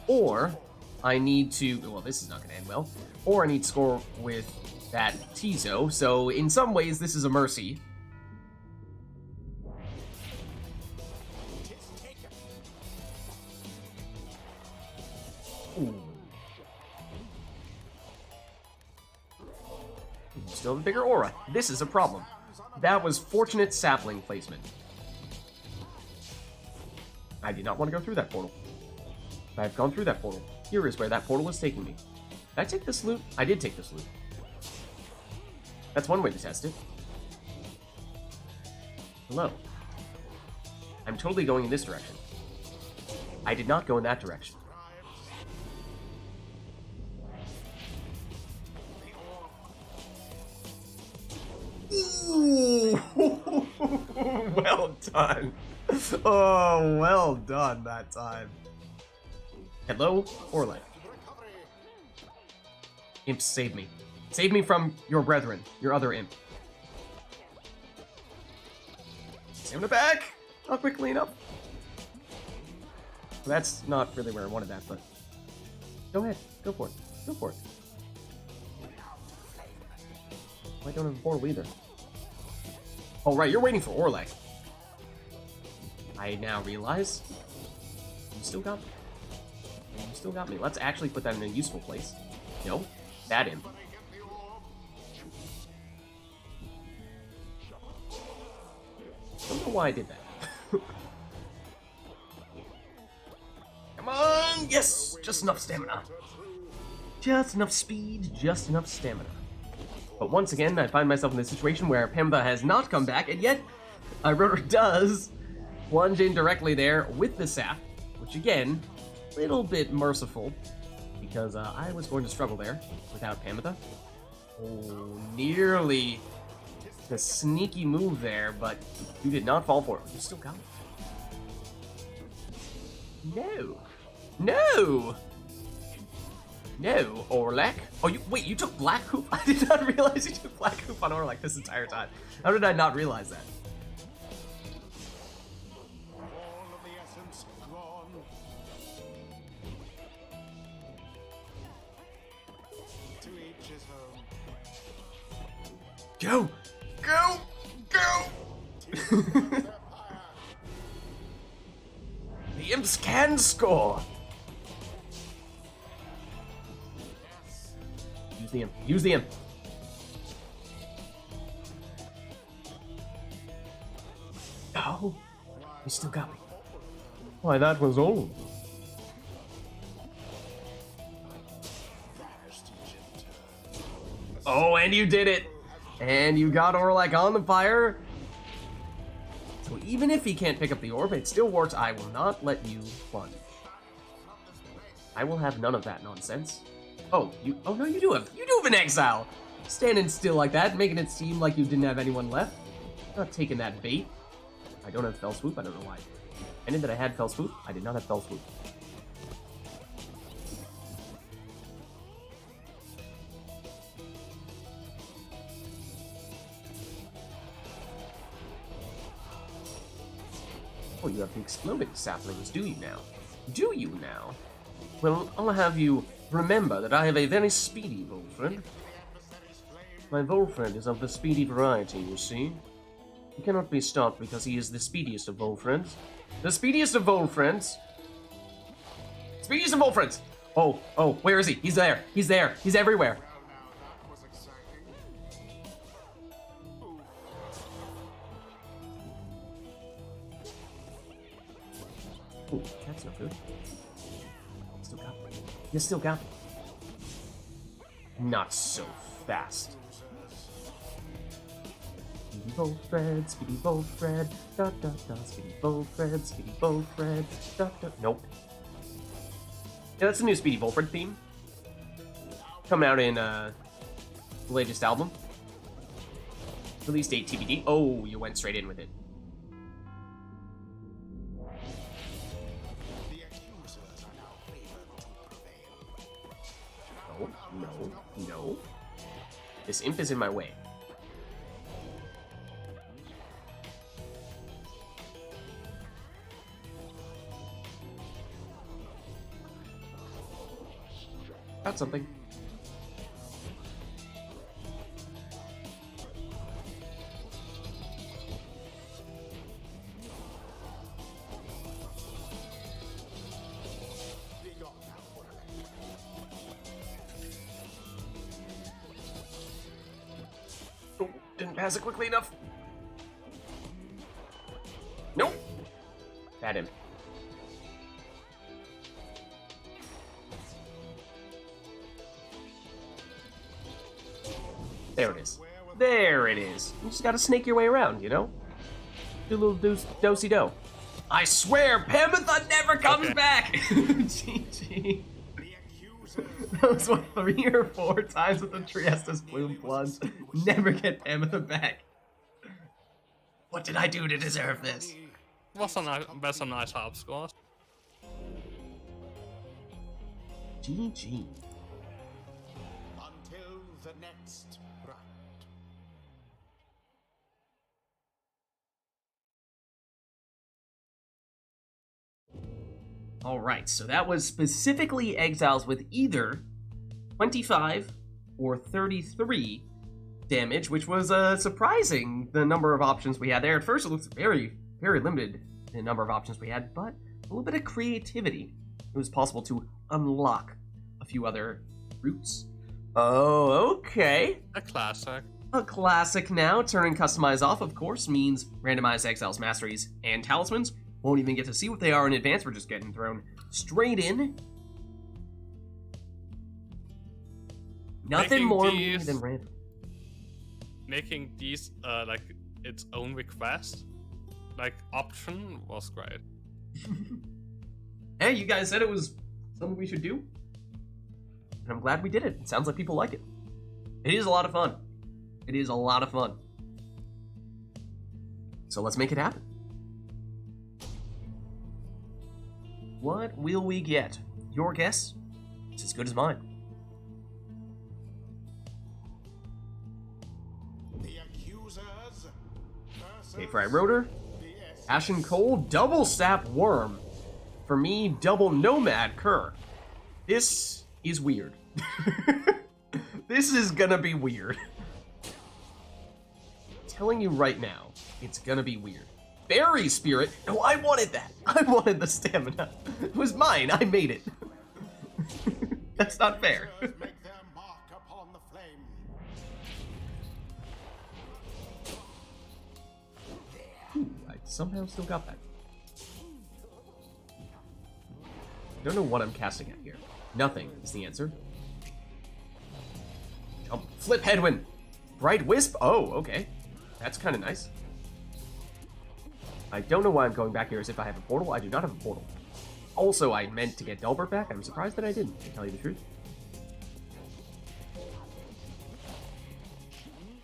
Or I need to... Well, this is not going to end well. Or I need to score with that Tizo, so in some ways this is a mercy. Ooh. Still have a bigger aura. This is a problem. That was fortunate sapling placement. I did not want to go through that portal. I've gone through that portal. Here is where that portal is taking me. Did I take this loot? I did take this loot. That's one way to test it. Hello. I'm totally going in this direction. I did not go in that direction. Ooh. Well done. Oh, well done that time. Hello, Orlek. Imps, save me. Save me from your brethren, your other imp. Stamina back! Not quickly enough. That's not really where I wanted that, but... Go ahead, go for it. Go for it. I don't have a portal either. Oh, right, you're waiting for Orlek. I now realize... You still got me. You still got me. Let's actually put that in a useful place. No, that imp. I don't know why I did that. Come on! Yes! Just enough stamina. Just enough speed, just enough stamina. But once again, I find myself in this situation where Pemba has not come back, and yet Iroder does plunge in directly there with the sap, which again, a little bit merciful, because I was going to struggle there without Pamitha. Oh, nearly the sneaky move there, but you did not fall for it. You still got it. No. No! No, Orlek. Oh, wait, you took Black Hoop? I did not realize you took Black Hoop on Orlek this entire time. How did I not realize that? All of the essence gone. To each his home. Go! Go! Go! The imps can score! Use the imp. Use the imp. Oh, you still got me. Why, that was all. Oh, and you did it! And you got Orlek on the fire. So even if he can't pick up the orb, it still works. I will not let you plunge. I will have none of that nonsense. Oh, oh no, you do have an exile. Standing still like that, making it seem like you didn't have anyone left. Not taking that bait. I don't have Fell Swoop, I don't know why. I knew that I had Fell Swoop, I did not have Fell Swoop. Oh, you have the exploding saplings, do you now? Do you now? Well, I'll have you remember that I have a very speedy Volfred. My Volfred is of the speedy variety, you see. He cannot be stopped because he is the speediest of Volfreds. The speediest of Volfreds! Speediest of Volfreds! Oh, where is he? He's there! He's there! He's everywhere! Well, now that was exciting. Ooh. Ooh, that's not good. Still got me. You still got me. Not so fast. Speedy Volfred, da da da, Speedy Volfred, da da. Nope. Yeah, that's the new Speedy Volfred theme. Coming out in the latest album. Release date TBD. Oh, you went straight in with it. The accusers are now favored to prevail. No. This imp is in my way. Got something. Oh, didn't pass it quickly enough. Nope. Bad imp. There it is. There it is. You just gotta snake your way around, you know? Do a little do-si-do. I swear, Pamitha never comes back! GG. That was what, 3 or 4 times with the Triestus Plume Plunge. Never get Pamitha back. What did I do to deserve this? Was a nice half score. GG. Until the next round. Alright, so that was specifically exiles with either 25 or 33 damage, which was surprising, the number of options we had there. At first it looks very, very limited, the number of options we had, but a little bit of creativity. It was possible to unlock a few other routes. Oh, okay. A classic. A classic now. Turn and customize off, of course, means randomized exiles, masteries, and talismans. Won't even get to see what they are in advance. We're just getting thrown straight in. Nothing Making more these- meaty than random. Making these like its own request, like option, was great. Hey, you guys said it was something we should do, and I'm glad we did it. It sounds like people like it. It is a lot of fun. It is a lot of fun. So let's make it happen. What will we get? Your guess is as good as mine. The accusers versus Okay, for I Rotor, the S. Ashen Cold, Double Sap Worm. For me, Double Nomad Cur. This is weird. This is gonna be weird. I'm telling you right now, it's gonna be weird. Fairy Spirit? No, I wanted that. I wanted the stamina. It was mine. I made it. That's not fair. Make their mark upon the flame. Ooh, I somehow still got that. I don't know what I'm casting at here. Nothing is the answer. Jump. Flip Headwind. Bright Wisp? Oh, okay. That's kind of nice. I don't know why I'm going back here as if I have a portal. I do not have a portal. Also, I meant to get Delbert back. I'm surprised that I didn't, to tell you the truth.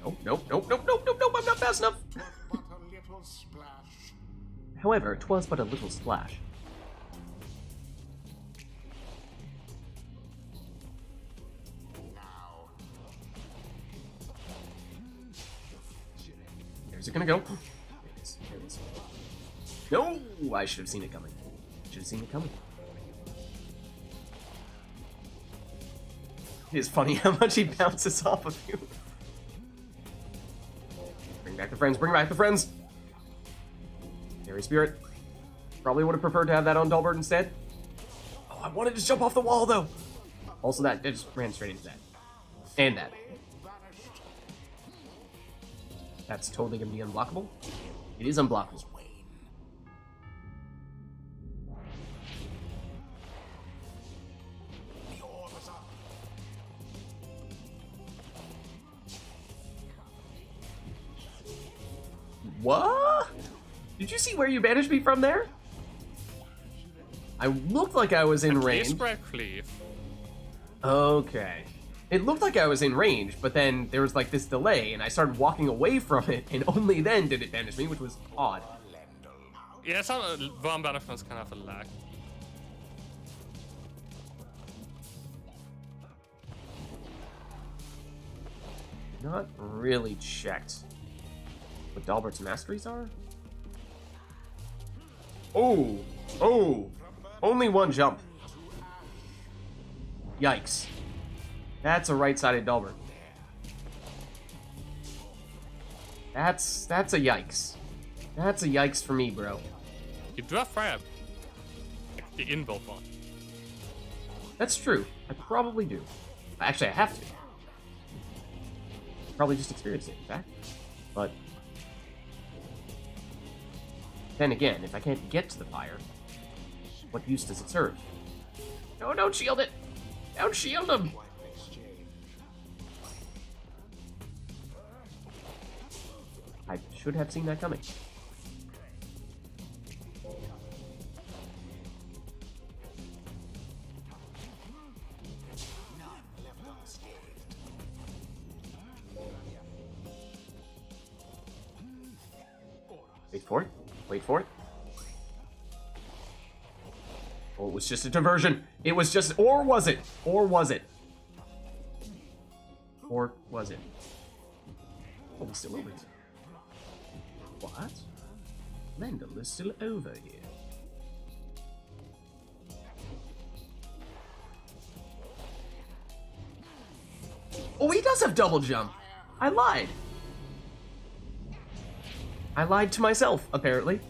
Nope, nope, nope, nope, nope, nope, nope, I'm not fast enough. But a little splash. However, 'twas but a little splash. Now. Where's it gonna go? There it is. There it is. No! I should have seen it coming. Should have seen it coming. It is funny how much he bounces off of you. Bring back the friends, bring back the friends! Fairy Spirit. Probably would have preferred to have that on Dalbert instead. Oh, I wanted to jump off the wall, though! Also that, it just ran straight into that. And that. That's totally gonna be unblockable. It is unblockable. What? Did you see where you banished me from there? I looked like I was in range. Cleave. Okay. It looked like I was in range, but then there was like this delay, and I started walking away from it, and only then did it banish me, which was odd. Yeah, some worm banishments can have a lag. Not really checked what Dalbert's masteries are. Oh! Oh! Only one jump. Yikes. That's a right-sided Dalbert. That's a yikes. That's a yikes for me, bro. You do have fire. Like the inbuilt one. That's true. I probably do. Actually, I have to. Probably just experienced it, in fact. But then again, if I can't get to the fire, what use does it serve? No, don't shield it! Don't shield him! I should have seen that coming. Wait for it. Wait for it. Oh, it was just a diversion. It was just, or was it? Or was it? Or was it? Oh, he's still over here. What? Mendel is still over here. Oh, he does have double jump. I lied. I lied to myself, apparently.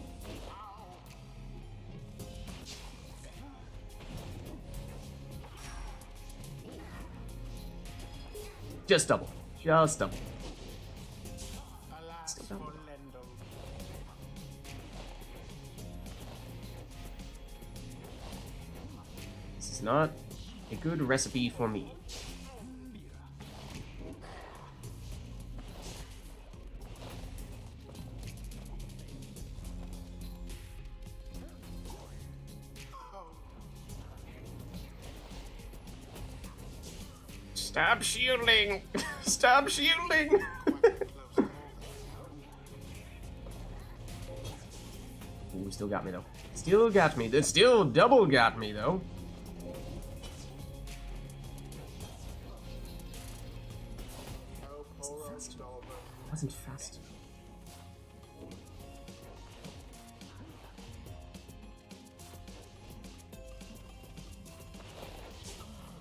Just double. Just double. Still double. This is not a good recipe for me. Stop shielding! Stop shielding! Ooh, he still got me though. Still got me. It still double got me though. Wasn't fast.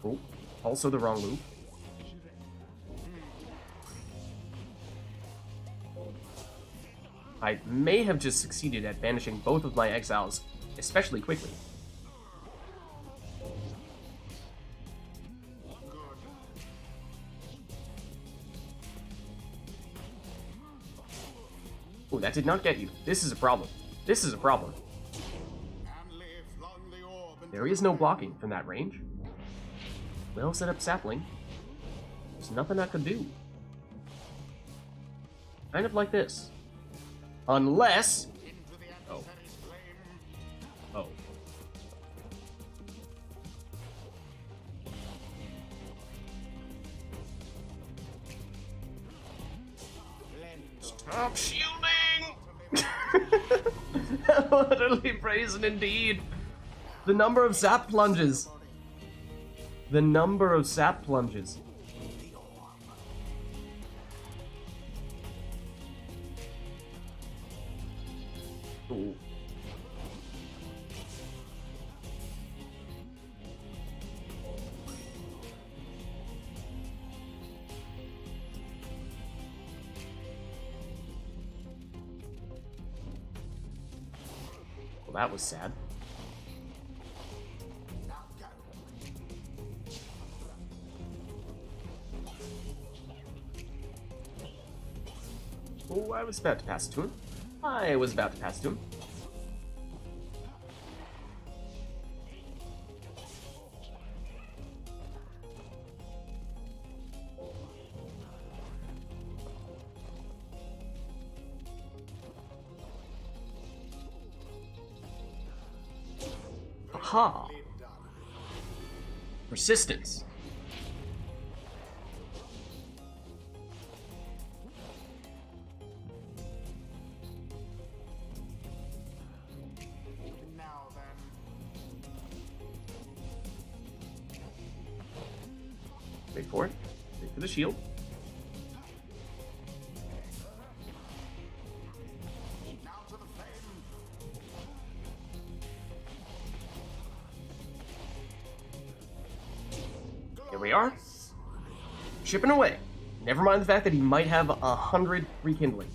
Oh, also the wrong move. I may have just succeeded at banishing both of my exiles, especially quickly. Oh, that did not get you. This is a problem. This is a problem. There is no blocking from that range. Well set up sapling. There's nothing I could do. Kind of like this. Unless... Oh. Oh. Stop shielding! How utterly brazen indeed. The number of sap plunges. The number of sap plunges. Ooh. Well, that was sad. Now go. Oh, I was about to pass it to him. I was about to pass it to him. Aha! Persistence. Now then. Wait for it. Wait for the shield. Now to the flame. Here we are. Shipping away. Never mind the fact that he might have 100 rekindling.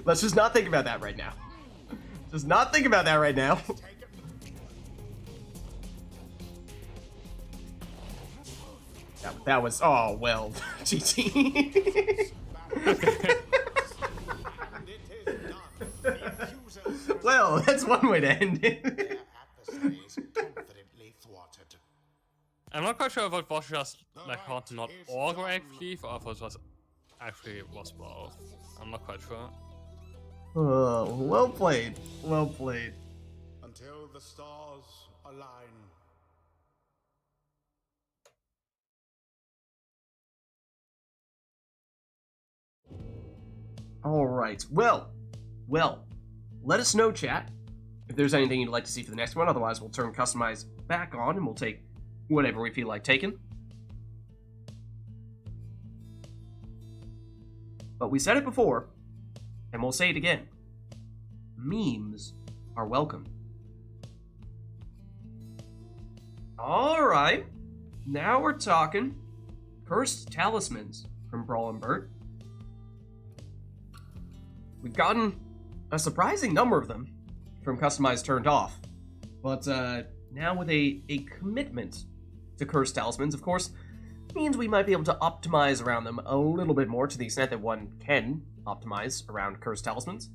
Let's just not think about that right now. Just not think about that right now. Take it. That was, oh, well, GG. And it is done. The accusers Well, that's one way to end it. their adversaries confidently thwarted. I'm not quite sure if it was just like hard to not auto cleave or if it was actually was both. I'm not quite sure. Oh, well played. Well played. Until the stars align. All right. Well, let us know, chat, if there's anything you'd like to see for the next one. Otherwise, we'll turn customize back on and we'll take whatever we feel like taking. But we said it before, and we'll say it again. Memes are welcome. All right. Now we're talking cursed talismans from Brawl and Bert. We've gotten a surprising number of them from Customized Turned Off. But now with a commitment to cursed talismans, of course, means we might be able to optimize around them a little bit more to the extent that one can optimize around cursed talismans.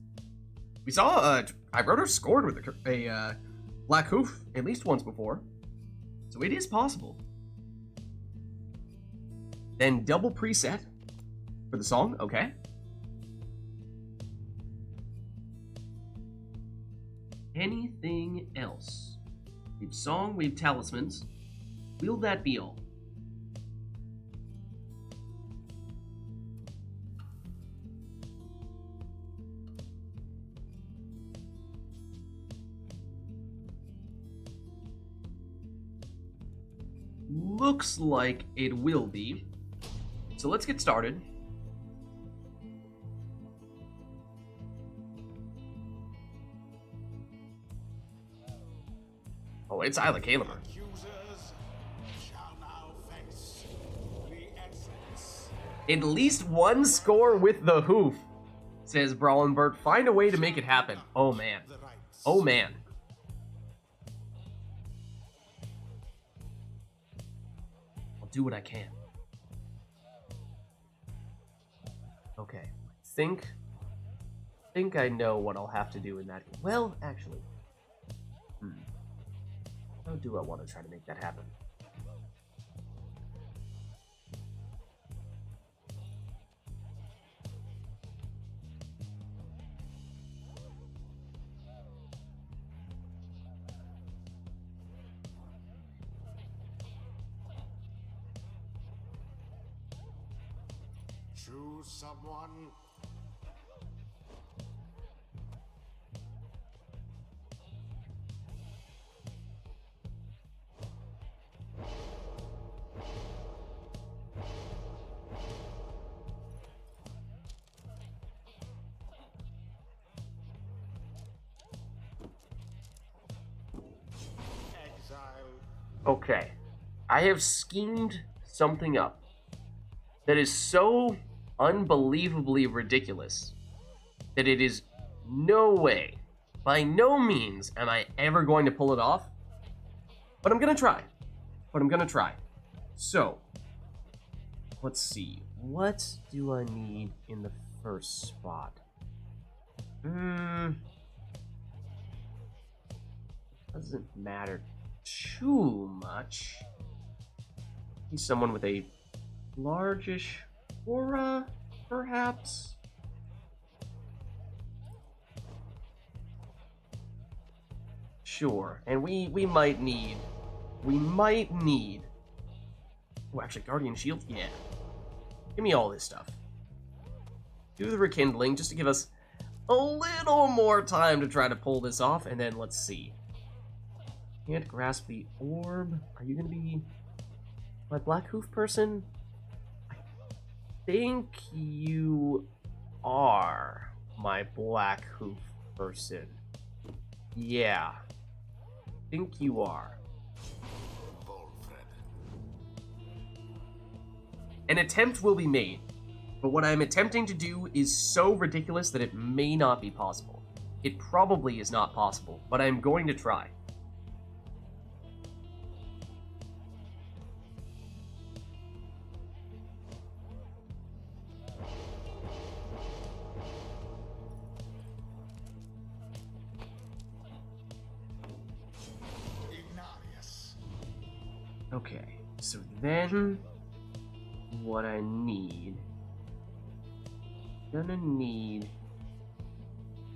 We saw Iroder scored with a Black Hoof at least once before, so it is possible. Then double preset for the song, okay. Anything else? We've song, we've talismans. Will that be all? Looks like it will be. So let's get started. Oh, it's Isla Calibur. Accusers shall now face the essence. At least one score with the hoof, says Brawl and Bert. Find a way to make it happen. Oh man. The rights. Oh man. I'll do what I can. Okay. Think I know what I'll have to do in that. Well, actually. How do I want to try to make that happen? Choose someone. Exile. Okay. I have schemed something up that is so unbelievably ridiculous that it is no way By no means am I ever going to pull it off, but I'm gonna try. So, let's see. What do I need in the first spot? Doesn't matter too much. He's someone with a largish aura, perhaps? Sure, and we might need... Oh, actually, Guardian Shield? Yeah. Give me all this stuff. Do the rekindling, just to give us a little more time to try to pull this off, and then let's see. Can't grasp the orb. Are you gonna be my Black Hoof person? I think you are my Black Hoof person. Yeah. I think you are. An attempt will be made, but what I'm attempting to do is so ridiculous that it may not be possible. It probably is not possible, but I'm going to try. Okay, so then what I need, I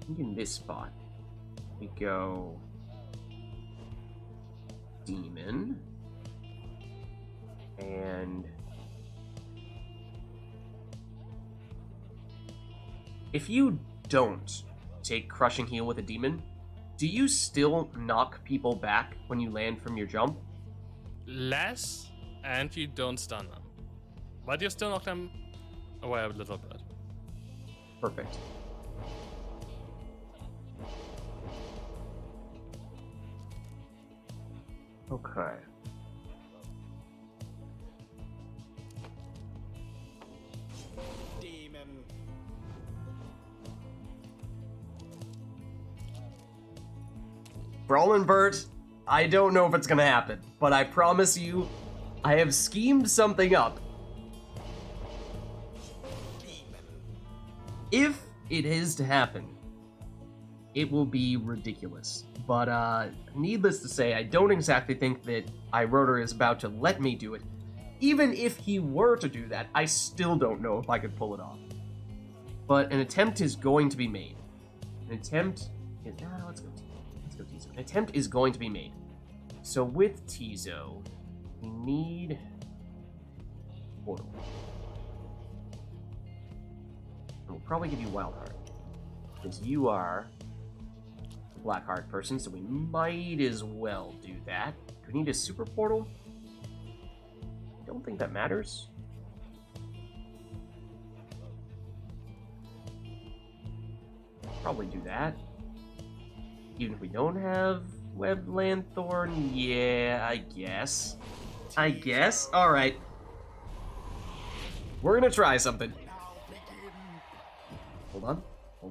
think in this spot, we go Demon, and if you don't take Crushing Heal with a Demon, do you still knock people back when you land from your jump? Less, and you don't stun them. But you still knock them away a little bit. Perfect. Okay. Demon. Brawlin' Bert, I don't know if it's gonna happen, but I promise you, I have schemed something up. If it is to happen, it will be ridiculous. But, needless to say, I don't exactly think that iRotor is about to let me do it. Even if he were to do that, I still don't know if I could pull it off. But an attempt is going to be made. An attempt is... let's go Tizo. An attempt is going to be made. So with Tizo, we need... Portal. We'll probably give you Wildheart, because you are a Blackheart person, so we might as well do that. Do we need a Super Portal? I don't think that matters. Probably do that. Even if we don't have Web Lanthorn, yeah, I guess. Alright. We're gonna try something. Hold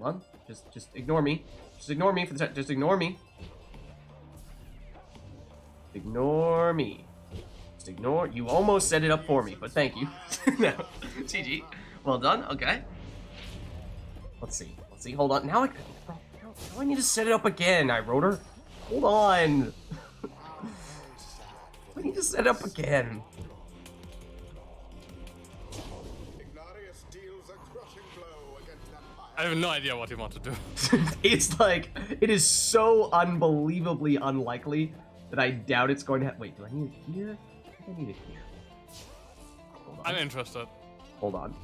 on. Just ignore me. Just ignore me for the just ignore me. Ignore me. Just ignore. You almost set it up for me, but thank you. No. GG. Well done. Okay. Let's see. Hold on. Now I need to set it up again, iRotor. Hold on. I need to set it up again. I have no idea what you want to do. It's like, it is so unbelievably unlikely that I doubt it's going to happen. Wait, do I need it here? I think I need it here. Hold on. I'm interested. Hold on.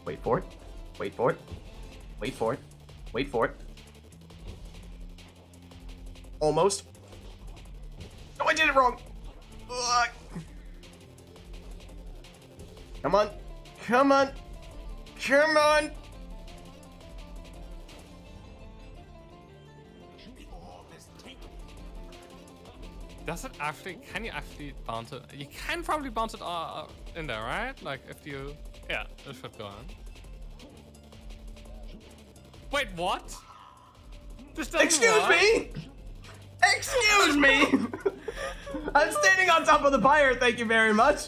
Wait for it. Almost. No, I did it wrong. Ugh. Come on. Does it actually? Can you actually bounce it? You can probably bounce it in there, right? Like if you, yeah, it should go on. Wait, what? This doesn't Excuse work. me! Excuse me! I'm standing on top of the pyre, thank you very much.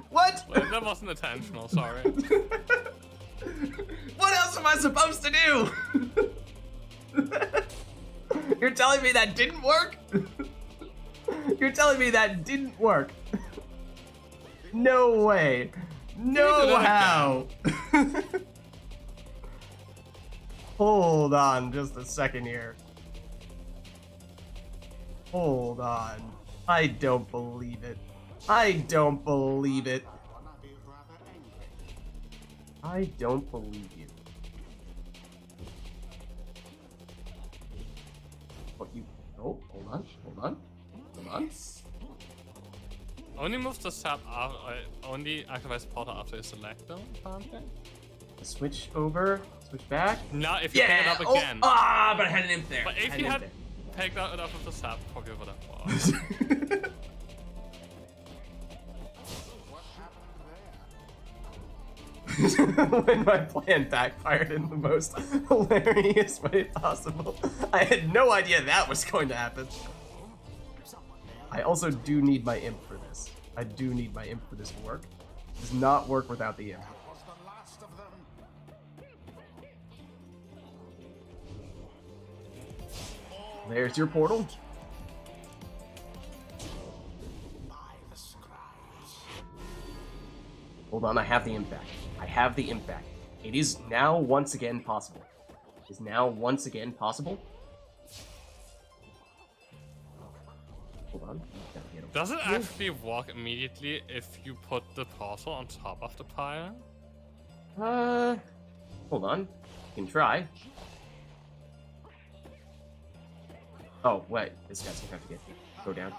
What? Wait, that wasn't intentional, sorry. What else am I supposed to do? You're telling me that didn't work? You're telling me that didn't work? No way. No how. Hold on just a second here. Hold on. I don't believe it. I don't believe it. I'll be rather angry. I don't believe you. What you... Oh, hold on. Hold on. Hold on. Only moves the sap only activates the portal after you select them, apparently. Switch over. Switch back. Now, if you pick it up Oh, again. ah, but I had an imp there. But I if an you imp had there. picked it up with the sap, probably would have worked. When my plan backfired in the most hilarious way possible. I had no idea that was going to happen. I also do need my imp for this. I do need my imp for this to work. It does not work without the imp. Was the last of them. There's your portal. By the scribes. Hold on, I have the imp back. I have the imp back. It is now once again possible. It is now once again possible. Hold on. Gotta get him. Does it actually work immediately if you put the portal on top of the pyre? Hold on. You can try. Oh, wait. This guy's gonna have to go down.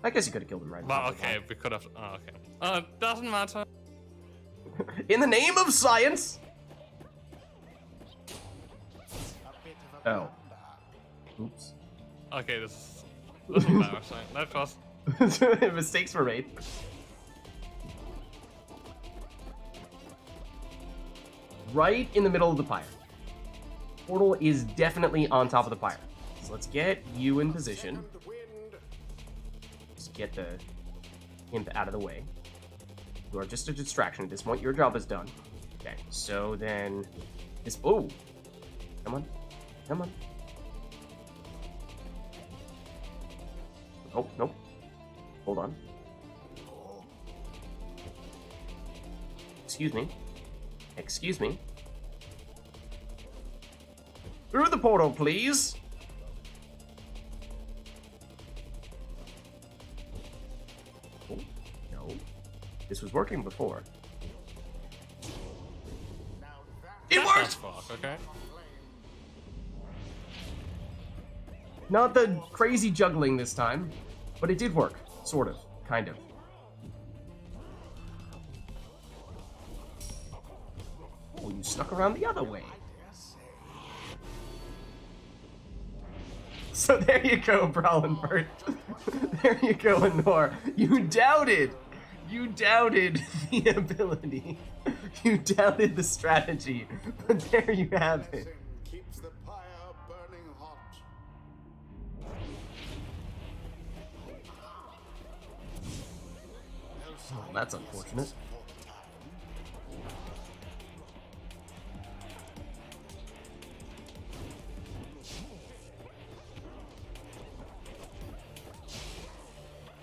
I guess you could have killed him right Well, now. okay, we could have. Oh, okay. Doesn't matter. In the name of science! A bit of a Oh. blunder. Oops. Okay, this is embarrassing. That was. Mistakes were made. Right in the middle of the pyre. Portal is definitely on top of the pyre. So let's get you in position. And the wind. Just get the imp out of the way. You are just a distraction at this point. Your job is done. Okay, so then this. Oh, come on, come on. Oh, nope. Hold on. Excuse me. Excuse me. Through the portal, please. Oh, no. This was working before. Now that It worked! That's fuck, okay? Not the crazy juggling this time, but it did work. Sort of. Kind of. Oh, you snuck around the other way. So there you go, Brawlenbert. There you go, Anor. You doubted. You doubted the ability. You doubted the strategy. But there you have it. keeps the pyre burning hot. Oh, that's unfortunate.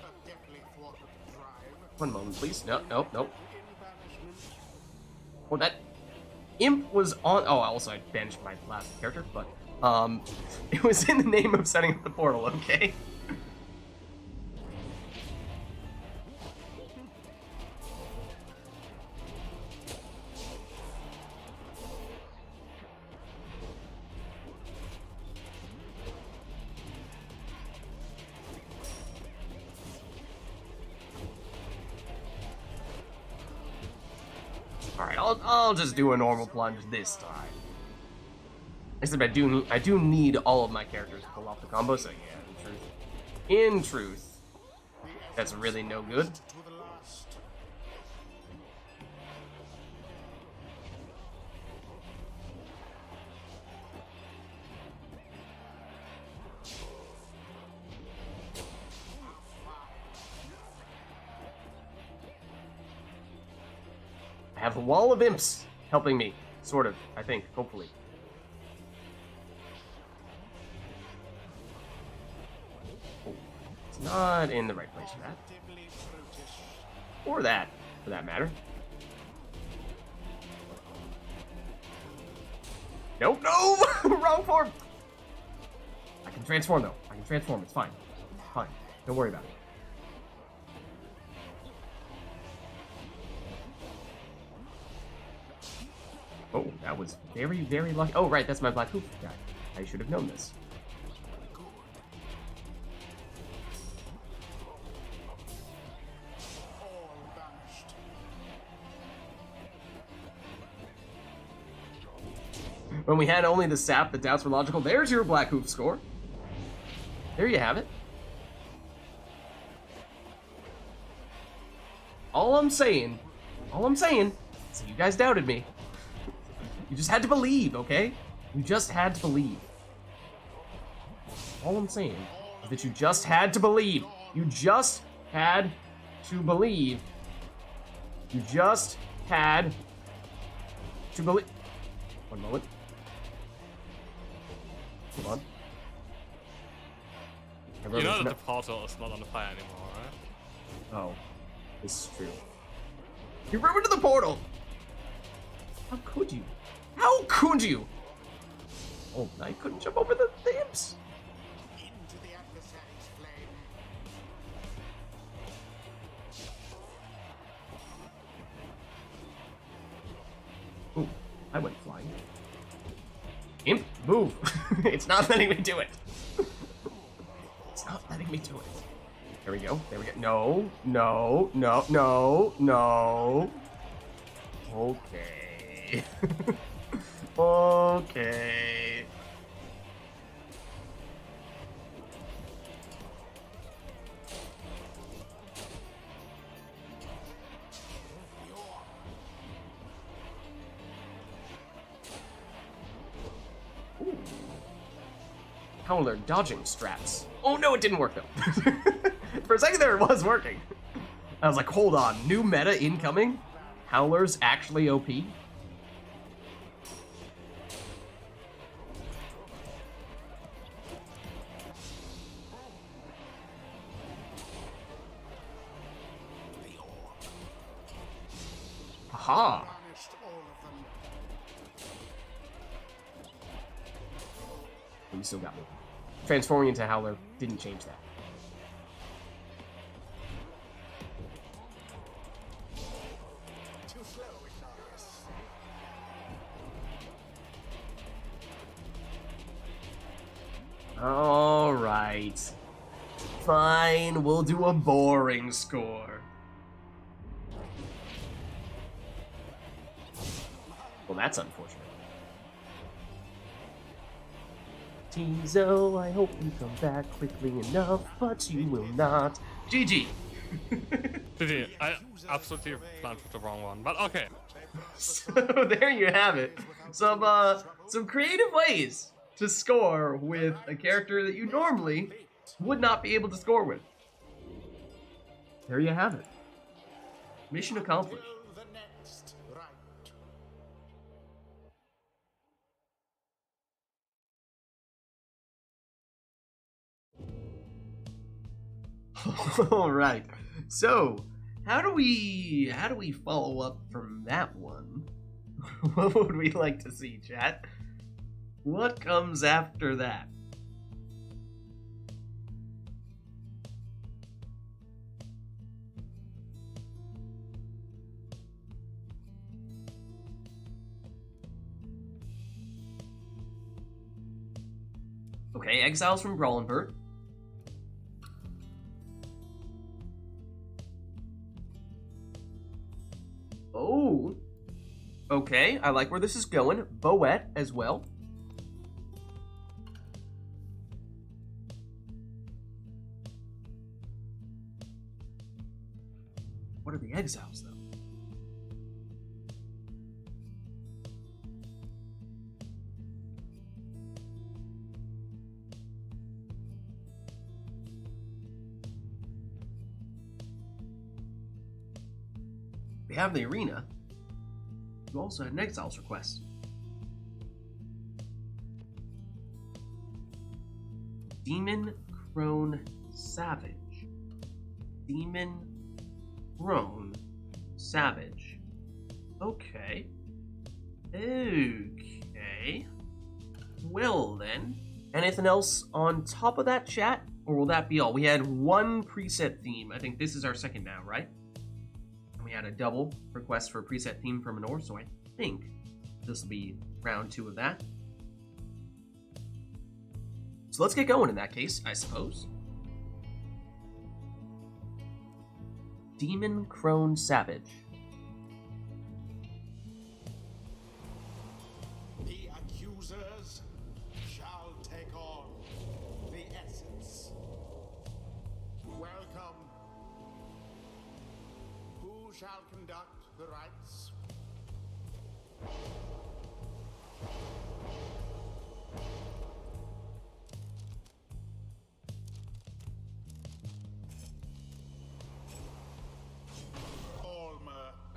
A deftly thwarted drive. One moment, please. No, nope, nope. In banishment. Oh, that imp was on. Oh, also I benched my last character, but it was in the name of setting up the portal. Okay. All right, I'll just do a normal plunge this time. Except I do need all of my characters to pull off the combo. So yeah, in truth, that's really no good. To the last. I have a wall of imps helping me. Sort of, I think, hopefully. Oh, it's not in the right place for that. Or that, for that matter. Nope, no! Wrong form! I can transform, though. I can transform, it's fine. It's fine. Don't worry about it. Oh, that was very, very lucky. Oh, right, that's my black hoof guy. I should have known this. When we had only the sap, the doubts were logical. There's your black hoof score. There you have it. All I'm saying is you guys doubted me. You just had to believe, okay? You just had to believe. All I'm saying is that you just had to believe. You just had to believe. You just had to believe. One moment. Hold on. You know that the portal is not on the fire anymore, right? Oh, this is true. You ruined the portal! How could you? How could you? Oh, I couldn't jump over the imps. Into the adversary's flame. Ooh, I went flying. Imp, move! It's not letting me do it. It's not letting me do it. There we go. There we go. No, no, no, no, no. Okay. Okay. Ooh. Howler dodging strats. Oh no, it didn't work though. For a second there it was working. I was like, hold on, new meta incoming? Howler's actually OP? Aha! Banished all of them. Oh, you still got me. Transforming into Howler didn't change that. Too slow, Ignorous. Alright. Fine, we'll do a boring score. Well, that's unfortunate. Tizo, I hope you come back quickly enough, but you will not. GG! GG, I absolutely planned for the wrong one, but okay. So there you have it. Some creative ways to score with a character that you normally would not be able to score with. There you have it. Mission accomplished. The next right. All right. So, how do we follow up from that one? What would we like to see, chat? What comes after that? Okay, exiles from Brawlenbert. Oh, okay. I like where this is going. Boet as well. What are the exiles, though? We have the arena. You also had an Exiles request. Demon Crone Savage. Demon Crone Savage. Okay. Okay. Well then. Anything else on top of that, chat? Or will that be all? We had one preset theme. I think this is our second now, right? And we had a double request for a preset theme from Anor, so I think this will be round 2 of that. So let's get going in that case, I suppose. Demon Crone Savage. The accusers shall take on the essence. Welcome. Who shall conduct the rites?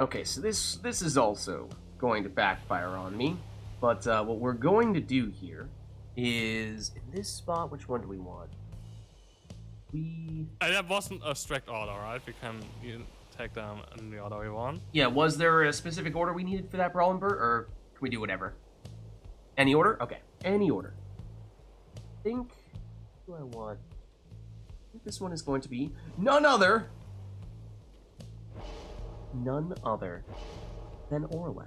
Okay, so this is also going to backfire on me, but what we're going to do here is in this spot. Which one do we want? That wasn't a strict order, right? We can take them in the order we want. Yeah, was there a specific order we needed for that Brawling Bird, or can we do whatever? Any order? Okay, any order. I think, who do I want? I think this one is going to be none other than Orlek.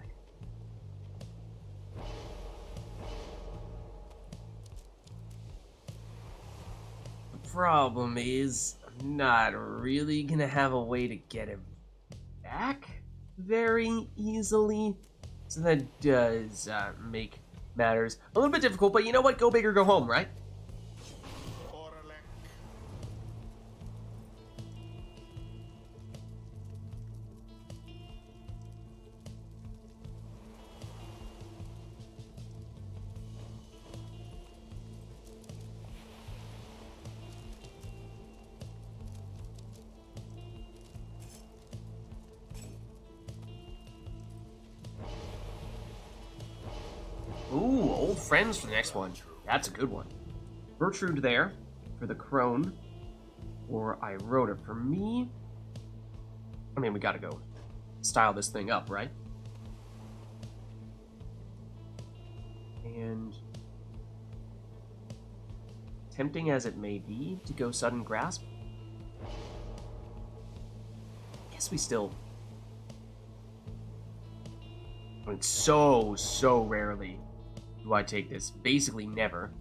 The problem is, I'm not really gonna have a way to get him back very easily, so that does make matters a little bit difficult, but you know what? Go big or go home, right? Ooh, old friends for the next one. That's a good one. Gertrude there for the crone. Or I wrote it for me. I mean, we gotta go style this thing up, right? And tempting as it may be to go sudden grasp, I guess we still... I mean, so rarely do I take this. Basically never.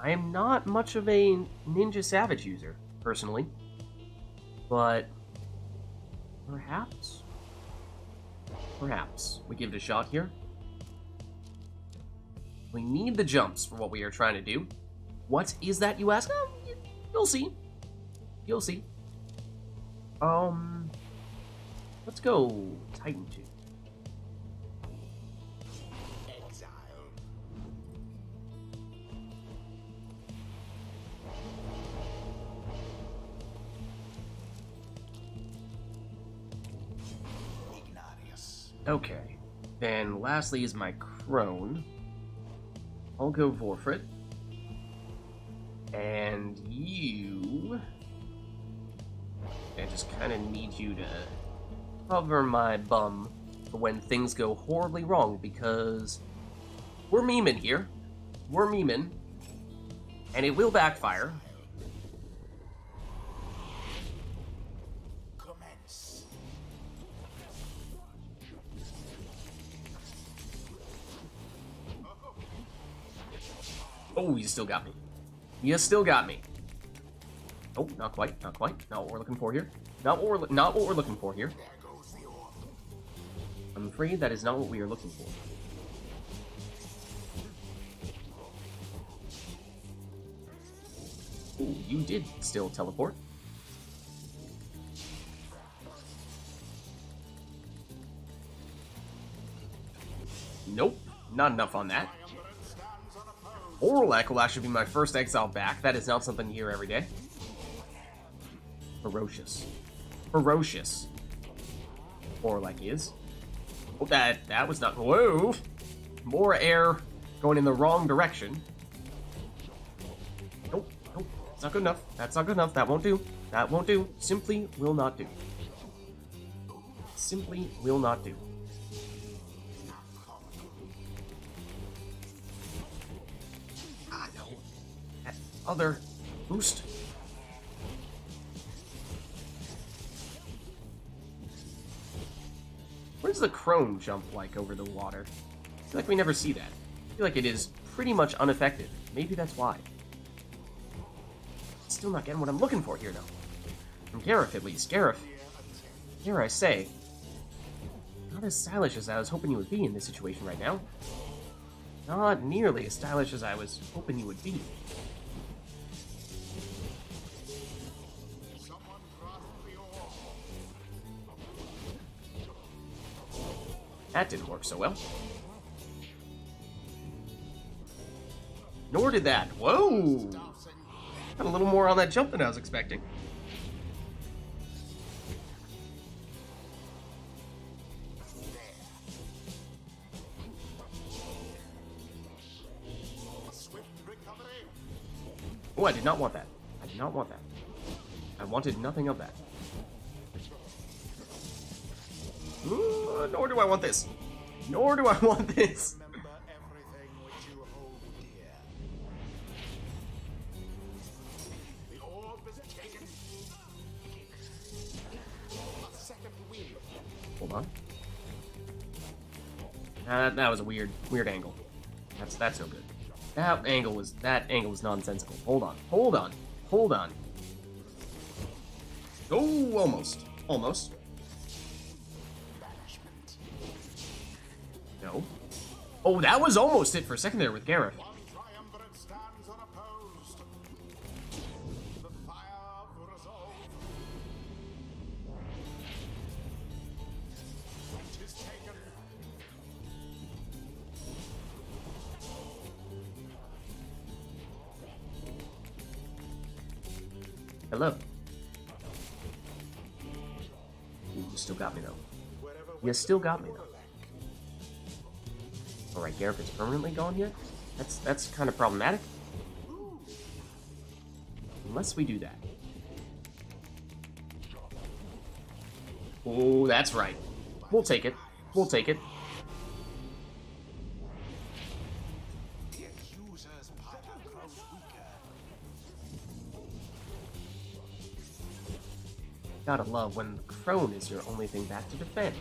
I am not much of a Ninja Savage user, personally. But perhaps we give it a shot here. We need the jumps for what we are trying to do. What is that, you ask? Oh, you'll see. You'll see. Let's go Titan 2. Okay, then lastly is my crone. I'll go Vorfrit. And you... I just kind of need you to cover my bum for when things go horribly wrong, because we're memeing here. We're memeing. And it will backfire. Oh, you still got me. You still got me. Oh, not quite, not quite. Not what we're looking for here. Not what we're looking for here. I'm afraid that is not what we are looking for. Ooh, you did still teleport. Nope, not enough on that. Orlek will actually be my first exile back. That is not something you hear every day. Ferocious. Ferocious. Orlek is. Oh, that was not. Whoa! More air going in the wrong direction. Nope, nope. That's not good enough. That's not good enough. That won't do. That won't do. Simply will not do. Simply will not do. Ah, no. That other boost. What does the crone jump like over the water? I feel like we never see that. I feel like it is pretty much unaffected. Maybe that's why. Still not getting what I'm looking for here, though. From Gareth, at least. Gareth, dare I say, not as stylish as I was hoping you would be in this situation right now. Not nearly as stylish as I was hoping you would be. Someone grasp the orb. That didn't work so well. Nor did that. Whoa! Got a little more on that jump than I was expecting. Swift recovery. Oh, I did not want that. I did not want that. I wanted nothing of that. Ooh, nor do I want this. Nor do I want this. Remember everything which you hold dear. The orb is taken. A second wind. Hold on. That was a weird angle. That's no good. That angle was nonsensical. Hold on. Hold on. Hold on. Oh, almost. Banishment. No. Oh, that was almost it for a second there with Gareth. One triumvirate stands unopposed. The fire for resolve. It is taken. Hello. You still got me though. You still got me though. Alright, Gareth is permanently gone yet? That's kind of problematic. Unless we do that. Oh, that's right. We'll take it. We'll take it. The accuser's power grows weaker. Gotta love when Crone is your only thing back to defend.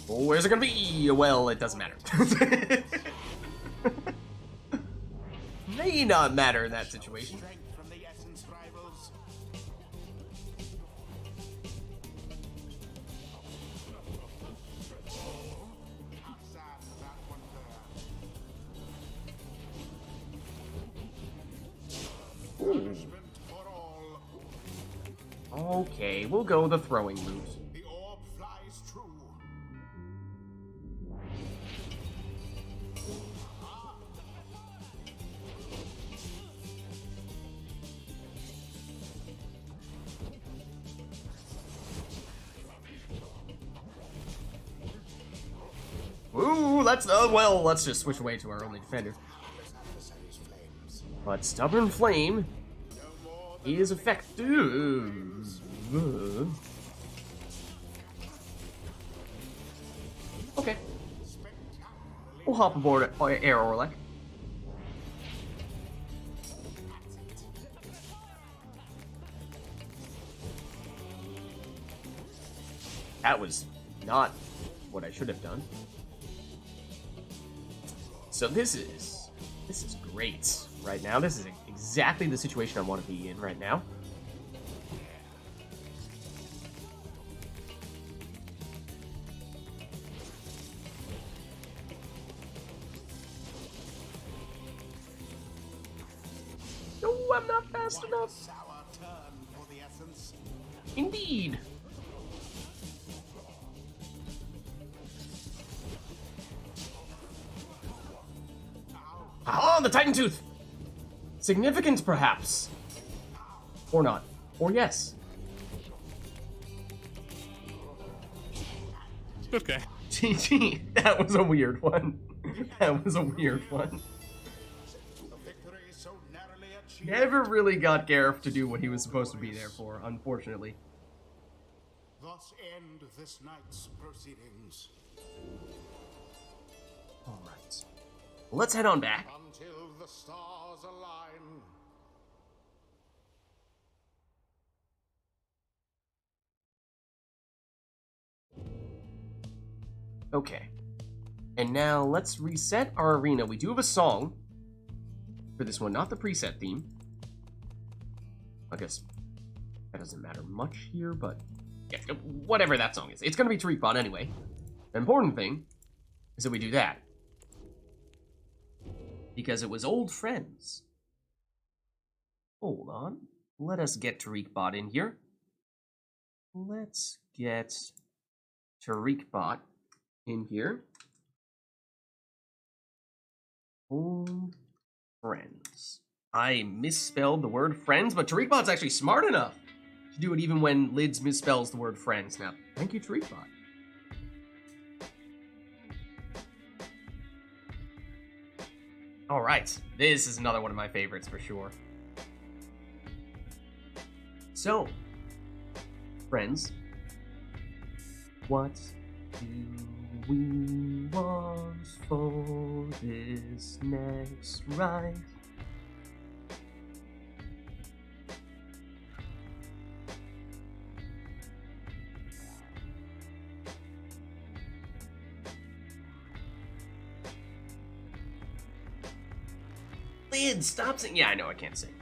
Oh, where's it gonna be? Well, it doesn't matter. May not matter in that situation. Strength from the essence rivals. Sad that one there. Punishment for all. Okay, we'll go the throwing route. The orb flies true. Ooh, let's just switch away to our only defender. Adversary's flames. But Stubborn Flame No more than is effective. Okay, spectacularly. we'll hop aboard Air Orlek. That was not what I should have done. So this is great right now. This is exactly the situation I want to be in right now. No, I'm not fast enough. Sour turn for the essence. Indeed. Ah, the Titan Tooth! Significant, perhaps. Or not. Or yes. Okay. GG. That was a weird one. That was a weird one. A victory so narrowly achieved. Never really got Gareth to do what he was supposed to be there for, unfortunately. Thus end this night's proceedings. Alright. Let's head on back. Until the stars align. Okay. And now let's reset our arena. We do have a song for this one, not the preset theme. I guess that doesn't matter much here, but yeah, whatever that song is. It's going to be Tariq Bot anyway. The important thing is that we do that. Because it was old friends. Hold on. Let us get Tariq Bot in here. Let's get Tariq Bot in here. Old friends. I misspelled the word friends, but Tariq Bot's actually smart enough to do it even when Lids misspells the word friends. Now, thank you, Tariq Bot. Alright, this is another one of my favorites for sure. So, friends, what do we want for this next ride? Lid, stop singing. Yeah, I know I can't sing.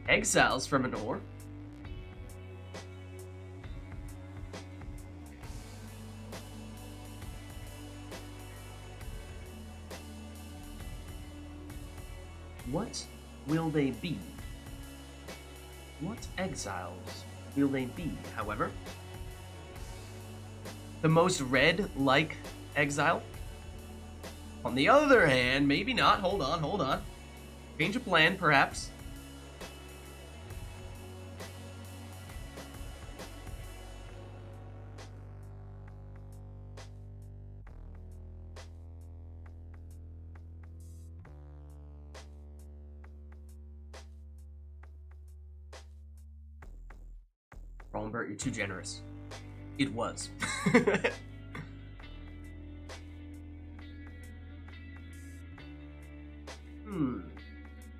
Exiles from an ore. What will they be? What exiles will they be, however? The most red-like exile? On the other hand, maybe not. Hold on, hold on. Change of plan, perhaps. Rollenbert, you're too generous. It was.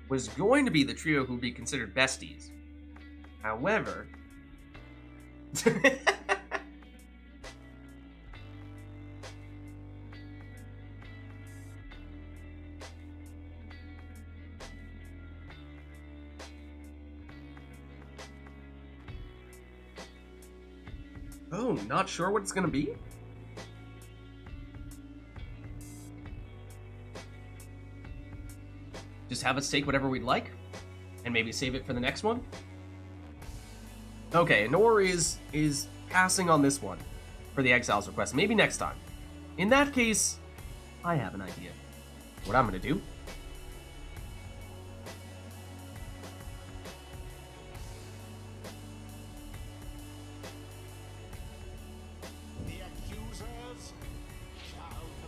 Was going to be the trio who would be considered besties. However... Oh, not sure what it's gonna be? Just have us take whatever we'd like? And maybe save it for the next one? Okay, Nor is passing on this one for the Exiles request. Maybe next time. In that case, I have an idea. What I'm gonna do.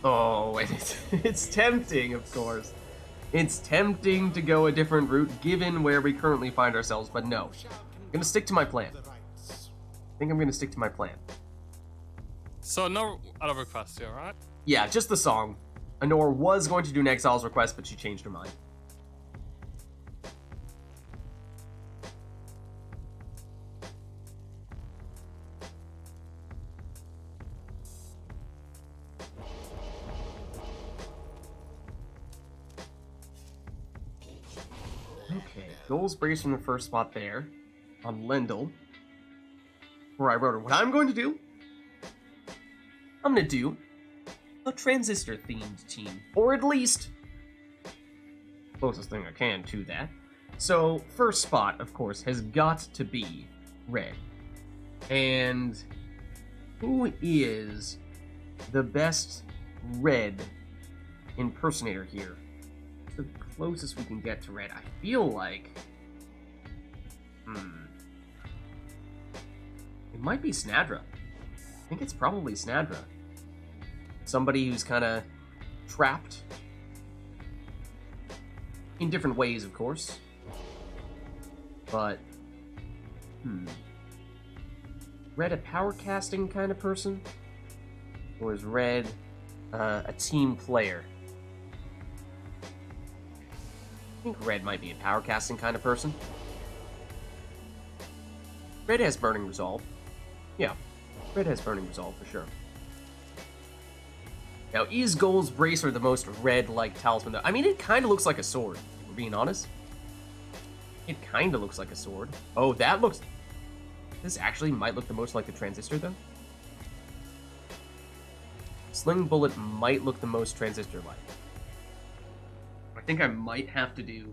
Oh, and it's tempting, of course. It's tempting to go a different route given where we currently find ourselves, but no. I'm gonna stick to my plan. I think I'm gonna stick to my plan. So no other requests here, right? Yeah, just the song. Anor was going to do an Exiles request, but she changed her mind. Okay, goals brace from the first spot there on Lendl, where I wrote her. What I'm going to do, I'm going to do a transistor-themed team, or at least closest thing I can to that. So, first spot, of course, has got to be red. And who is the best red impersonator here. It's the closest we can get to red. I feel like... It might be Snadra. I think it's probably Snadra. Somebody who's kind of trapped. In different ways, of course. But... Red a power casting kind of person? Or is Red a team player? I think Red might be a power casting kind of person. Red has Burning Resolve. Yeah, Red has Burning Resolve for sure. Now, is Gold's Bracer the most red-like talisman though? I mean, it kind of looks like a sword, if we're being honest. It kind of looks like a sword. Oh, that looks... This actually might look the most like the Transistor, though. Sling Bullet might look the most Transistor-like. I think I might have to do...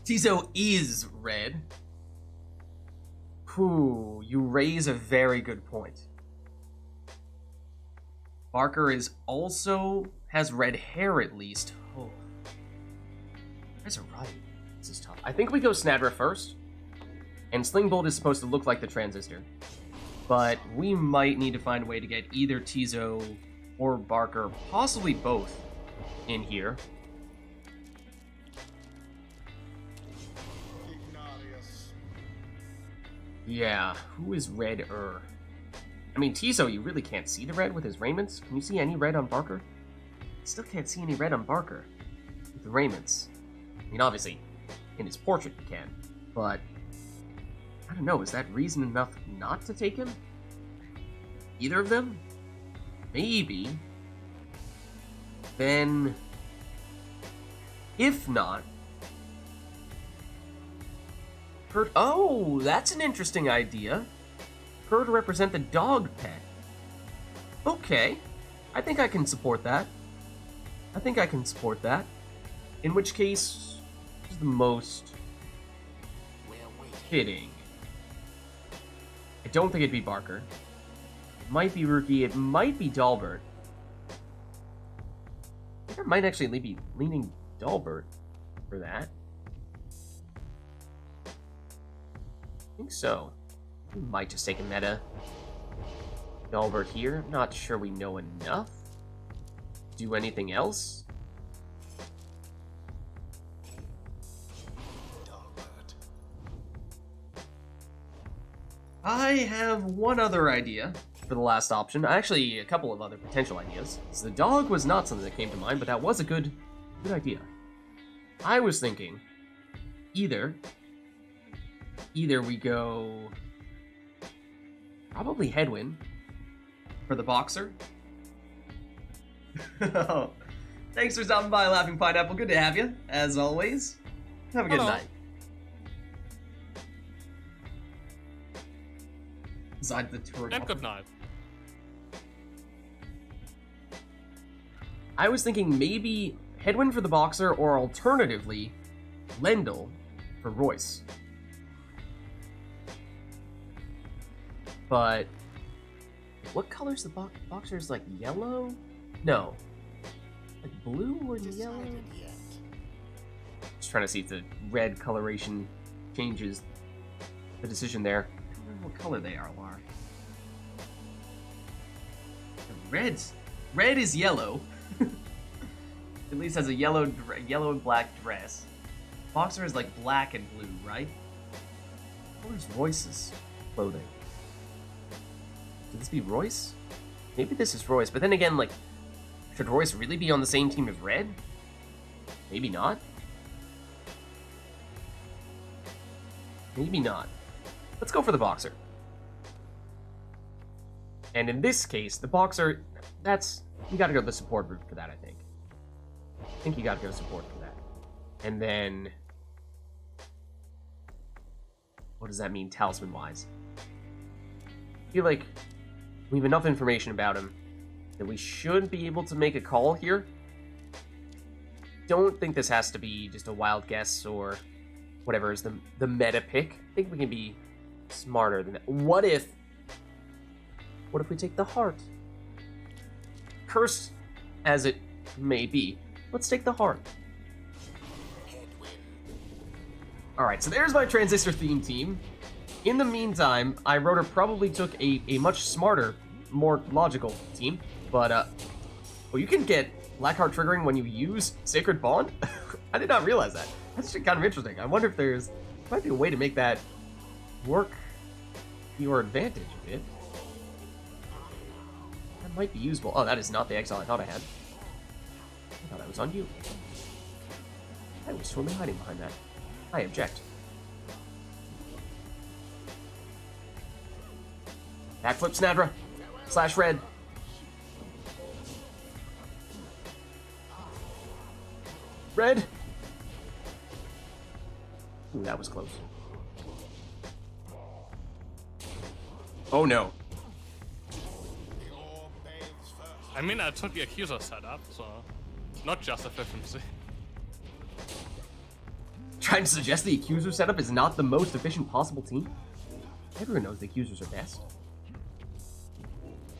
Tizo is red. Whew, you raise a very good point. Barker is also... has red hair, at least. Oh. You guys are right. This is tough. I think we go Snadra first. And Sling Bolt is supposed to look like the Transistor. But we might need to find a way to get either Tizo or Barker, possibly both, in here. Yeah, who is red-er? I mean, Tizo, you really can't see the red with his raiments. Can you see any red on Barker? Still can't see any red on Barker with the raiments. I mean, obviously, in his portrait you can, but I don't know, is that reason enough not to take him? Either of them? Maybe. Then, if not, Kurt. Oh, that's an interesting idea. Her to represent the dog pet. Okay, I think I can support that. In which case, is the most fitting. I don't think it'd be Barker. It might be Rookie. It might be Dalbert. I think I might actually be leaning Dalbert for that. I think so. We might just take a meta Dalbert here. I'm not sure we know enough. Do anything else? I have one other idea for the last option. Actually, a couple of other potential ideas. So the dog was not something that came to mind, but that was a good idea. I was thinking either we go probably Headwind for the Boxer. Thanks for stopping by, Laughing Pineapple. Good to have you, as always. Have a good night. Besides the tour. And good night. I was thinking maybe Headwind for the Boxer, or alternatively, Lendl for Royce. But what color's the Boxer's, like yellow? No. Like blue or yellow? Just trying to see if the red coloration changes the decision there. I don't remember what color they are, Lar. Red is yellow. At least has a yellow and black dress. Boxer is like black and blue, right? What is Royce's clothing? Could this be Royce? Maybe this is Royce, but then again, like, should Royce really be on the same team as Red? Maybe not. Maybe not. Let's go for the Boxer. And in this case, the Boxer, you gotta go the support route for that, I think. I think you gotta go support for that. And then, what does that mean talisman-wise? I feel like we have enough information about him that we should be able to make a call here. Don't think this has to be just a wild guess or whatever is the meta pick. I think we can be smarter than that. What if we take the heart? Cursed as it may be, Let's take the heart. Alright, so there's my transistor theme team. In the meantime, iRotor probably took a much smarter, more logical team. But, well, you can get Blackheart triggering when you use Sacred Bond? I did not realize that. That's actually kind of interesting. I wonder if there might be a way to make that work to your advantage a bit. That might be usable. Oh, that is not the exile I thought I had. I thought I was on you. I was totally hiding behind that. I object. Backflip Snadra. / red. Red. Ooh, that was close. Oh no. I mean, I took the accuser setup, so not just efficiency. Trying to suggest the accuser setup is not the most efficient possible team? Everyone knows the accusers are best.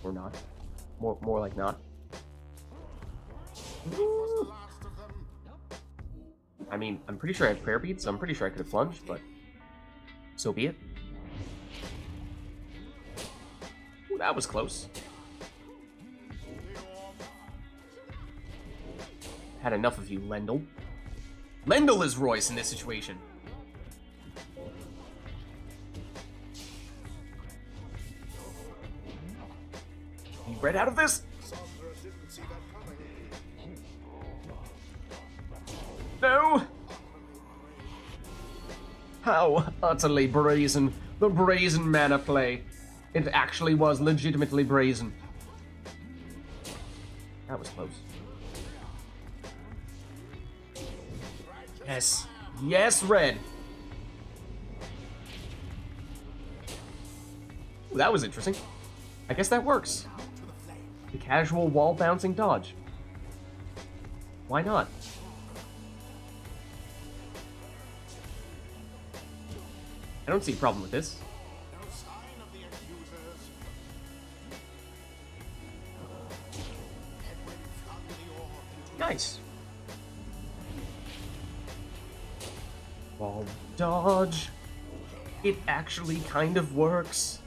Or not. More like not. Ooh. I mean, I'm pretty sure I have prayer beads, so I'm pretty sure I could have plunged, but so be it. Ooh, that was close. Had enough of you, Lendl. Lendl is Royce in this situation. You read out of this? No! How utterly brazen. The brazen mana play. It actually was legitimately brazen. That was close. Yes. Yes, red. Ooh, that was interesting. I guess that works. The casual wall bouncing dodge. Why not? I don't see a problem with this. No sign of the accusers. Edwin flung the orb into Nice. Wall dodge. It actually kind of works.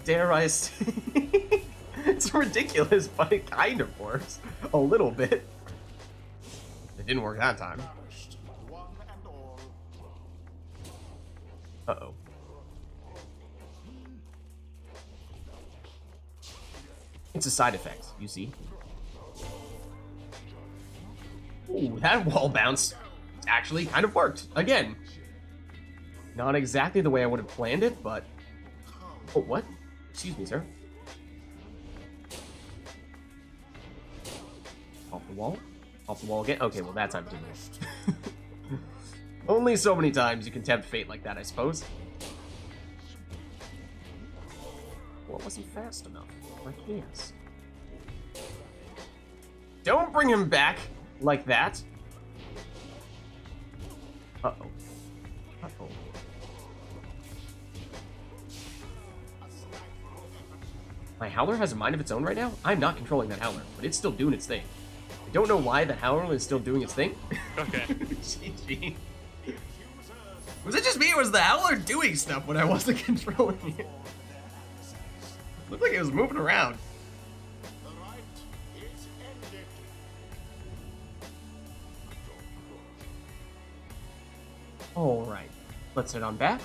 Dare I say? It's ridiculous, but it kind of works. A little bit. It didn't work that time. perished, one and all. Uh-oh. It's a side effect, you see. Ooh, that wall bounce actually kind of worked. Again. Not exactly the way I would have planned it, but... Oh, what? Excuse me, sir. Off the wall? Off the wall again? Okay, well that time it didn't work. Only so many times you can tempt fate like that, I suppose. Well, it wasn't fast enough. Like yes. Don't bring him back like that. Uh-oh. Uh-oh. My Howler has a mind of its own right now? I'm not controlling that Howler, but it's still doing its thing. I don't know why the Howler is still doing its thing. Okay. GG. Was it just me, or was the Howler doing stuff when I wasn't controlling it? Looked like it was moving around. The rite is ended. Alright, let's head on back.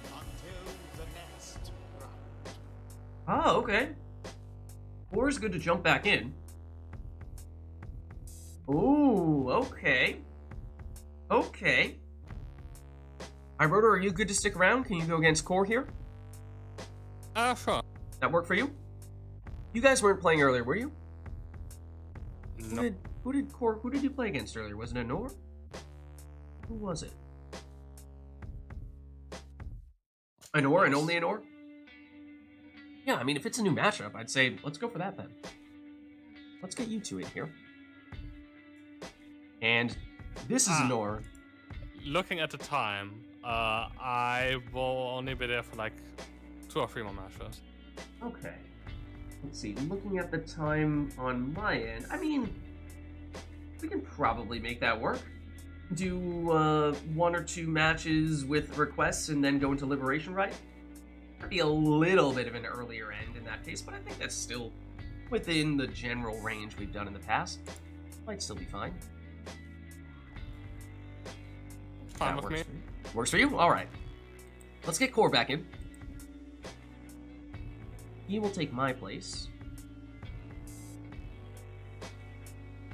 Until the next rite. Oh, okay. 4 is good to jump back in. Ooh, okay. Okay. iRotor, are you good to stick around? Can you go against Core here? Sure. That work for you? You guys weren't playing earlier, were you? No. Who did you play against earlier? Was it Anor? Who was it? Anor and only Anor? Yeah, I mean, if it's a new matchup, I'd say let's go for that then. Let's get you two in here. And this is Anor. Looking at the time, I will only be there for like 2 or 3 more matches. Okay. let's see, looking at the time on my end, I mean, we can probably make that work. Do 1 or 2 matches with requests and then go into Liberation Rite. That'd be a little bit of an earlier end in that case, but I think that's still within the general range we've done in the past. Might still be fine. Fine with me. Works for you? Alright. Let's get Core back in. He will take my place.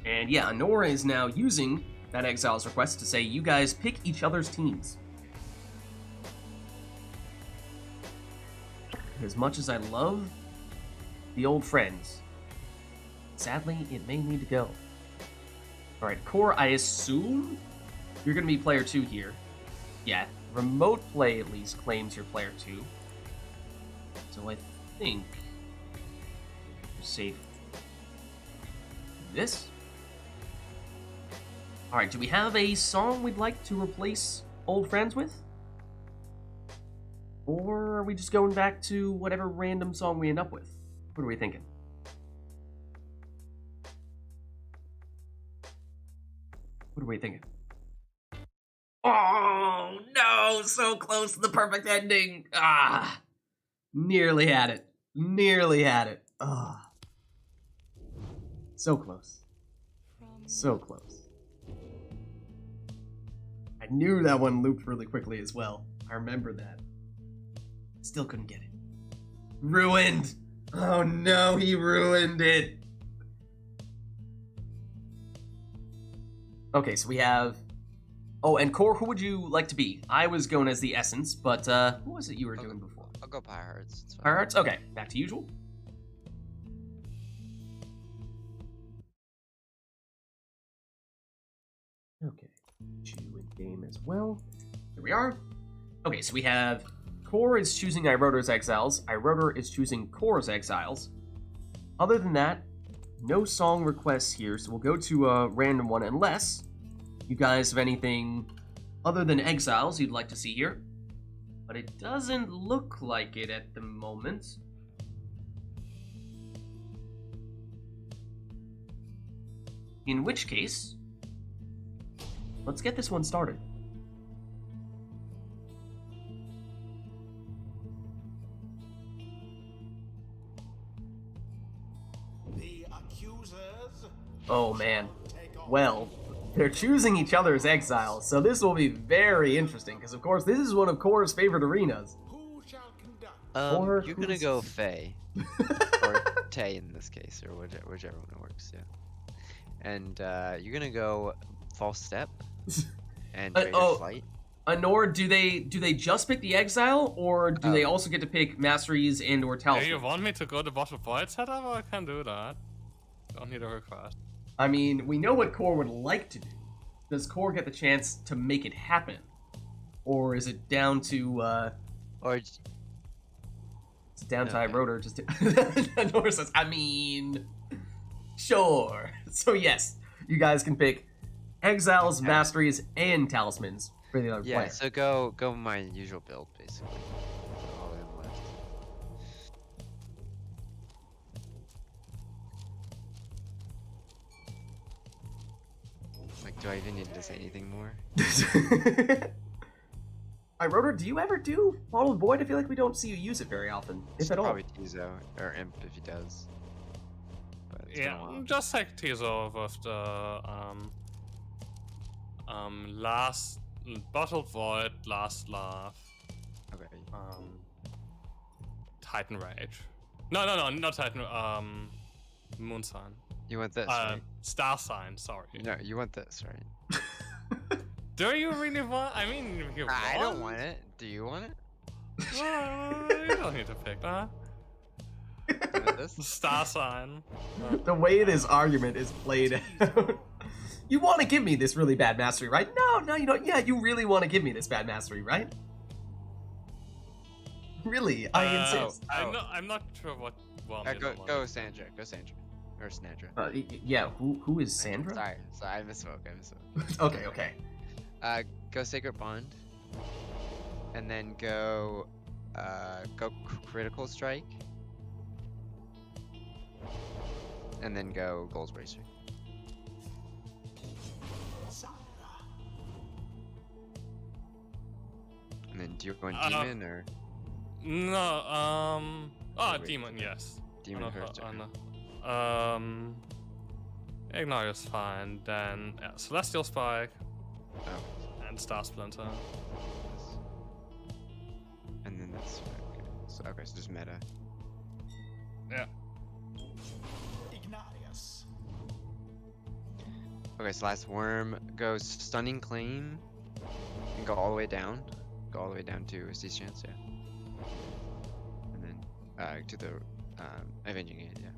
And yeah, Honora is now using that Exile's request to say, you guys pick each other's teams. As much as I love the old friends, sadly, it may need to go. Alright, Core, I assume you're going to be player 2 here. Yeah, remote play at least claims you're player 2. So I think you're safe. This? Alright, do we have a song we'd like to replace Old Friends with? Or are we just going back to whatever random song we end up with? What are we thinking? What are we thinking? Oh, no! So close to the perfect ending! Ah! Nearly had it. Nearly had it. Ah. So close. So close. I knew that one looped really quickly as well. I remember that. Still couldn't get it. Ruined! Oh no, he ruined it! Okay, so we have... Oh, and Core, who would you like to be? I was going as the Essence, but who was it you were doing before? I'll go Pyre. It's fine. Pyre? Okay, back to usual. Okay, you in game as well. Here we are. Okay, so we have Core is choosing Iroder's Exiles. Iroder is choosing Core's Exiles. Other than that, no song requests here, so we'll go to a random one unless you guys have anything other than Exiles you'd like to see here. But it doesn't look like it at the moment. In which case, let's get this one started. The accusers. Oh man. Well, they're choosing each other's exiles, so this will be very interesting, because of course this is one of Core's favorite arenas. Who shall conduct? Or You're gonna who's- go Faye. Or Tay in this case, or whichever one works, yeah. And you're gonna go False Step and Traitor oh. Flight. Honor, do they just pick the exile, or do they Oh. also get to pick masteries and or Do talismans? you want me to go the bottle void setup, or I can do that? Don't need a request. I mean, we know what Core would like to do. Does Core get the chance to make it happen? Or is it down to, Or it's down to Okay. Iroder just to... Honor says, I mean, sure. So yes, you guys can pick exiles, masteries, and talismans for the other yeah, player. so go my usual build basically. All in left. Like, do I even need to say anything more? Iroder, do you ever do Bottle of Void? I feel like we don't see you use it very often, if at all. Probably Tizo or Imp if he does. But it's been a Yeah, while. just take Tizo with the last bottle void, last laugh, Okay. Titan Rage. No, not Titan. Moon Sign. You want this, right? Star Sign. Sorry. No, you want this, right? Do you really want? I mean, if you want. I don't want it. Do you want it? No, you don't need to pick that. You want this? Star Sign. The way this argument is played out. You want to give me this really bad mastery, right? No, you don't. Yeah, you really want to give me this bad mastery, right? Really, I insist. I'm not sure what one. you don't want. Go Sandra. Go Sandra. Or Snadra. Yeah, who is Sandra? Sorry, I misspoke. Okay. Go Sacred Bond. And then go Critical Strike. and then go Goals Racer. And then do you want Demon or No, wait. Demon, yes. Demon first? Okay. Ignore is fine. Then yeah, Celestial Spike Oh, and Star Splinter. and then that's okay. So just meta. Yeah. Ignatius. Okay, so last worm goes Stunning Claim and go all the way down. Go all the way down to a Cease Chance, yeah. And then to the Avenging It, yeah.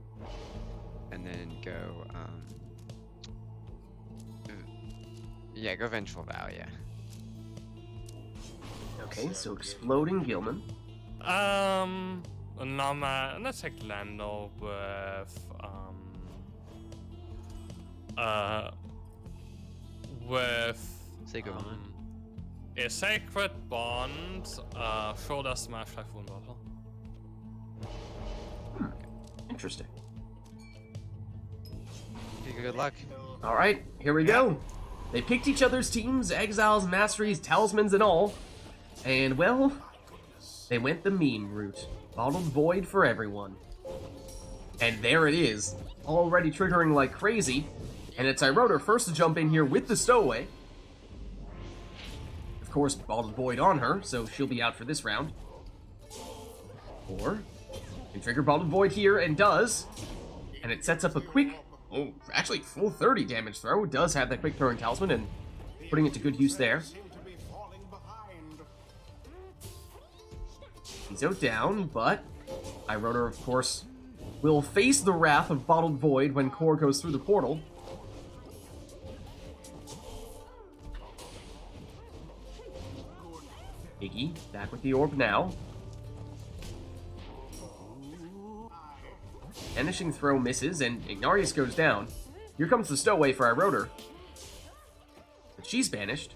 And then go yeah, go Vengeful Vow, yeah. Okay, so Exploding Gilman. Nomad. Let's take Lando with Sacred Bond. a Sacred Bond, Shoulder Smash, Typhoon Bottle. Interesting. Okay, good luck. All right, here we go. They picked each other's teams, exiles, masteries, talismans, and all. And, well, they went the meme route. Bottled Void for everyone. And there it is, already triggering like crazy. And it's Iroder first to jump in here with the Stowaway. Of course, Bottled Void on her, so she'll be out for this round. Or, can trigger Bottled Void here, and does. And it sets up a quick, actually full 30 damage throw. It does have that quick throwing talisman, and putting it to good use there. Seem to be falling behind. He's out down, but Iroder, of course, will face the wrath of Bottled Void when Core goes through the portal. Iggy, back with the orb now. Vanishing throw misses, and Ignarius goes down. Here comes the Stowaway for Iroder. But she's banished.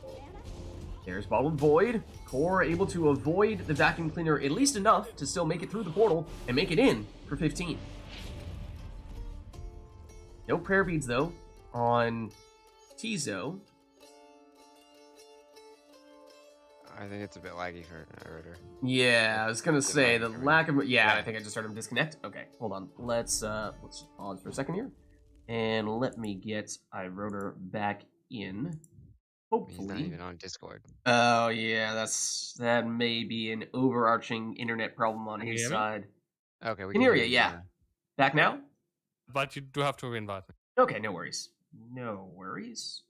There's Bottled Void. Core able to avoid the vacuum cleaner at least enough to still make it through the portal and make it in for 15. No prayer beads, though, on Tizo. I think it's a bit laggy for Iroder. Yeah, I was gonna say the lag, I mean. lack of Yeah. I think I just heard him disconnect. Okay, hold on. Let's pause for a second here, and let me get Iroder back in. He's not Hopefully. even on Discord. Oh yeah, that may be an overarching internet problem on Can you his hear me? side. Okay, we Can hear you, yeah. Back now? But you do have to reinvite me. Okay, no worries. No worries.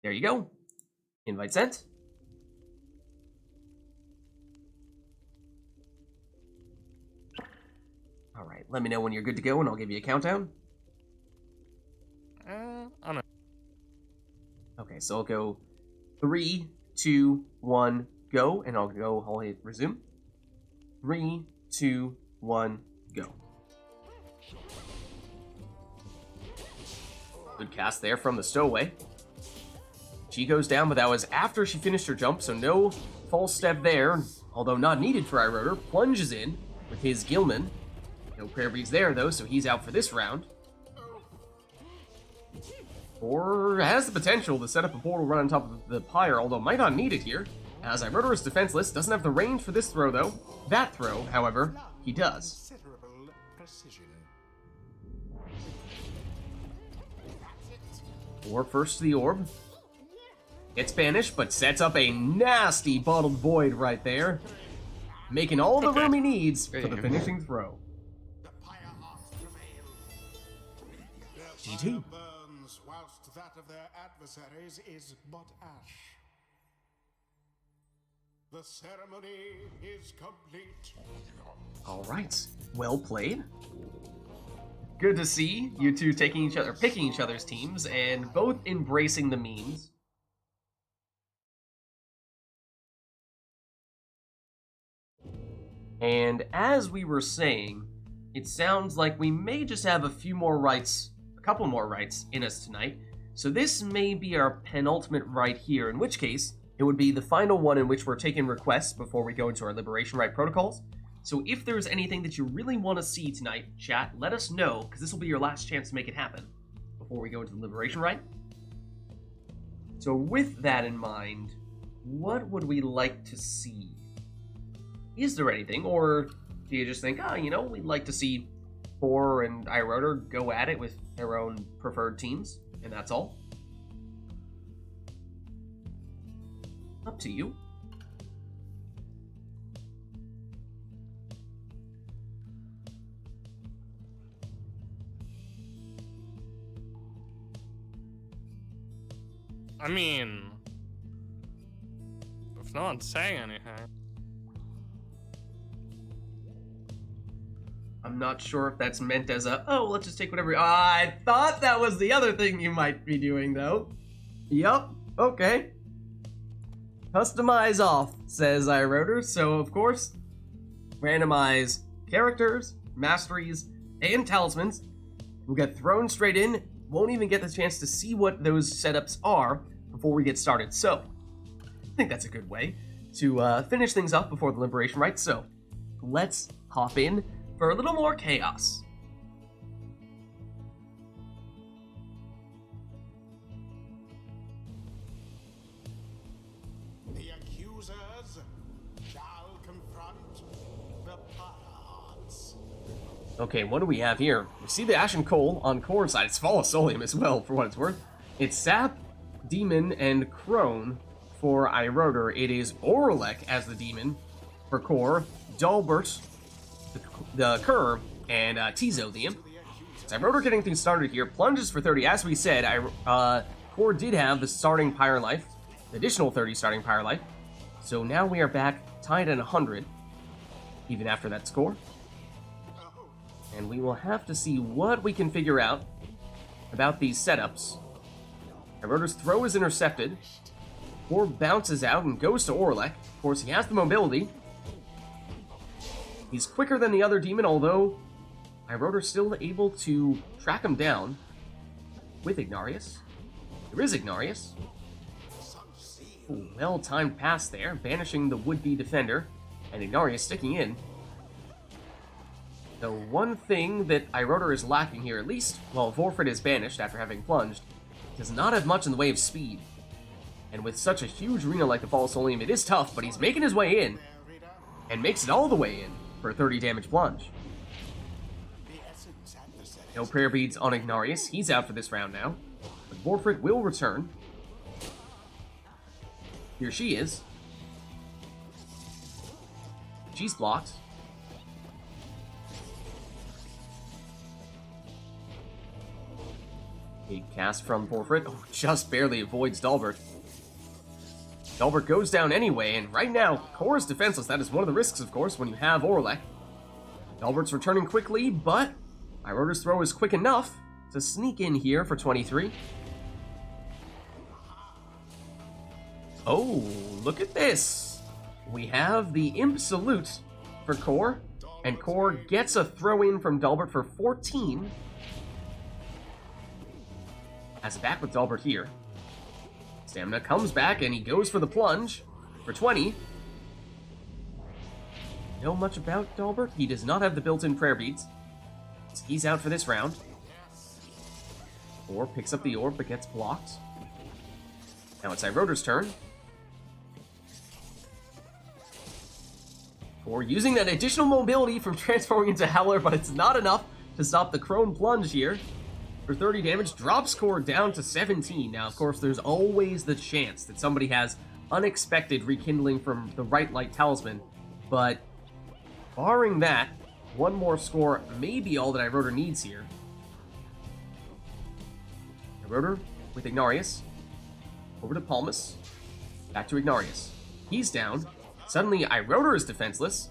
There you go. Invite sent. All right, let me know when you're good to go, and I'll give you a countdown. I don't Okay, so I'll go 3, 2, 1, go, and I'll hit resume. 3, 2, 1, go. Good cast there from the Stowaway. She goes down, but that was after she finished her jump, so no false step there, although not needed for Iroder. Plunges in with his Gilman. No prayer beads there, though, so he's out for this round. Or has the potential to set up a portal run on top of the Pyre, although might not need it here, as Iroder is defenseless, doesn't have the range for this throw, though. That throw, however, he does. Considerable precision. Orb first to the orb. Gets banished, but sets up a nasty Bottled Void right there, making all the room he needs for the finishing throw. The pyre hearts prevail. Their GG. fire burns, whilst that of their adversaries is but ash. The ceremony is complete. All right, well played. Good to see you two picking each other's teams, and both embracing the memes. And as we were saying, it sounds like we may just have a couple more rites in us tonight. So this may be our penultimate rite here, in which case, it would be the final one in which we're taking requests before we go into our Liberation Rite protocols. So if there's anything that you really want to see tonight, chat, let us know, because this will be your last chance to make it happen before we go into the Liberation Rite. So with that in mind, what would we like to see? Is there anything, or do you just think, we'd like to see Core and iRotor go at it with their own preferred teams, and that's all? Up to you. I mean, if no one's saying anything. I'm not sure if that's meant as a, let's just take whatever. I thought that was the other thing you might be doing, though. Yup, okay. Customize off, says iRotor. So, of course, randomize characters, masteries, and talismans. We'll get thrown straight in. Won't even get the chance to see what those setups are before we get started. So, I think that's a good way to finish things up before the Liberation Rite. So, let's hop in for a little more chaos. The accusers shall confront the Pyre. Okay, what do we have here? We see the Ashen Coal on Core's side. It's Fall of Solium as well, for what it's worth. It's Sap, Demon, and Crone for iRotor. It is Orlek as the Demon for Core, Dalbert, the Cur, and Tizo the Imp. So iRotor getting things started here. Plunges for 30. As we said, Core did have the starting Pyre life, the additional 30 starting Pyre life. So now we are back tied at 100, even after that score. And we will have to see what we can figure out about these setups. iRotor's throw is intercepted. Core bounces out and goes to Orlek. Of course, he has the mobility. He's quicker than the other demon, although iRotor's still able to track him down with Ignarius. There is Ignarius. Ooh, well-timed pass there, banishing the would-be defender, and Ignarius sticking in. The one thing that iRotor is lacking here, at least while Vorfrit is banished after having plunged, does not have much in the way of speed. And with such a huge arena like the Fall of Solium, it is tough, but he's making his way in, and makes it all the way in for a 30 damage plunge. No prayer beads on Ignarius. He's out for this round now. But Vorfrit will return. Here she is. She's blocked. A cast from Vorfrit. Oh, just barely avoids Dalbert. Dalbert goes down anyway, and right now, Core is defenseless. That is one of the risks, of course, when you have Orlek. Dalbert's returning quickly, but iRotor's throw is quick enough to sneak in here for 23. Oh, look at this. We have the Imp Salute for Core, and Core gets a throw in from Dalbert for 14. Has it back with Dalbert here. Stamina comes back, and he goes for the plunge for 20. Know much about Dalbert? He does not have the built-in prayer beads. So he's out for this round. Or picks up the orb, but gets blocked. Now it's iRotor's turn. Or using that additional mobility from transforming into Howler, but it's not enough to stop the Crone plunge here. For 30 damage, drops Core down to 17. Now, of course, there's always the chance that somebody has unexpected rekindling from the RITE Light Talisman, but barring that, one more score may be all that iRotor needs here. iRotor with Ignarius. Over to Palmas. Back to Ignarius. He's down. Suddenly, iRotor is defenseless.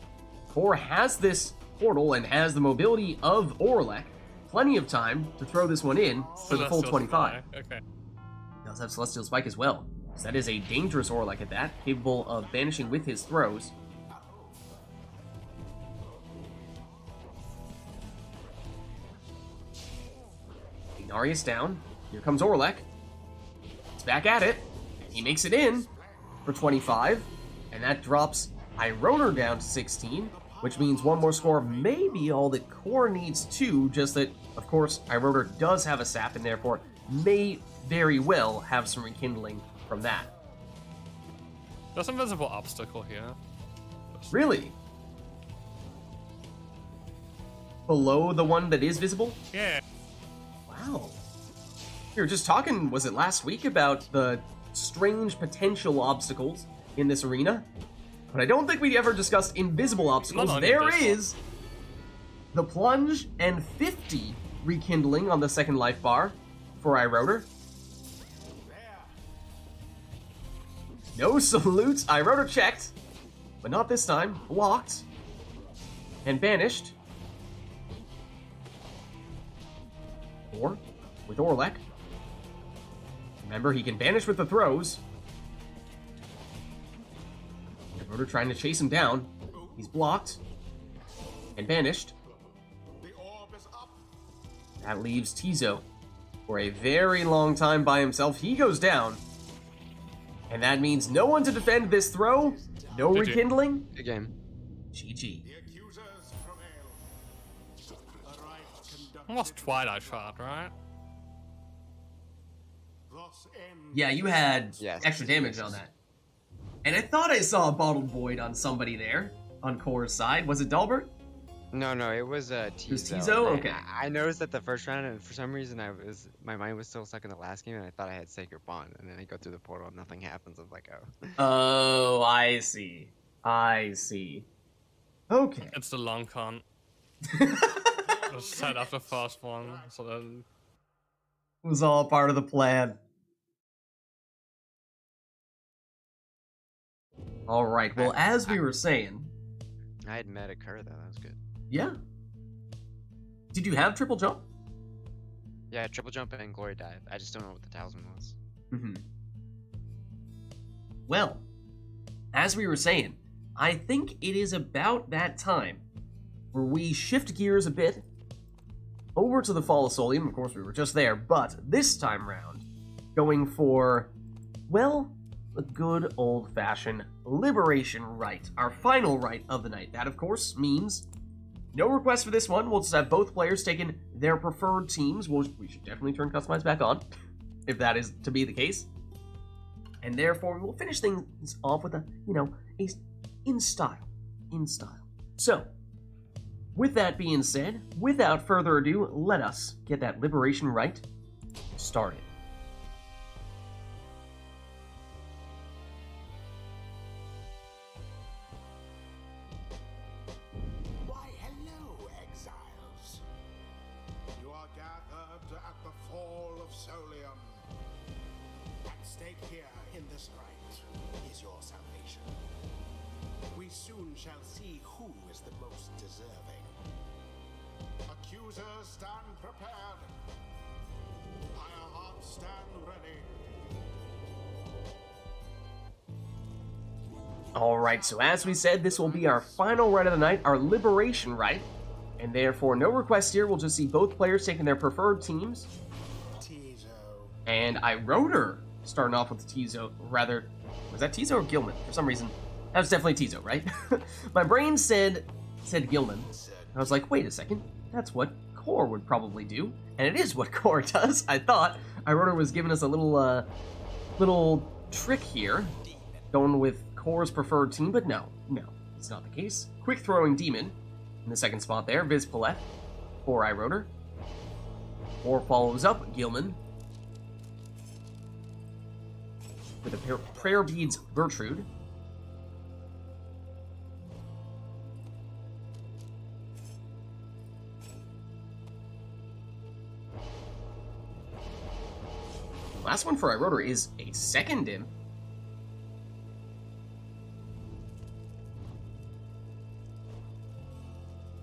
Core has this portal and has the mobility of Orlek. Plenty of time to throw this one in for the full 25. Okay. He does have Celestial Spike as well. So that is a dangerous Orlek at that, capable of banishing with his throws. Ignarius down. Here comes Orlek. He's back at it. He makes it in for 25. And that drops iRotor down to 16. which means one more score may be all that Core needs to, just that, of course, Iroder does have a sap and therefore may very well have some rekindling from that. There's an invisible obstacle here. Really? Below the one that is visible? Yeah. Wow. We were just talking, was it last week, about the strange potential obstacles in this arena? But I don't think we ever discussed invisible obstacles. Not There invisible. is the plunge and 50 rekindling on the second life bar for Iroder. No salutes. Iroder checked, but not this time. Blocked and banished. Or with Orlek. Remember, he can banish with the throws. Iroder trying to chase him down. He's blocked and banished. The orb is up. That leaves Tizo for a very long time by himself. He goes down. And that means no one to defend this throw. No GG. rekindling. Good game. GG. The accusers prevail. The right conducted Almost Twilight Shot, right? thus ends Yeah, you had Yes. extra damage on that. And I thought I saw a bottled void on somebody there on Core's side. Was it Dalbert? No, it was Tizo. was Tizo? And Okay. I noticed that the first round, and for some reason, my mind was still stuck in the last game, and I thought I had Sacred Bond, and then I go through the portal, and nothing happens. I'm like, oh. Oh, I see. I see. Okay. It's the long con. Just set up the first one, so then It was all part of the plan. All right. Well, as we were saying, I had met a Kerr though. That was good. yeah. Did you have triple jump? Yeah, triple jump and glory dive. I just don't know what the talisman was. Mm-hmm. Well, as we were saying, I think it is about that time where we shift gears a bit over to the Fall of Solium. Of course, we were just there, but this time round, going for, well, a good old-fashioned Liberation Rite, our final rite of the night. That, of course, means no request for this one. We'll just have both players taking their preferred teams. We should definitely turn Customize back on, if that is to be the case. And therefore, we'll finish things off with in style. So, with that being said, without further ado, let us get that Liberation Rite started. Why, hello, exiles. You are gathered at the fall of Solium. At stake here in this rite is your salvation. We soon shall see who is the most deserving. Accusers, stand prepared. Firehearts, stand ready. Alright, so as we said, this will be our final rite of the night, our Liberation Rite. And therefore, no request here. We'll just see both players taking their preferred teams. Tizo. And Iroder starting off with Tizo, rather, was that Tizo or Gilman? For some reason, that was definitely Tizo, right? My brain said Gilman. I was like, wait a second, that's what Core would probably do. And it is what Core does. I thought Iroder was giving us a little trick here, going with Core's preferred team, but no, it's not the case. Quick throwing Demon in the second spot there, Vids Palette for Iroder. Or follows up Gilman with a Prayer Beads Gertrude. Last one for Iroder is a second dim.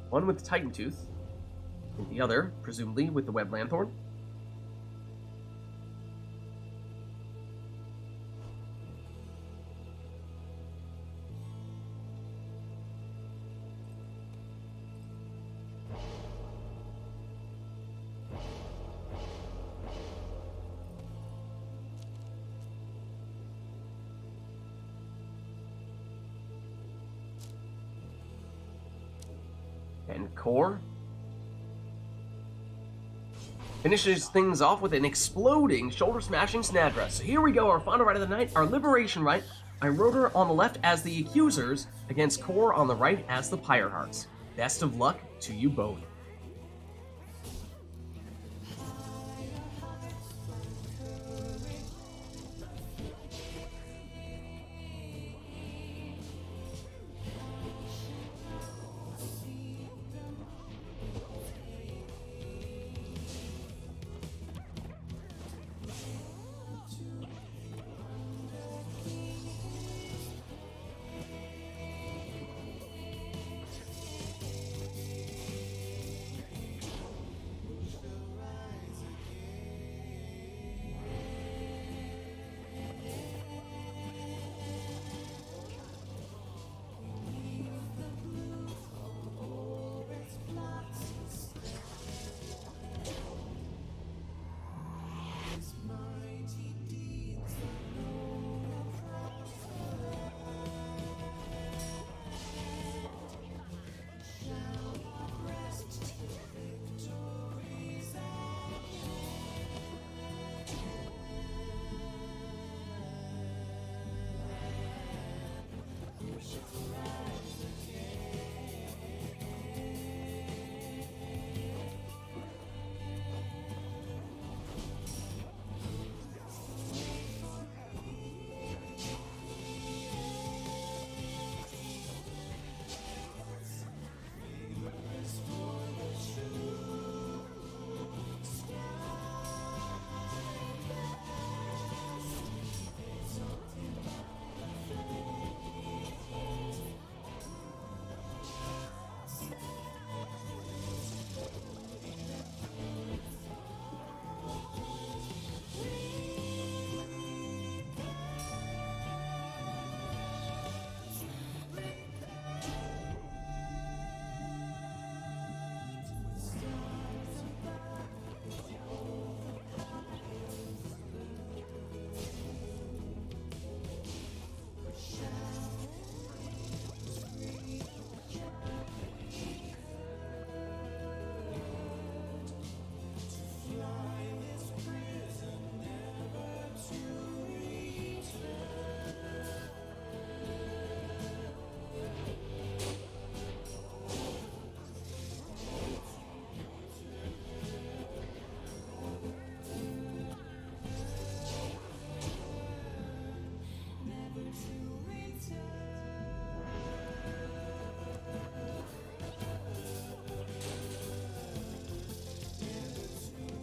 One with the Titan Tooth, and the other, presumably, with the Web Lanthorn. And Core finishes things off with an exploding shoulder-smashing Snadra. So here we go, our final rite of the night, our Liberation Rite. I wrote her on the left as the Accusers, against Core on the right as the Pyre Hearts. Best of luck to you both.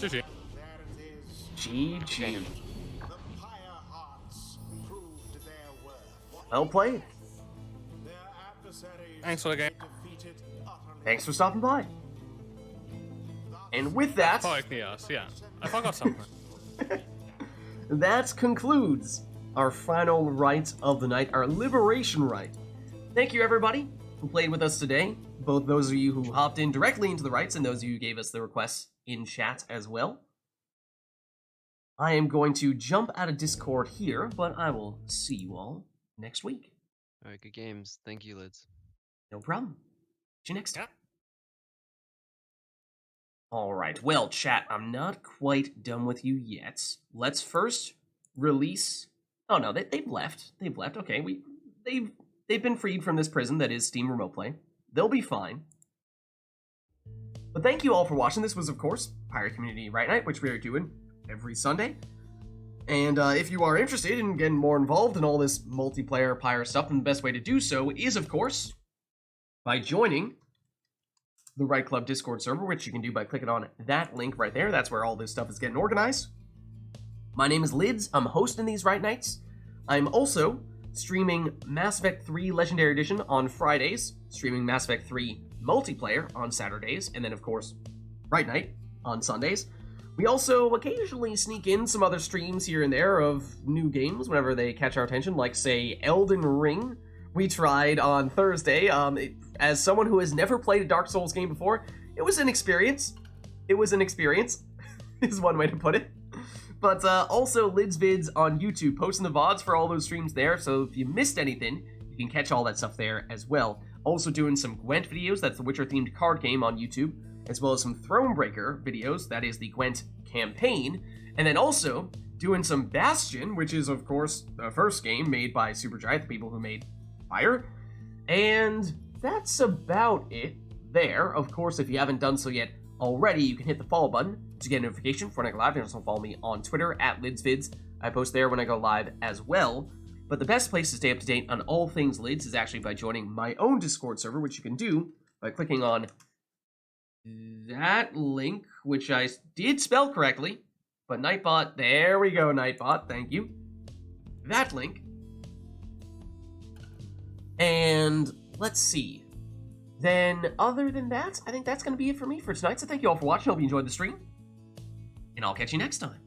GG. There it is. GG. The Pyre Hearts proved their worth. Well played. Their adversaries Thanks for the game. defeated utterly. Thanks for stopping by. And with that, Oh, yes, yeah. I forgot something. that concludes our final rite of the night, our Liberation Rite. Thank you, everybody who played with us today, both those of you who hopped in directly into the rites and those of you who gave us the requests in chat as well. I am going to jump out of Discord here, but I will see you all next week. All right, good games. Thank you, Lids. No problem. See you next time. Yeah. All right. Well, chat, I'm not quite done with you yet. Let's first release. Oh no, they've left. They've left. Okay, they've been freed from this prison that is Steam Remote Play. They'll be fine. But thank you all for watching. This was, of course, Pyre Community Rite Night, which we are doing every Sunday. And if you are interested in getting more involved in all this multiplayer Pyre stuff, then the best way to do so is, of course, by joining the RITE Club Discord server, which you can do by clicking on that link right there. That's where all this stuff is getting organized. My name is Lids. I'm hosting these Rite Nights. I'm also streaming Mass Effect 3 Legendary Edition on Fridays, streaming Mass Effect 3 Multiplayer on Saturdays, and then, of course, Rite Night on Sundays. We also occasionally sneak in some other streams here and there of new games whenever they catch our attention, like, say, Elden Ring. We tried on Thursday. As someone who has never played a Dark Souls game before, it was an experience. It was an experience, is one way to put it. But also Lids Vids on YouTube, posting the VODs for all those streams there, so if you missed anything, you can catch all that stuff there as well. Also doing some Gwent videos, that's the Witcher-themed card game on YouTube, as well as some Thronebreaker videos, that is the Gwent campaign, and then also doing some Bastion, which is, of course, the first game made by Supergiant, the people who made Pyre, and that's about it there. Of course, if you haven't done so yet already, you can hit the follow button to get a notification for when I go live. You can also follow me on Twitter at Vids. I post there when I go live as well. But the best place to stay up to date on all things Lids is actually by joining my own Discord server, which you can do by clicking on that link, which I did spell correctly. But Nightbot, there we go, Nightbot, thank you. That link. And let's see. Then, other than that, I think that's going to be it for me for tonight. So thank you all for watching. Hope you enjoyed the stream. And I'll catch you next time.